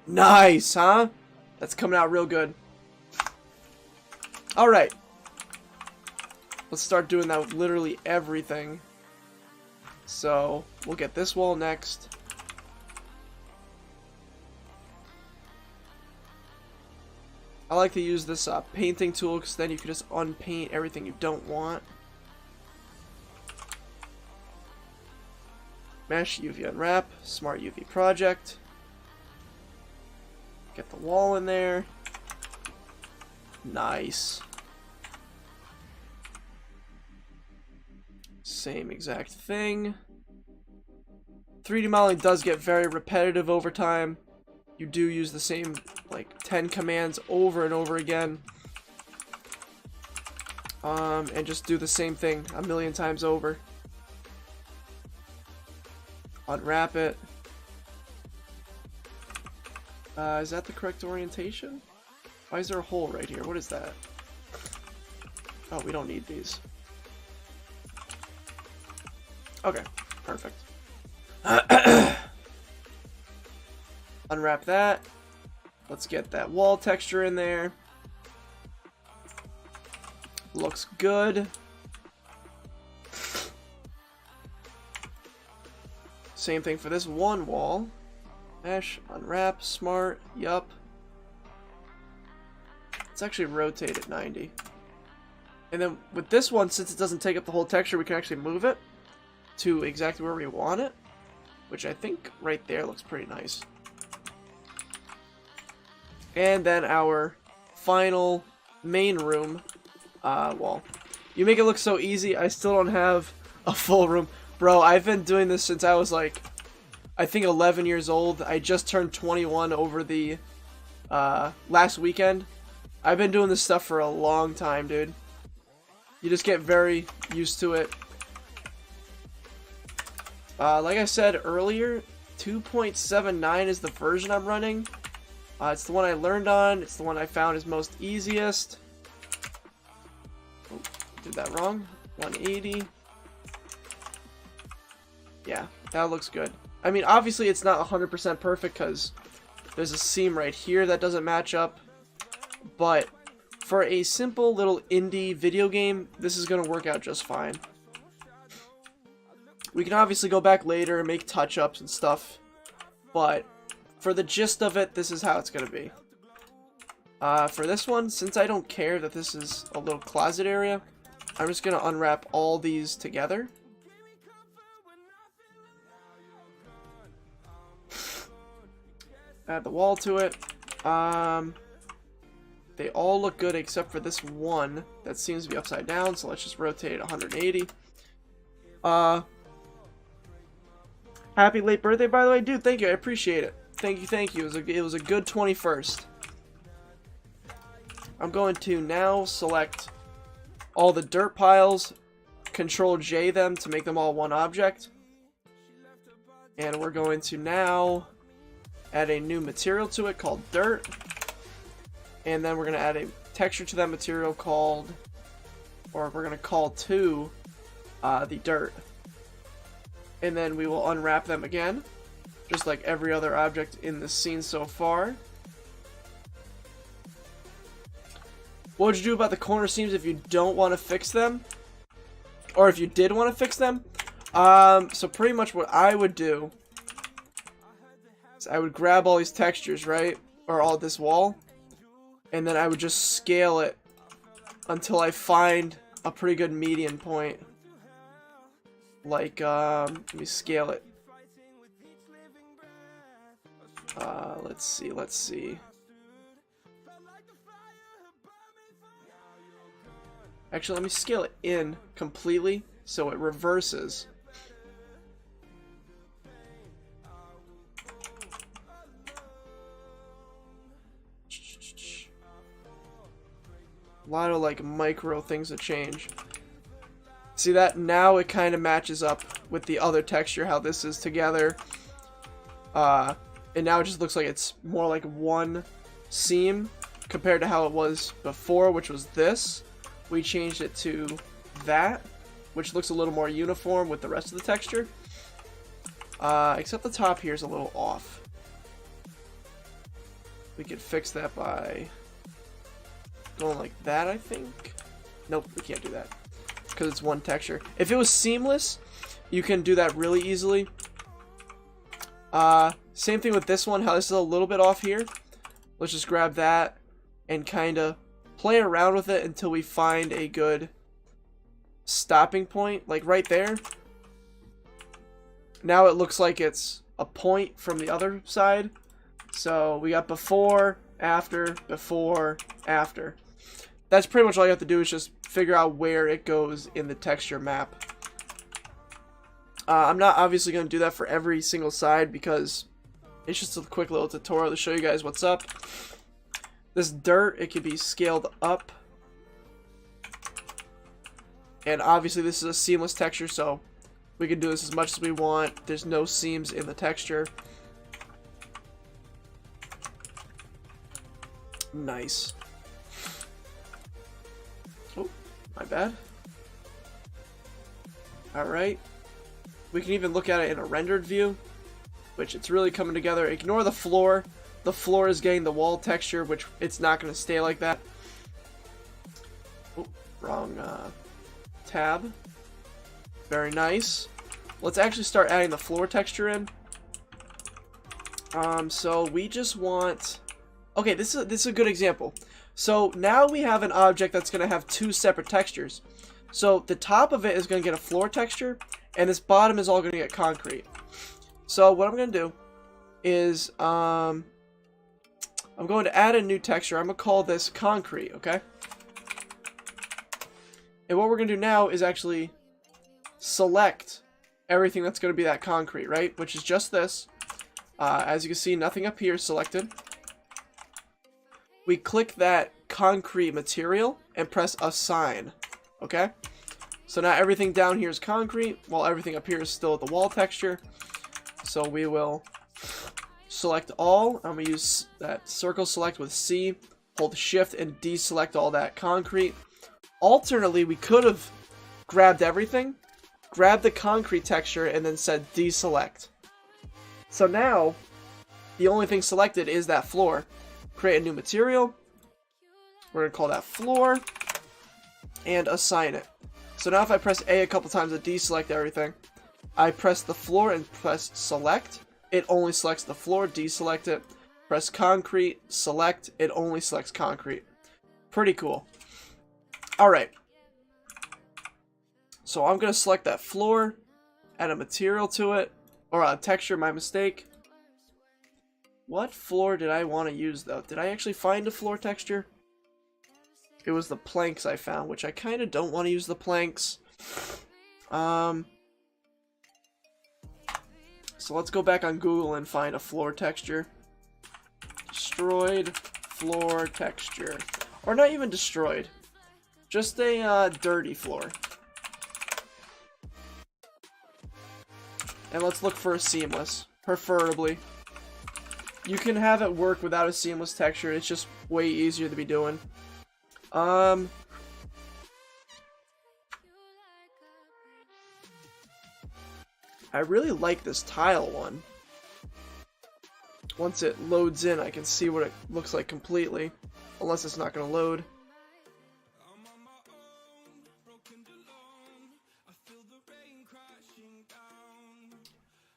Nice, huh? That's coming out real good. Alright. Let's start doing that with literally everything. So, we'll get this wall next. I like to use this painting tool because then you can just unpaint everything you don't want. Mesh, UV unwrap, smart UV project. Get the wall in there. Nice. Same exact thing. 3D modeling does get very repetitive over time. You do use the same like 10 commands over and over again. And just do the same thing a million times over. Unwrap it. Is that the correct orientation? Why is there a hole right here? What is that? Oh, we don't need these. Okay, perfect. Unwrap that. Let's get that wall texture in there. Looks good. Same thing for this one wall. Mesh, unwrap, smart, yup. Let's actually rotate it 90. And then with this one, since it doesn't take up the whole texture, we can actually move it to exactly where we want it. Which I think right there looks pretty nice. And then our final main room wall. You make it look so easy, I still don't have a full room. Bro, I've been doing this since I was like, I think 11 years old. I just turned 21 over the last weekend. I've been doing this stuff for a long time, dude. You just get very used to it. Like I said earlier, 2.79 is the version I'm running. It's the one I learned on. It's the one I found is most easiest. Oh, did that wrong. 180. Yeah, that looks good. I mean, obviously it's not 100% perfect because there's a seam right here that doesn't match up. But for a simple little indie video game, this is going to work out just fine. We can obviously go back later and make touch-ups and stuff. But for the gist of it, this is how it's going to be. For this one, since I don't care that this is a little closet area, I'm just going to unwrap all these together. Add the wall to it. They all look good except for this one that seems to be upside down, so let's just rotate it 180. Happy late birthday, by the way. Dude, thank you. I appreciate it. Thank you, thank you. It was a good 21st. I'm going to now select all the dirt piles, Control J them to make them all one object. And we're going to now add a new material to it called dirt. And then we're going to add a texture to that material called, or we're going to call to the dirt. And then we will unwrap them again, just like every other object in this scene so far. What would you do about the corner seams if you don't want to fix them? Or if you did want to fix them? So pretty much what I would do is I would grab all these textures, right? Or all this wall. And then I would just scale it until I find a pretty good median point. Like, let me scale it. Let's see. Actually, let me scale it in completely so it reverses. A lot of like micro things to change. See that? Now it kind of matches up with the other texture, how this is together. And now it just looks like it's more like one seam compared to how it was before, which was this. We changed it to that, which looks a little more uniform with the rest of the texture. Except the top here is a little off. We could fix that by going like that, I think. Nope, we can't do that because it's one texture. If it was seamless, you can do that really easily. Same thing with this one, how this is a little bit off here. Let's just grab that and kind of play around with it until we find a good stopping point, like right there. Now it looks like it's a point from the other side. So we got before, after, before, after. That's pretty much all you have to do is just figure out where it goes in the texture map. I'm not obviously going to do that for every single side because it's just a quick little tutorial to show you guys what's up. This dirt, it can be scaled up. And obviously this is a seamless texture, so we can do this as much as we want. There's no seams in the texture. Nice. Oh, my bad. Alright. We can even look at it in a rendered view, which it's really coming together. Ignore the floor. The floor is getting the wall texture, which it's not going to stay like that. Oh, wrong tab. Very nice. Let's actually start adding the floor texture in. So we just want... Okay, this is a good example. So now we have an object that's going to have two separate textures. So the top of it is going to get a floor texture, and this bottom is all going to get concrete. So what I'm going to do is... I'm going to add a new texture. I'm going to call this concrete, okay? And what we're going to do now is actually select everything that's going to be that concrete, right? Which is just this. As you can see, nothing up here is selected. We click that concrete material and press assign, okay? So now everything down here is concrete, while everything up here is still the wall texture. So we will... select all. I'm going to use that circle select with C, hold shift and deselect all that concrete. Alternately, we could have grabbed everything, grabbed the concrete texture, and then said deselect. So now, the only thing selected is that floor. Create a new material. We're going to call that floor, and assign it. So now if I press A a couple times to deselect everything, I press the floor and press select. It only selects the floor, deselect it. Press concrete, select, it only selects concrete. Pretty cool. Alright. So I'm going to select that floor, add a material to it, or a texture, my mistake. What floor did I want to use though? Did I actually find a floor texture? It was the planks I found, which I kind of don't want to use the planks. So let's go back on Google and find a floor texture. Destroyed floor texture. Or not even destroyed. Just a dirty floor. And let's look for a seamless, preferably. You can have it work without a seamless texture. It's just way easier to be doing. I really like this tile one. Once it loads in, I can see what it looks like completely. Unless it's not going to load.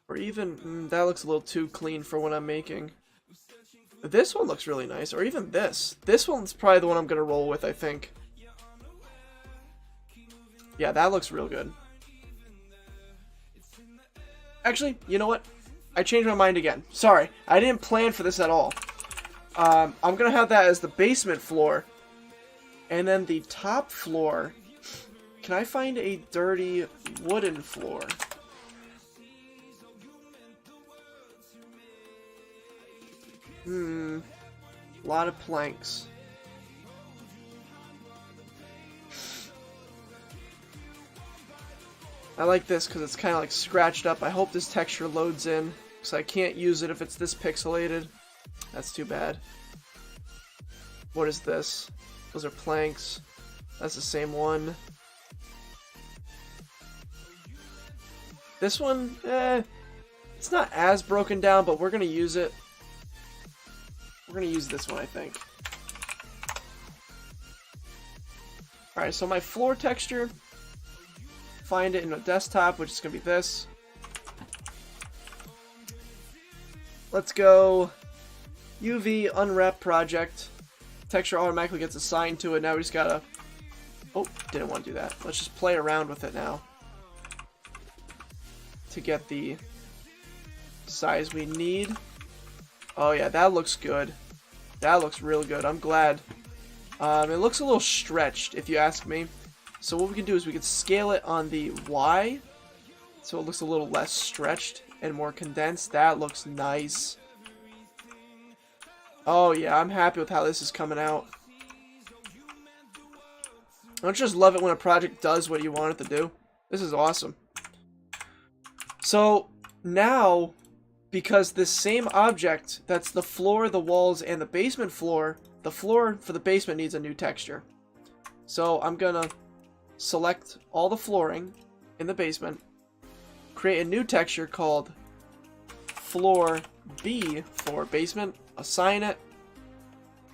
Or even, that looks a little too clean for what I'm making. This one looks really nice, or even this. This one's probably the one I'm going to roll with, I think. Yeah, that looks real good. Actually, you know what? I changed my mind again. Sorry, I didn't plan for this at all. I'm going to have that as the basement floor. And then the top floor. Can I find a dirty wooden floor? A lot of planks. I like this because it's kind of like scratched up. I hope this texture loads in because I can't use it if it's this pixelated. That's too bad. What is this? Those are planks. That's the same one. This one, it's not as broken down, but we're going to use it. We're going to use this one, I think. Alright, so my floor texture, find it in a desktop, which is going to be this. Let's go UV unwrap project. Texture automatically gets assigned to it. Now we just gotta... Oh, didn't want to do that. Let's just play around with it now to get the size we need. Oh yeah, that looks good. That looks real good. I'm glad. It looks a little stretched, if you ask me. So what we can do is we can scale it on the Y, so it looks a little less stretched and more condensed. That looks nice. Oh yeah, I'm happy with how this is coming out. Don't you just love it when a project does what you want it to do? This is awesome. So now, because this same object, that's the floor, the walls, and the basement floor, the floor for the basement needs a new texture. So I'm gonna select all the flooring in the basement, create a new texture called floor B for basement, assign it,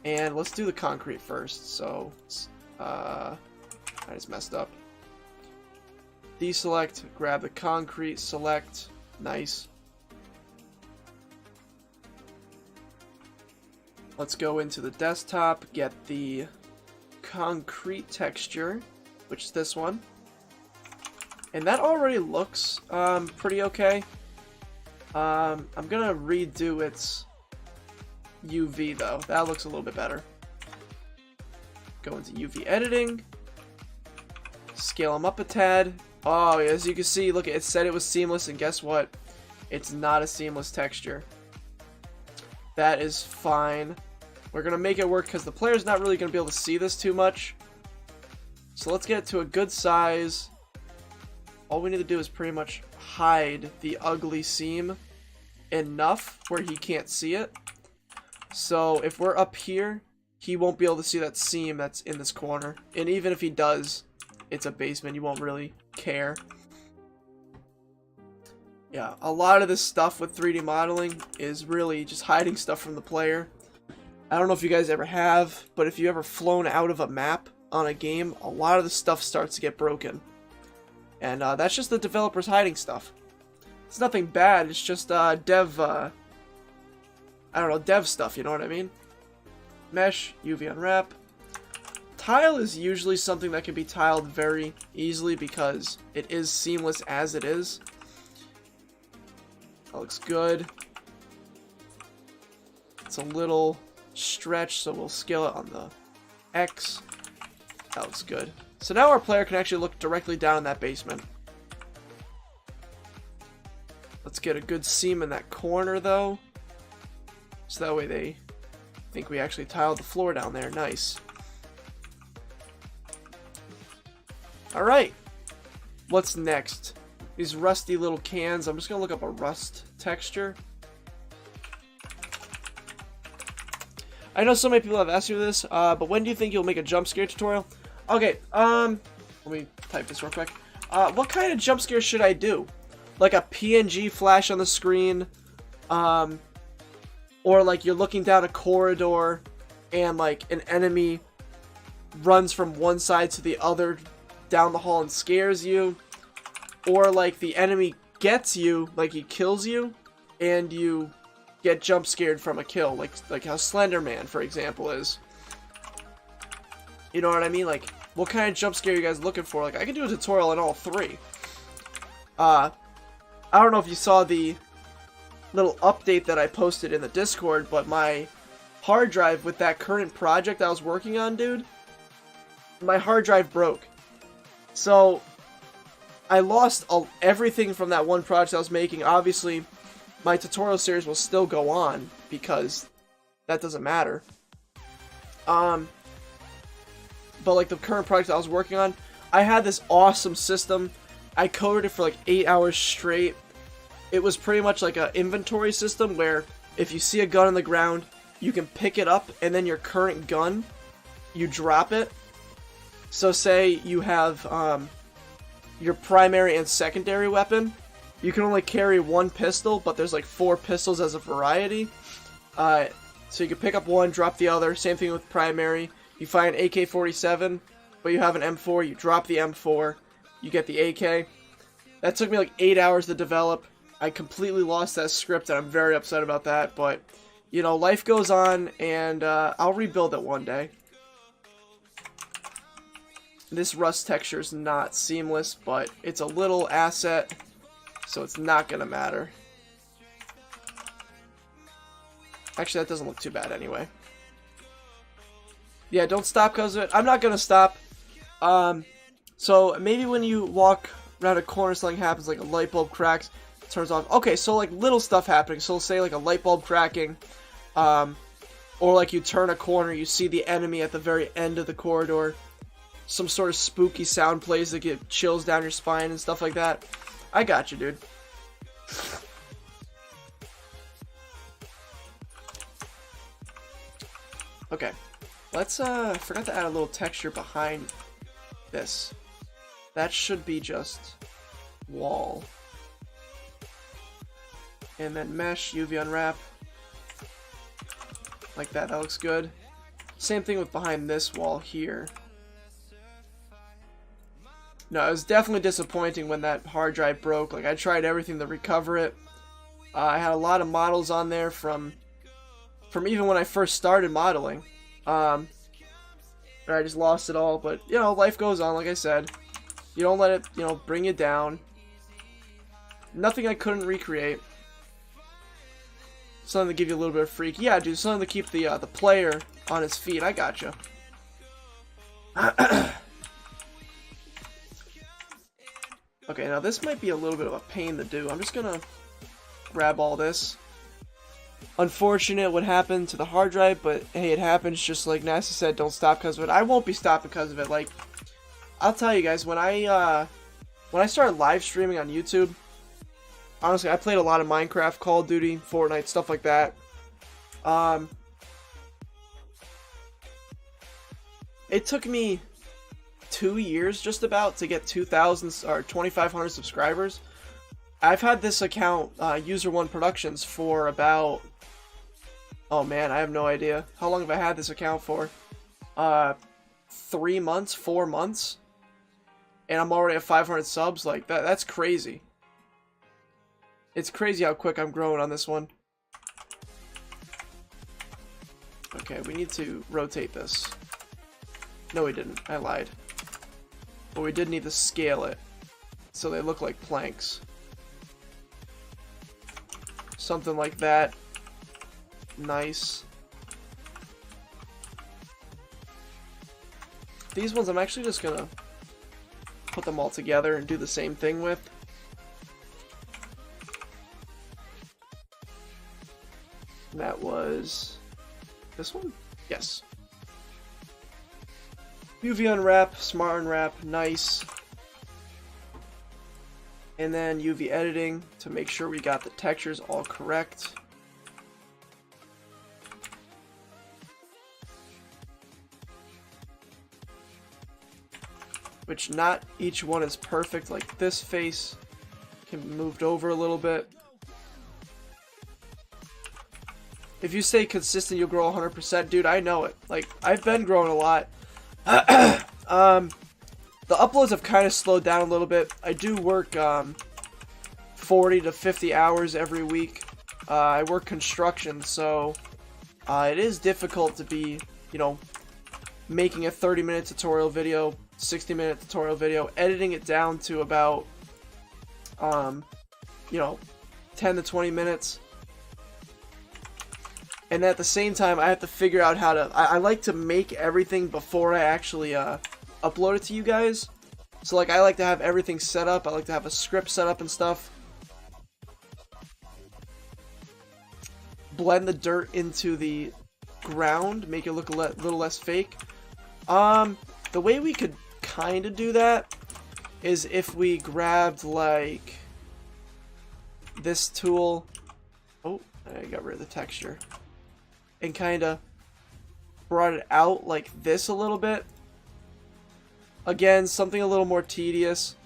and let's do the concrete first. So I just messed up. Deselect, grab the concrete, select, nice. Let's go into the desktop, get the concrete texture, which is this one. And that already looks pretty okay. I'm gonna redo its UV though. That looks a little bit better. Go into UV editing. Scale them up a tad. Oh, as you can see, look, it said it was seamless, and guess what? It's not a seamless texture. That is fine. We're gonna make it work because the player's not really gonna be able to see this too much. So let's get it to a good size. All we need to do is pretty much hide the ugly seam enough where he can't see it. So if we're up here, he won't be able to see that seam that's in this corner. And even if he does, it's a basement, you won't really care. Yeah, a lot of this stuff with 3D modeling is really just hiding stuff from the player. I don't know if you guys ever have, but if you ever flown out of a map on a game, a lot of the stuff starts to get broken. And that's just the developers hiding stuff. It's nothing bad, it's just dev stuff, you know what I mean? Mesh, UV unwrap. Tile is usually something that can be tiled very easily because it is seamless as it is. That looks good. It's a little stretched, so we'll scale it on the X. That looks good. So now our player can actually look directly down in that basement. Let's get a good seam in that corner though. So that way they think we actually tiled the floor down there. Nice. Alright. What's next? These rusty little cans. I'm just going to look up a rust texture. I know so many people have asked you this, but when do you think you'll make a jump scare tutorial? Okay, let me type this real quick. What kind of jump scare should I do? like a PNG flash on the screen, or like you're looking down a corridor and like an enemy runs from one side to the other down the hall and scares you, or like the enemy gets you, like he kills you and you get jump scared from a kill, like how Slender Man, for example, is. You know what I mean? Like, what kind of jump scare are you guys looking for? Like, I can do a tutorial on all three. I don't know if you saw the little update that I posted in the Discord, but my hard drive with that current project I was working on, dude, my hard drive broke. So, I lost everything from that one project I was making. Obviously, my tutorial series will still go on, because that doesn't matter. But like the current project I was working on, I had this awesome system. I coded it for like 8 hours straight. It was pretty much like an inventory system where if you see a gun on the ground, you can pick it up, and then your current gun, you drop it. So say you have your primary and secondary weapon. You can only carry one pistol, but there's like 4 pistols as a variety. So you can pick up one, drop the other. Same thing with primary. You find an AK-47, but you have an M4. You drop the M4. You get the AK. That took me like 8 hours to develop. I completely lost that script, and I'm very upset about that. But, you know, life goes on, and I'll rebuild it one day. This rust texture is not seamless, but it's a little asset, so it's not going to matter. Actually, that doesn't look too bad anyway. Yeah, don't stop because of it. I'm not going to stop. So maybe when you walk around a corner, something happens, like a light bulb cracks, turns off. Okay, so like little stuff happening. So say like a light bulb cracking, or like you turn a corner, you see the enemy at the very end of the corridor. Some sort of spooky sound plays that get chills down your spine and stuff like that. I got you, dude. Okay. Let's, I forgot to add a little texture behind this. That should be just wall. And then mesh, UV unwrap. Like that, that looks good. Same thing with behind this wall here. No, it was definitely disappointing when that hard drive broke. Like, I tried everything to recover it. I had a lot of models on there from even when I first started modeling. I just lost it all, but, you know, life goes on, like I said. You don't let it, you know, bring you down. Nothing I couldn't recreate. Something to give you a little bit of freak. Yeah, dude, something to keep the player on his feet. I gotcha. Okay, now this might be a little bit of a pain to do. I'm just gonna grab all this. Unfortunate what happened to the hard drive, but hey, it happens. Just like Nasty said, don't stop because of it. I won't be stopping because of it. Like, I'll tell you guys, when I started live streaming on YouTube, honestly, I played a lot of Minecraft, Call of Duty, Fortnite, stuff like that. It took me 2 years just about to get 2,000 or 2,500 subscribers. I've had this account, User One Productions, for about, oh man, I have no idea. How long have I had this account for? 3 months, 4 months? And I'm already at 500 subs? Like, that's crazy. It's crazy how quick I'm growing on this one. Okay, we need to rotate this. No, we didn't. I lied. But we did need to scale it so they look like planks. Something like that. Nice. These ones I'm actually just gonna put them all together and do the same thing with. That was this one? Yes. UV unwrap, smart unwrap, nice. And then UV editing to make sure we got the textures all correct. Which not each one is perfect. Like this face Can be moved over a little bit. If you stay consistent, you'll grow 100%. Dude, I know it. Like, I've been growing a lot. The uploads have kind of slowed down a little bit. I do work 40 to 50 hours every week. I work construction, so it is difficult to be, you know, making a 30-minute tutorial video, 60-minute tutorial video, editing it down to about, you know, 10 to 20 minutes. And at the same time, I have to figure out how to... I like to make everything before I actually upload it to you guys. So, like, I like to have everything set up. I like to have a script set up and stuff. Blend the dirt into the ground. Make it look a little less fake. The way we could kind of do that is if we grabbed, like, this tool. Oh, I got rid of the texture. And kind of brought it out like this a little bit. Again, something a little more tedious.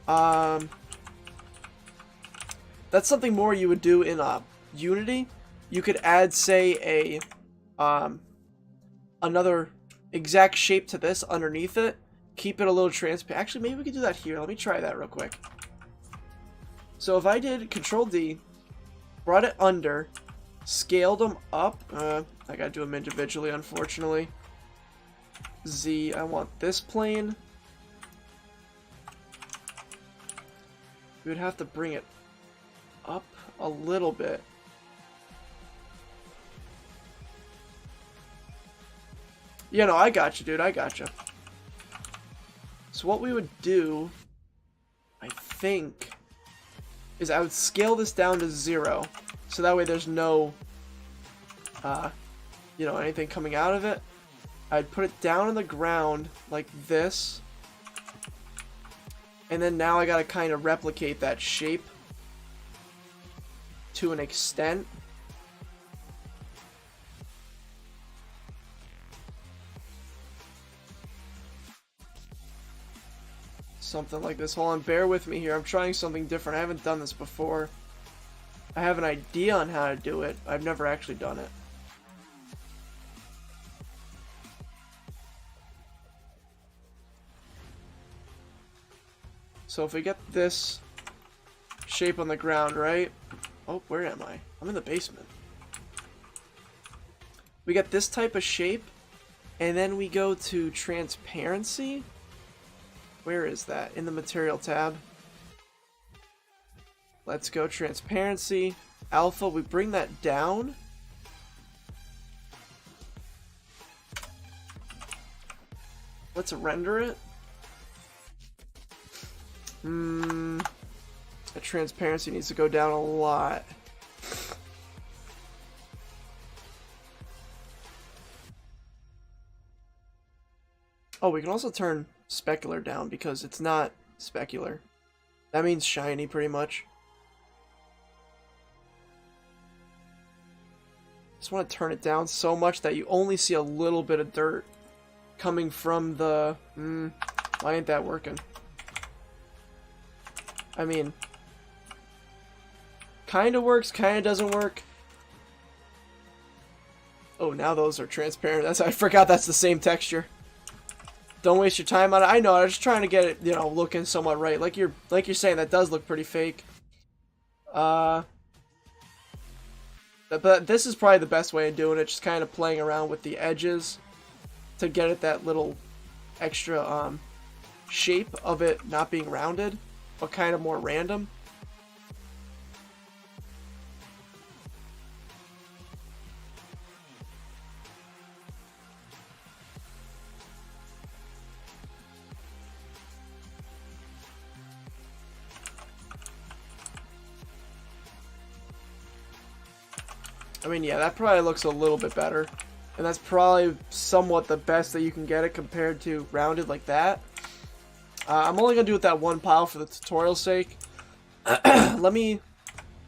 That's something more you would do in Unity. You could add, say, another exact shape to this underneath it. Keep it a little transparent. Actually, maybe we could do that here. Let me try that real quick. So if I did Control D, brought it under, scaled them up. I gotta do them individually, unfortunately. Z, I want this plane. We would have to bring it up a little bit. Yeah, no, I got you, dude. I got you. So what we would do, I think, is I would scale this down to 0. So that way there's no, you know, anything coming out of it. I'd put it down on the ground like this. And then now I gotta kind of replicate that shape to an extent. Something like this. Hold on, bear with me here. I'm trying something different. I haven't done this before. I have an idea on how to do it. I've never actually done it. So if we get this shape on the ground, right? Oh, where am I? I'm in the basement. We get this type of shape, and then we go to transparency. Where is that? In the material tab. Let's go transparency. Alpha, we bring that down. Let's render it. The transparency needs to go down a lot. Oh, we can also turn specular down because it's not specular. That means shiny, pretty much. Just want to turn it down so much that you only see a little bit of dirt coming from the... why ain't that working? I mean, kind of works, kind of doesn't work. Oh, now those are transparent. I forgot that's the same texture. Don't waste your time on it. I know, I was just trying to get it, you know, looking somewhat right. Like you're saying, that does look pretty fake. But this is probably the best way of doing it, just kind of playing around with the edges to get it that little extra shape of it not being rounded, but kind of more random. I mean, yeah, that probably looks a little bit better. And that's probably somewhat the best that you can get it compared to rounded like that. I'm only going to do it that one pile for the tutorial's sake. Let me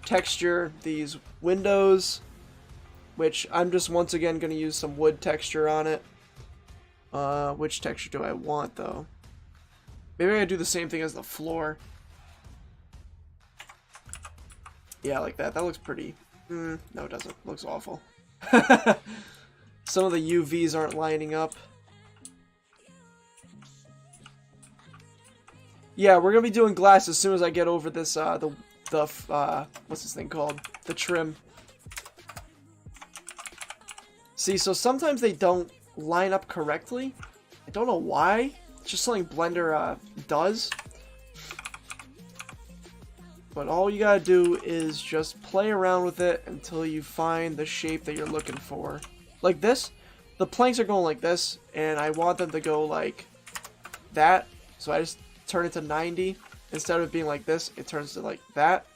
texture these windows, which I'm just once again going to use some wood texture on it. Which texture do I want, though? Maybe I do the same thing as the floor. Yeah, like that. That looks pretty... no, it doesn't. It looks awful. Some of the UVs aren't lining up. Yeah, we're gonna be doing glass as soon as I get over this, what's this thing called? The trim. See, so sometimes they don't line up correctly. I don't know why. It's just something Blender, does. But all you gotta do is just play around with it until you find the shape that you're looking for. Like this, the planks are going like this, and I want them to go like that. So I just turn it to 90. Instead of it being like this, it turns to like that.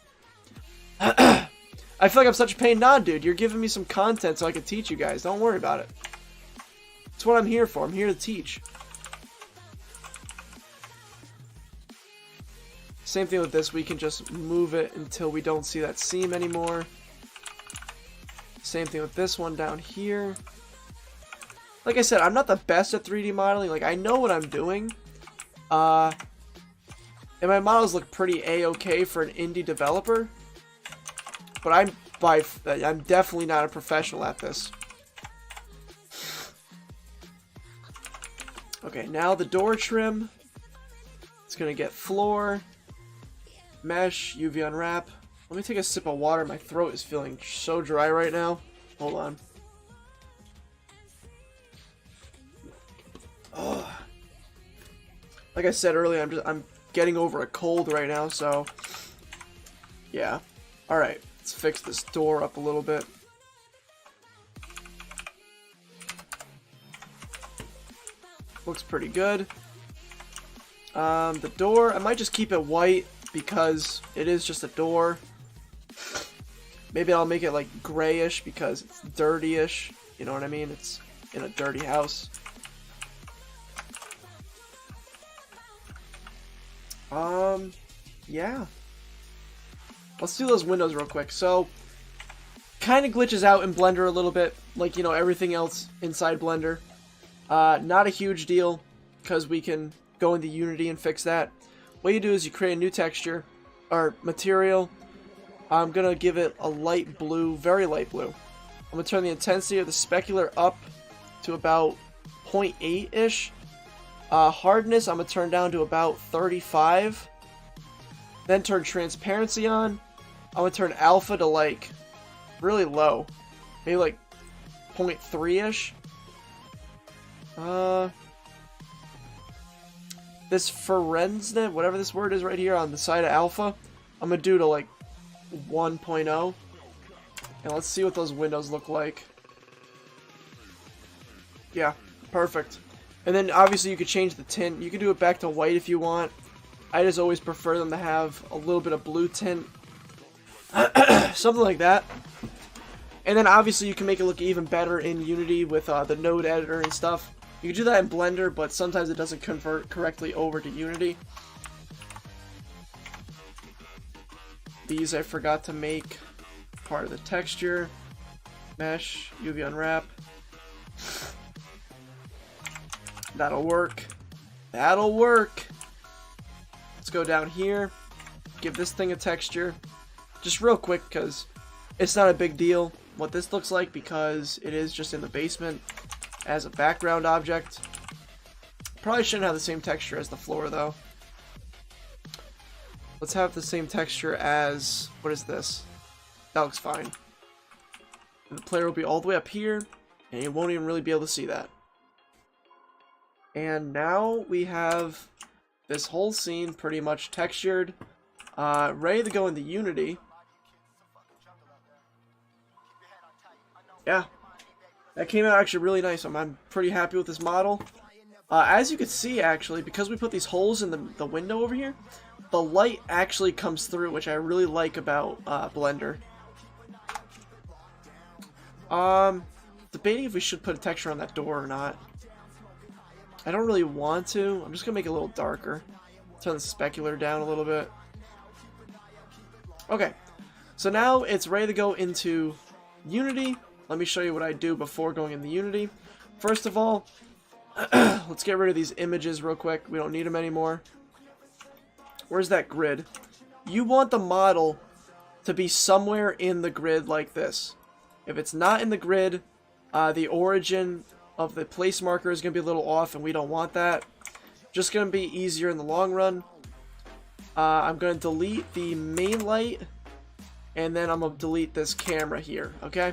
I feel like I'm such a pain. Nah, dude, you're giving me some content so I can teach you guys. Don't worry about it. That's what I'm here for. I'm here to teach. Same thing with this. We can just move it until we don't see that seam anymore. Same thing with this one down here. Like I said, I'm not the best at 3D modeling. Like, I know what I'm doing. And my models look pretty A-okay for an indie developer. But I'm definitely not a professional at this. Okay, now the door trim. It's gonna get floor, mesh, UV unwrap. Let me take a sip of water. My throat is feeling so dry right now. Hold on. Oh. Like I said earlier, I'm getting over a cold right now, so yeah. All right, let's fix this door up a little bit. Looks pretty good. The door, I might just keep it white because it is just a door. Maybe I'll make it like grayish because it's dirty-ish. You know what I mean? It's in a dirty house. Yeah. Let's do those windows real quick. So, kind of glitches out in Blender a little bit, like, you know, everything else inside Blender. Not a huge deal, because we can go into Unity and fix that. What you do is you create a new texture, or material. I'm going to give it a light blue, very light blue. I'm going to turn the intensity of the specular up to about 0.8-ish. Hardness, I'm going to turn down to about 35. Then turn transparency on. I'm going to turn alpha to, like, really low. Maybe, like, 0.3-ish. This Forensnet, whatever this word is right here on the side of alpha, I'm going to do to, like, 1.0. And let's see what those windows look like. Yeah, perfect. And then, obviously, you could change the tint. You can do it back to white if you want. I just always prefer them to have a little bit of blue tint. Something like that. And then, obviously, you can make it look even better in Unity with the node editor and stuff. You can do that in Blender, but sometimes it doesn't convert correctly over to Unity. These I forgot to make part of the texture. Mesh, UV unwrap. That'll work. That'll work. Let's go down here. Give this thing a texture. Just real quick, because it's not a big deal what this looks like, because it is just in the basement as a background object. Probably shouldn't have the same texture as the floor, though. Let's have the same texture as... what is this? That looks fine. And the player will be all the way up here, and you won't even really be able to see that. And now we have this whole scene pretty much textured, ready to go into Unity. Yeah, that came out actually really nice. I'm pretty happy with this model. As you can see, actually, because we put these holes in the window over here, the light actually comes through, which I really like about Blender. Debating if we should put a texture on that door or not. I don't really want to. I'm just going to make it a little darker. Turn the specular down a little bit. Okay. So now it's ready to go into Unity. Let me show you what I do before going into Unity. First of all, let's get rid of these images real quick. We don't need them anymore. Where's that grid? You want the model to be somewhere in the grid like this. If it's not in the grid, the origin of the place marker is going to be a little off, and we don't want that. Just going to be easier in the long run. I'm going to delete the main light, and then I'm going to delete this camera here, okay?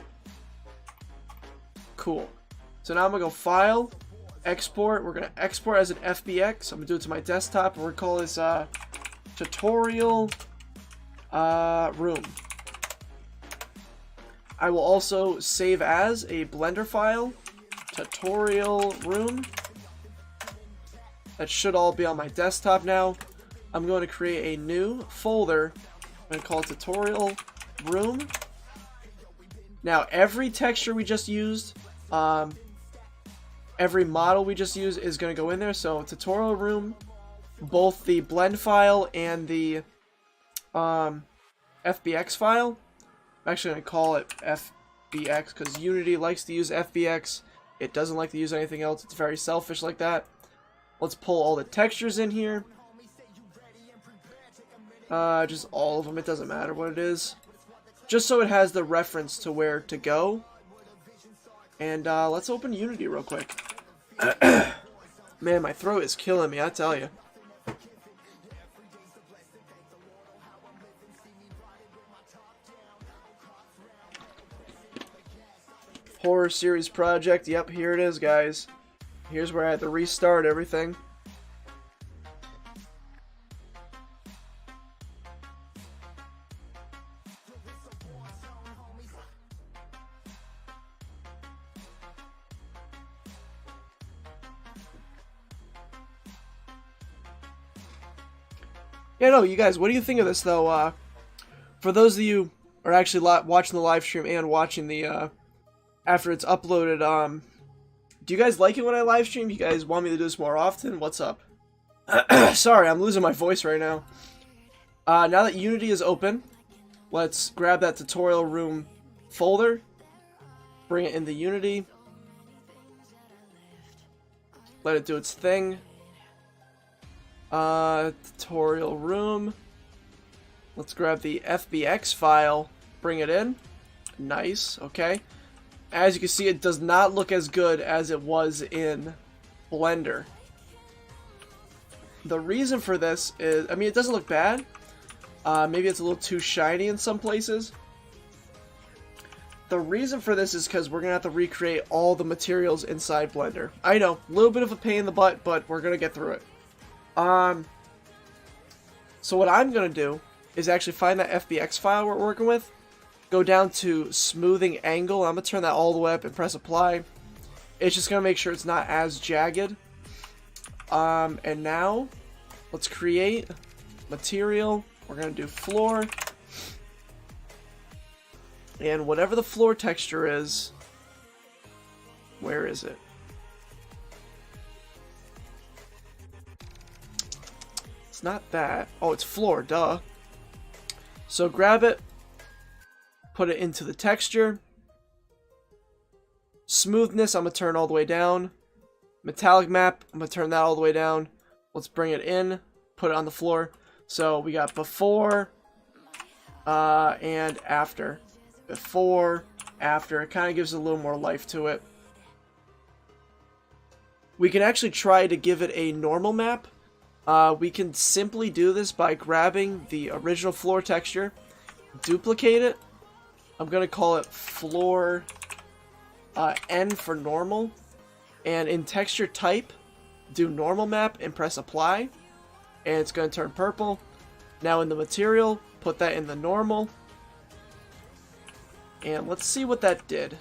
Cool. So now I'm going to go File, Export. We're going to export as an FBX. I'm going to do it to my desktop, and we're going to call this Tutorial Room. I will also save as a Blender file, Tutorial Room. That should all be on my desktop now. I'm going to create a new folder. I'm going to call it Tutorial Room. Now, every texture we just used, every model we just used is going to go in there. So, Tutorial Room, both the blend file and the FBX file. I'm actually going to call it FBX because Unity likes to use FBX. It doesn't like to use anything else. It's very selfish like that. Let's pull all the textures in here. Just all of them. It doesn't matter what it is. Just so it has the reference to where to go. And let's open Unity real quick. Man, my throat is killing me, I tell you. Horror series project. Yep, here it is, guys. Here's where I had to restart everything. Yeah, no, you guys, what do you think of this, though? For those of you who are actually watching the live stream and watching the, after it's uploaded, do you guys like it when I live stream? You guys want me to do this more often? What's up? Sorry, I'm losing my voice right now. Now that Unity is open, let's grab that Tutorial Room folder, bring it into Unity, let it do its thing. Tutorial Room. Let's grab the FBX file, bring it in. Nice, okay. As you can see, it does not look as good as it was in Blender. The reason for this is, I mean, it doesn't look bad. Maybe it's a little too shiny in some places. The reason for this is because we're going to have to recreate all the materials inside Blender. I know, a little bit of a pain in the butt, but we're going to get through it. So what I'm going to do is actually find that FBX file we're working with, go down to smoothing angle. I'm going to turn that all the way up and press apply. It's just going to make sure it's not as jagged. And now let's create material. We're going to do floor. And whatever the floor texture is, where is it? It's not that. Oh, it's floor, duh. So grab it, put it into the texture. Smoothness, I'm going to turn all the way down. Metallic map, I'm going to turn that all the way down. Let's bring it in, put it on the floor. So we got before and after. Before, after. It kind of gives a little more life to it. We can actually try to give it a normal map. We can simply do this by grabbing the original floor texture, duplicate it. I'm going to call it floor N for normal. And in texture type, do normal map and press apply. And it's going to turn purple. Now in the material, put that in the normal. And let's see what that did.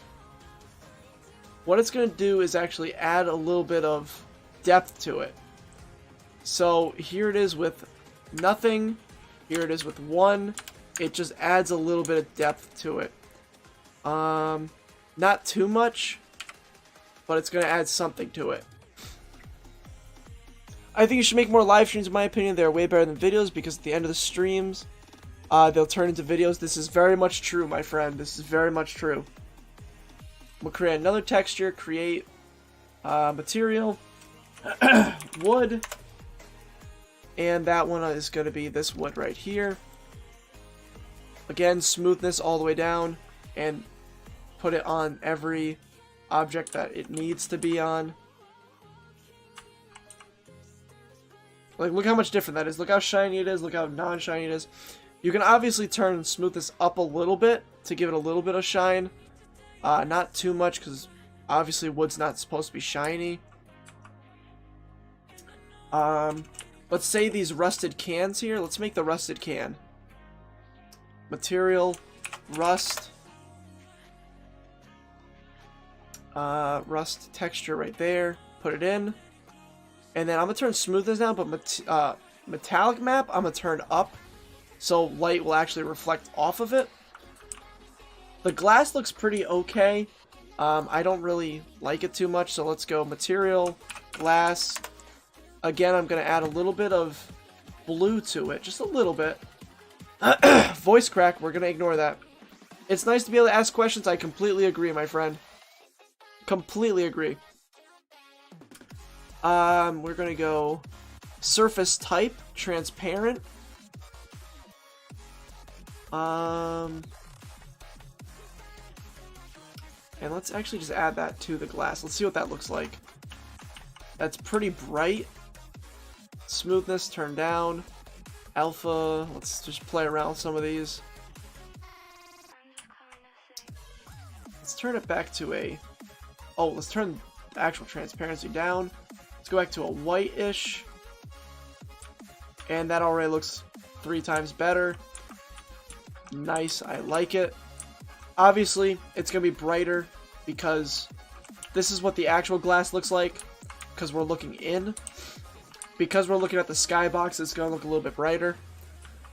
What it's going to do is actually add a little bit of depth to it. So here it is with nothing. Here it is with 1. It just adds a little bit of depth to it. Not too much, but it's going to add something to it. I think you should make more live streams, in my opinion. They're way better than videos because at the end of the streams, they'll turn into videos. This is very much true, my friend. This is very much true. We'll create another texture, create material, wood, and that one is going to be this wood right here. Again, smoothness all the way down, and put it on every object that it needs to be on. Like, look how much different that is. Look how shiny it is. Look how non-shiny it is. You can obviously turn smoothness up a little bit to give it a little bit of shine. Not too much, because obviously wood's not supposed to be shiny. Let's say these rusted cans here. Let's make the rusted can. Material, rust. Rust texture right there. Put it in. And then I'm going to turn smoothness down, but metallic map I'm going to turn up. So light will actually reflect off of it. The glass looks pretty okay. I don't really like it too much, so let's go material, glass. Again, I'm going to add a little bit of blue to it, just a little bit. Voice crack, we're going to ignore that. It's nice to be able to ask questions. I completely agree, my friend. Completely agree. We're going to go surface type, transparent. And let's actually just add that to the glass. Let's see what that looks like. That's pretty bright. Smoothness, turn down. Alpha, let's just play around with some of these. Let's turn it back to a... Oh, let's turn the actual transparency down. Let's go back to a white-ish. And that already looks 3 times better. Nice, I like it. Obviously, it's going to be brighter because this is what the actual glass looks like because we're looking in. Because we're looking at the skybox, it's going to look a little bit brighter.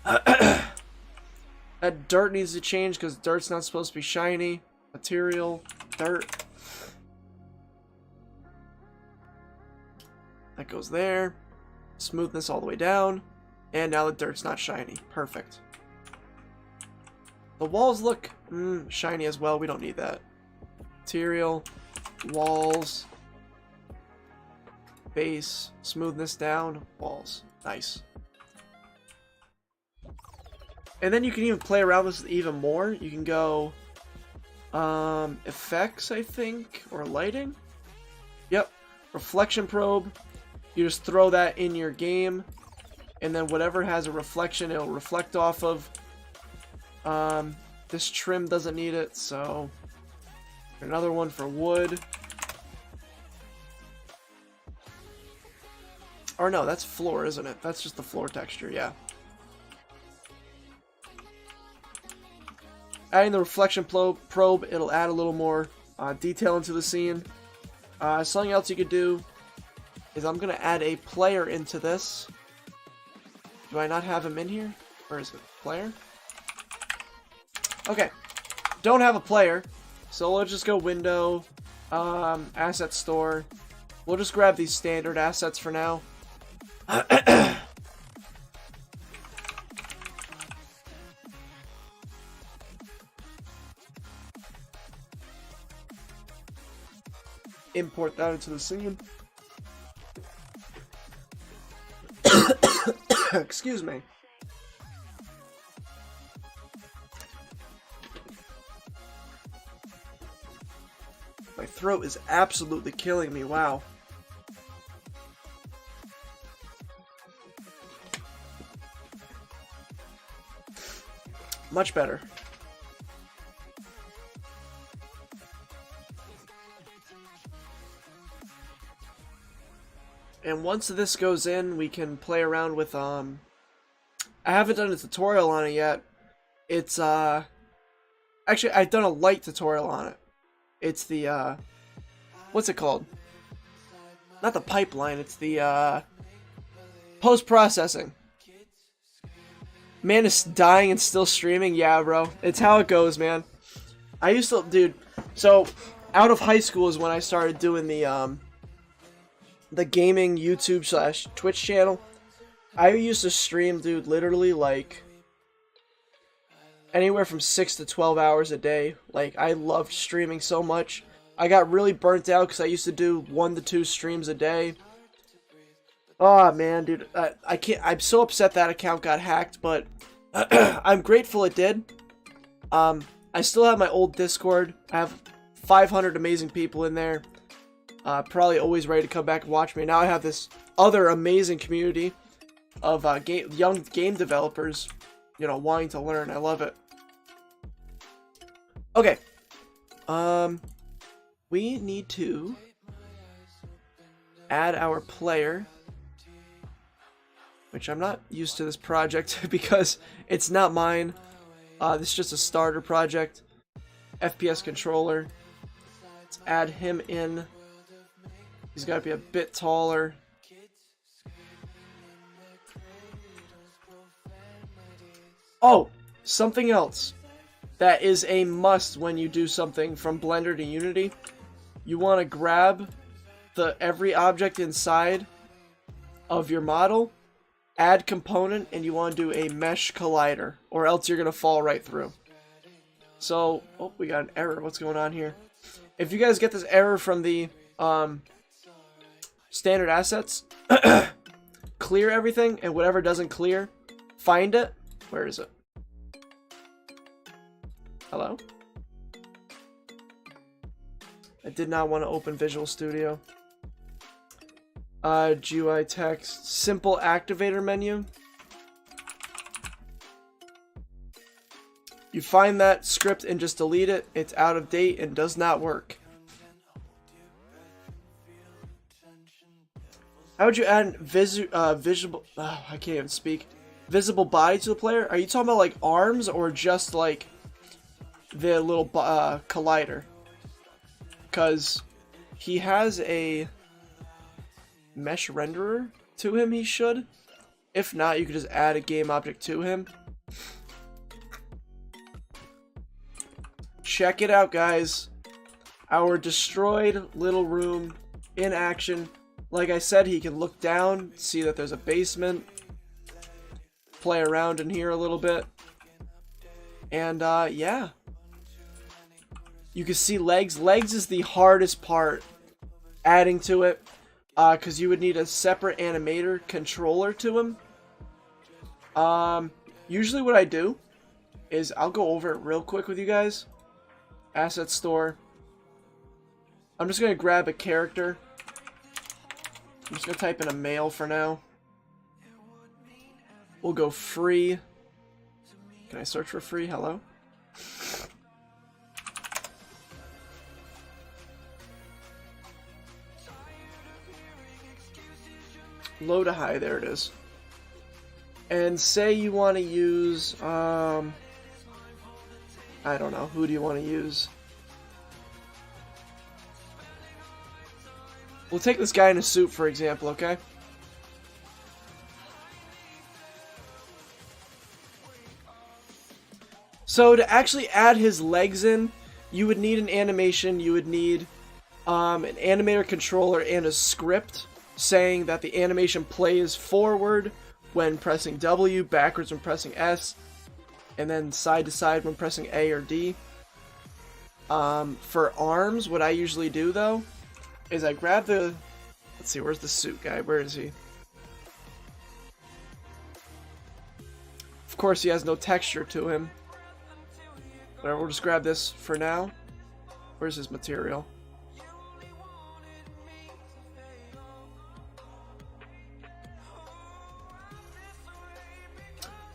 That dirt needs to change because dirt's not supposed to be shiny. Material, dirt. That goes there. Smoothness all the way down. And now the dirt's not shiny. Perfect. The walls look shiny as well. We don't need that. Material, walls, base, smoothness down, walls. Nice. And then you can even play around with this even more. You can go effects, I think, or lighting. Yep. Reflection probe. You just throw that in your game, and then whatever has a reflection, it'll reflect off of. This trim doesn't need it, so another one for wood. Or no, that's floor, isn't it? That's just the floor texture, yeah. Adding the reflection probe, it'll add a little more detail into the scene. Something else you could do is I'm going to add a player into this. Do I not have him in here? Where is it? Player? Okay. Don't have a player, so let's just go window, asset store. We'll just grab these standard assets for now. Import that into the scene. Excuse me. My throat is absolutely killing me, wow. Much better. And once this goes in, we can play around with, I haven't done a tutorial on it yet. It's, actually, I've done a light tutorial on it. It's the, what's it called? Not the pipeline, it's the, post-processing. Man is dying and still streaming? Yeah, bro. It's how it goes, man. I used to, dude, so, out of high school is when I started doing the gaming YouTube / Twitch channel. I used to stream, dude, literally, like, anywhere from 6 to 12 hours a day. Like, I loved streaming so much. I got really burnt out because I used to do 1 to 2 streams a day. Oh, man, dude, I can't, I'm so upset that account got hacked, but I'm grateful it did, I still have my old Discord. I have 500 amazing people in there. Probably always ready to come back and watch me. Now I have this other amazing community of young game developers, you know, wanting to learn. I love it. Okay. We need to add our player, which I'm not used to this project because it's not mine. This is just a starter project. FPS controller. Let's add him in. He's got to be a bit taller. Oh, something else that is a must when you do something from Blender to Unity. You want to grab every object inside of your model, add component, and you want to do a mesh collider, or else you're going to fall right through. So, oh, we got an error. What's going on here? If you guys get this error from the standard assets, clear everything, and whatever doesn't clear, find it. Where is it? Hello? I did not want to open Visual Studio. GUI text, simple activator menu. You find that script and just delete it. It's out of date and does not work. How would you add visible? Oh, I can't even speak. Visible body to the player? Are you talking about like arms or just like the little collider? Because he has a mesh renderer to him. He should. If not, you could just add a game object to him. Check it out, guys. Our destroyed little room in action. Like I said, he can look down, see that there's a basement, play around in here a little bit, and yeah. You can see legs. Legs is the hardest part adding to it, because you would need a separate animator controller to him. Usually what I do is I'll go over it real quick with you guys. Asset store. I'm just going to grab a character. I'm just going to type in a male for now. We'll go free. Can I search for free? Hello? Low to high, there it is. And say you want to use, I don't know, who do you want to use? We'll take this guy in a suit, for example, okay? So to actually add his legs in, you would need an animation, you would need an animator controller and a script saying that the animation plays forward when pressing W, backwards when pressing S, and then side to side when pressing A or D. For arms, what I usually do though is I grab the, let's see, where's the suit guy? Where is he? Of course he has no texture to him. Whatever, we'll just grab this for now. Where's his material?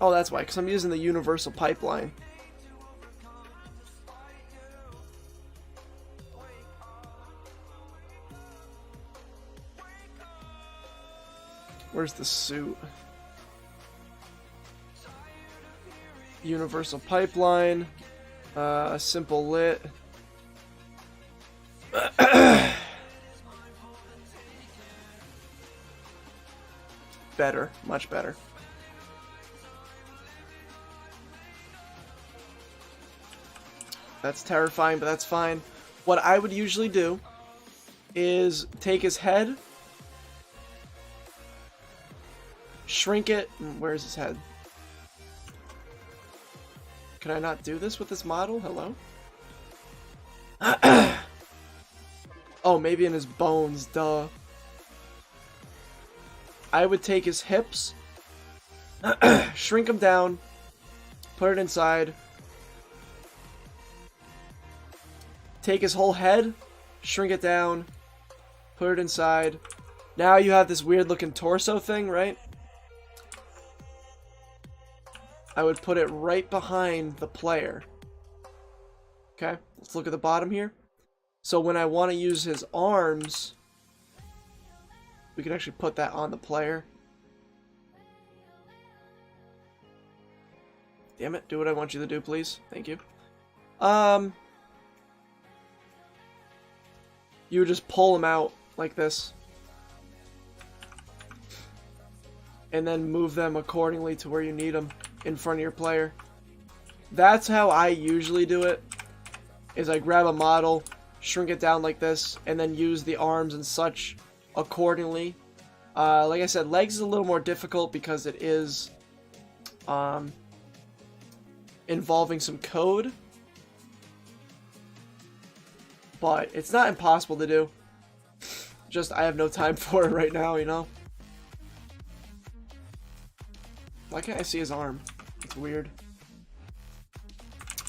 Oh, that's why, because I'm using the universal pipeline. Where's the suit? Universal pipeline. Simple lit. Better. Much better. That's terrifying, but that's fine. What I would usually do is take his head, shrink it. Where's his head? Can I not do this with this model? Hello? Oh, maybe in his bones, duh. I would take his hips, shrink them down, put it inside, take his whole head, shrink it down, put it inside. Now you have this weird looking torso thing, right? I would put it right behind the player. Okay, let's look at the bottom here. So when I want to use his arms, we can actually put that on the player. Damn it, do what I want you to do, please. Thank you. You would just pull them out like this. And then move them accordingly to where you need them in front of your player. That's how I usually do it. Is I grab a model, shrink it down like this, and then use the arms and such accordingly. Like I said, legs is a little more difficult because it is involving some code. But it's not impossible to do. Just I have no time for it right now, you know? Why can't I see his arm? It's weird.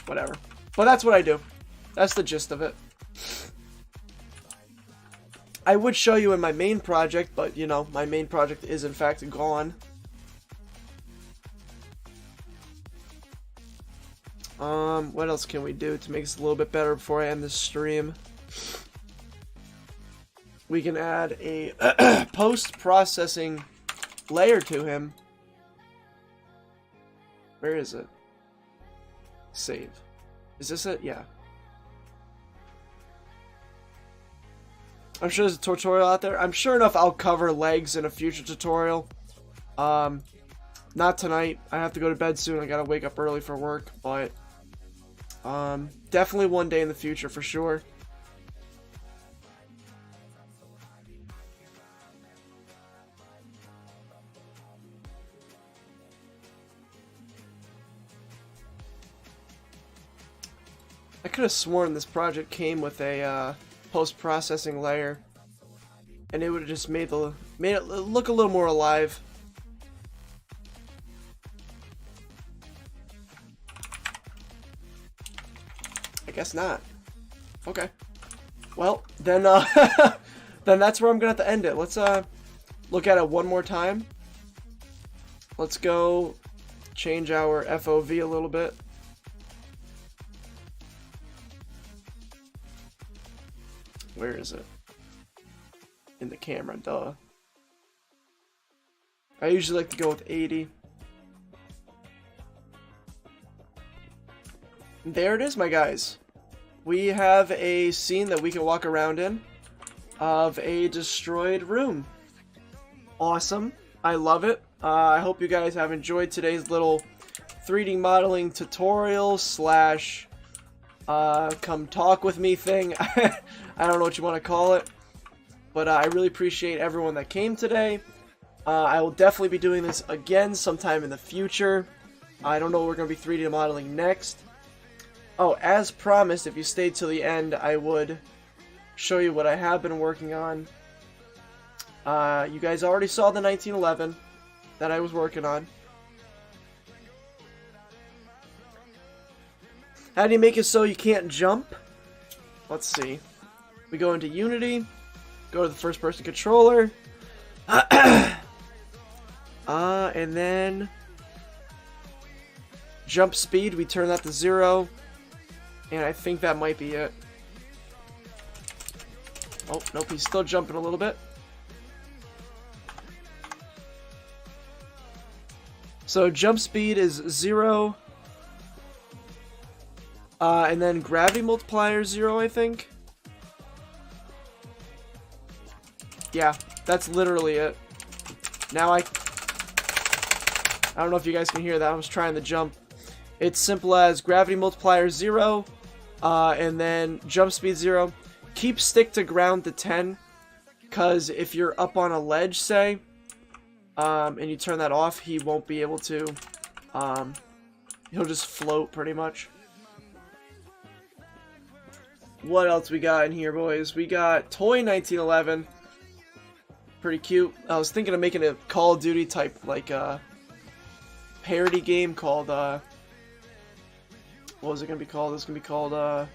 Whatever. But that's what I do. That's the gist of it. I would show you in my main project, but, you know, my main project is in fact gone. What else can we do to make this a little bit better before I end this stream? We can add a post-processing layer to him. Where is it? Save. Is this it? Yeah. I'm sure there's a tutorial out there. I'm sure enough I'll cover legs in a future tutorial. Not tonight. I have to go to bed soon. I gotta wake up early for work, but definitely one day in the future for sure. I could have sworn this project came with a post-processing layer, and it would have just made it look a little more alive. I guess not. Okay. Well, then then that's where I'm gonna have to end it. Let's look at it one more time. Let's go change our FOV a little bit. Where is it? In the camera, duh. I usually like to go with 80. There it is, my guys. We have a scene that we can walk around in of a destroyed room. Awesome. I love it. I hope you guys have enjoyed today's little 3D modeling tutorial slash come talk with me thing. I don't know what you want to call it, but I really appreciate everyone that came today. I will definitely be doing this again sometime in the future. I don't know what we're going to be 3D modeling next. Oh, as promised, if you stayed till the end, I would show you what I have been working on. You guys already saw the 1911 that I was working on. How do you make it so you can't jump? Let's see. We go into Unity, go to the first-person controller, and then jump speed, we turn that to 0, and I think that might be it. Oh, nope, he's still jumping a little bit. So jump speed is 0, and then gravity multiplier 0, I think. Yeah, that's literally it. Now I don't know if you guys can hear that. I was trying to jump. It's simple as gravity multiplier 0, and then jump speed 0. Keep stick to ground to 10, because if you're up on a ledge, say, and you turn that off, he won't be able to. He'll just float pretty much. What else we got in here, boys? We got Toy 1911. Pretty cute. I was thinking of making a Call of Duty type, like, parody game called, what was it gonna be called? It's gonna be called,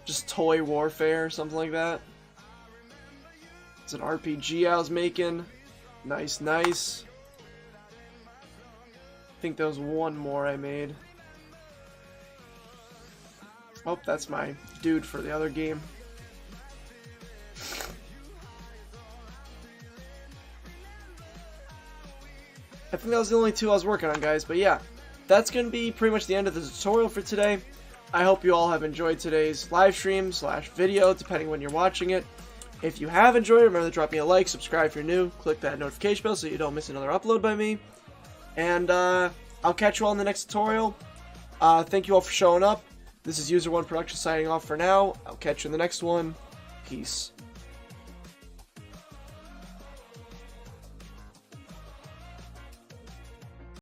Just toy warfare or something like that. It's an RPG I was making. Nice, nice. I think there was one more I made. Oh, that's my dude for the other game. I think that was the only two I was working on, guys. But yeah, that's going to be pretty much the end of the tutorial for today. I hope you all have enjoyed today's live stream / video, depending when you're watching it. If you have enjoyed it, remember to drop me a like, subscribe if you're new, click that notification bell so you don't miss another upload by me. And I'll catch you all in the next tutorial. Thank you all for showing up. This is User One Production signing off for now. I'll catch you in the next one. Peace.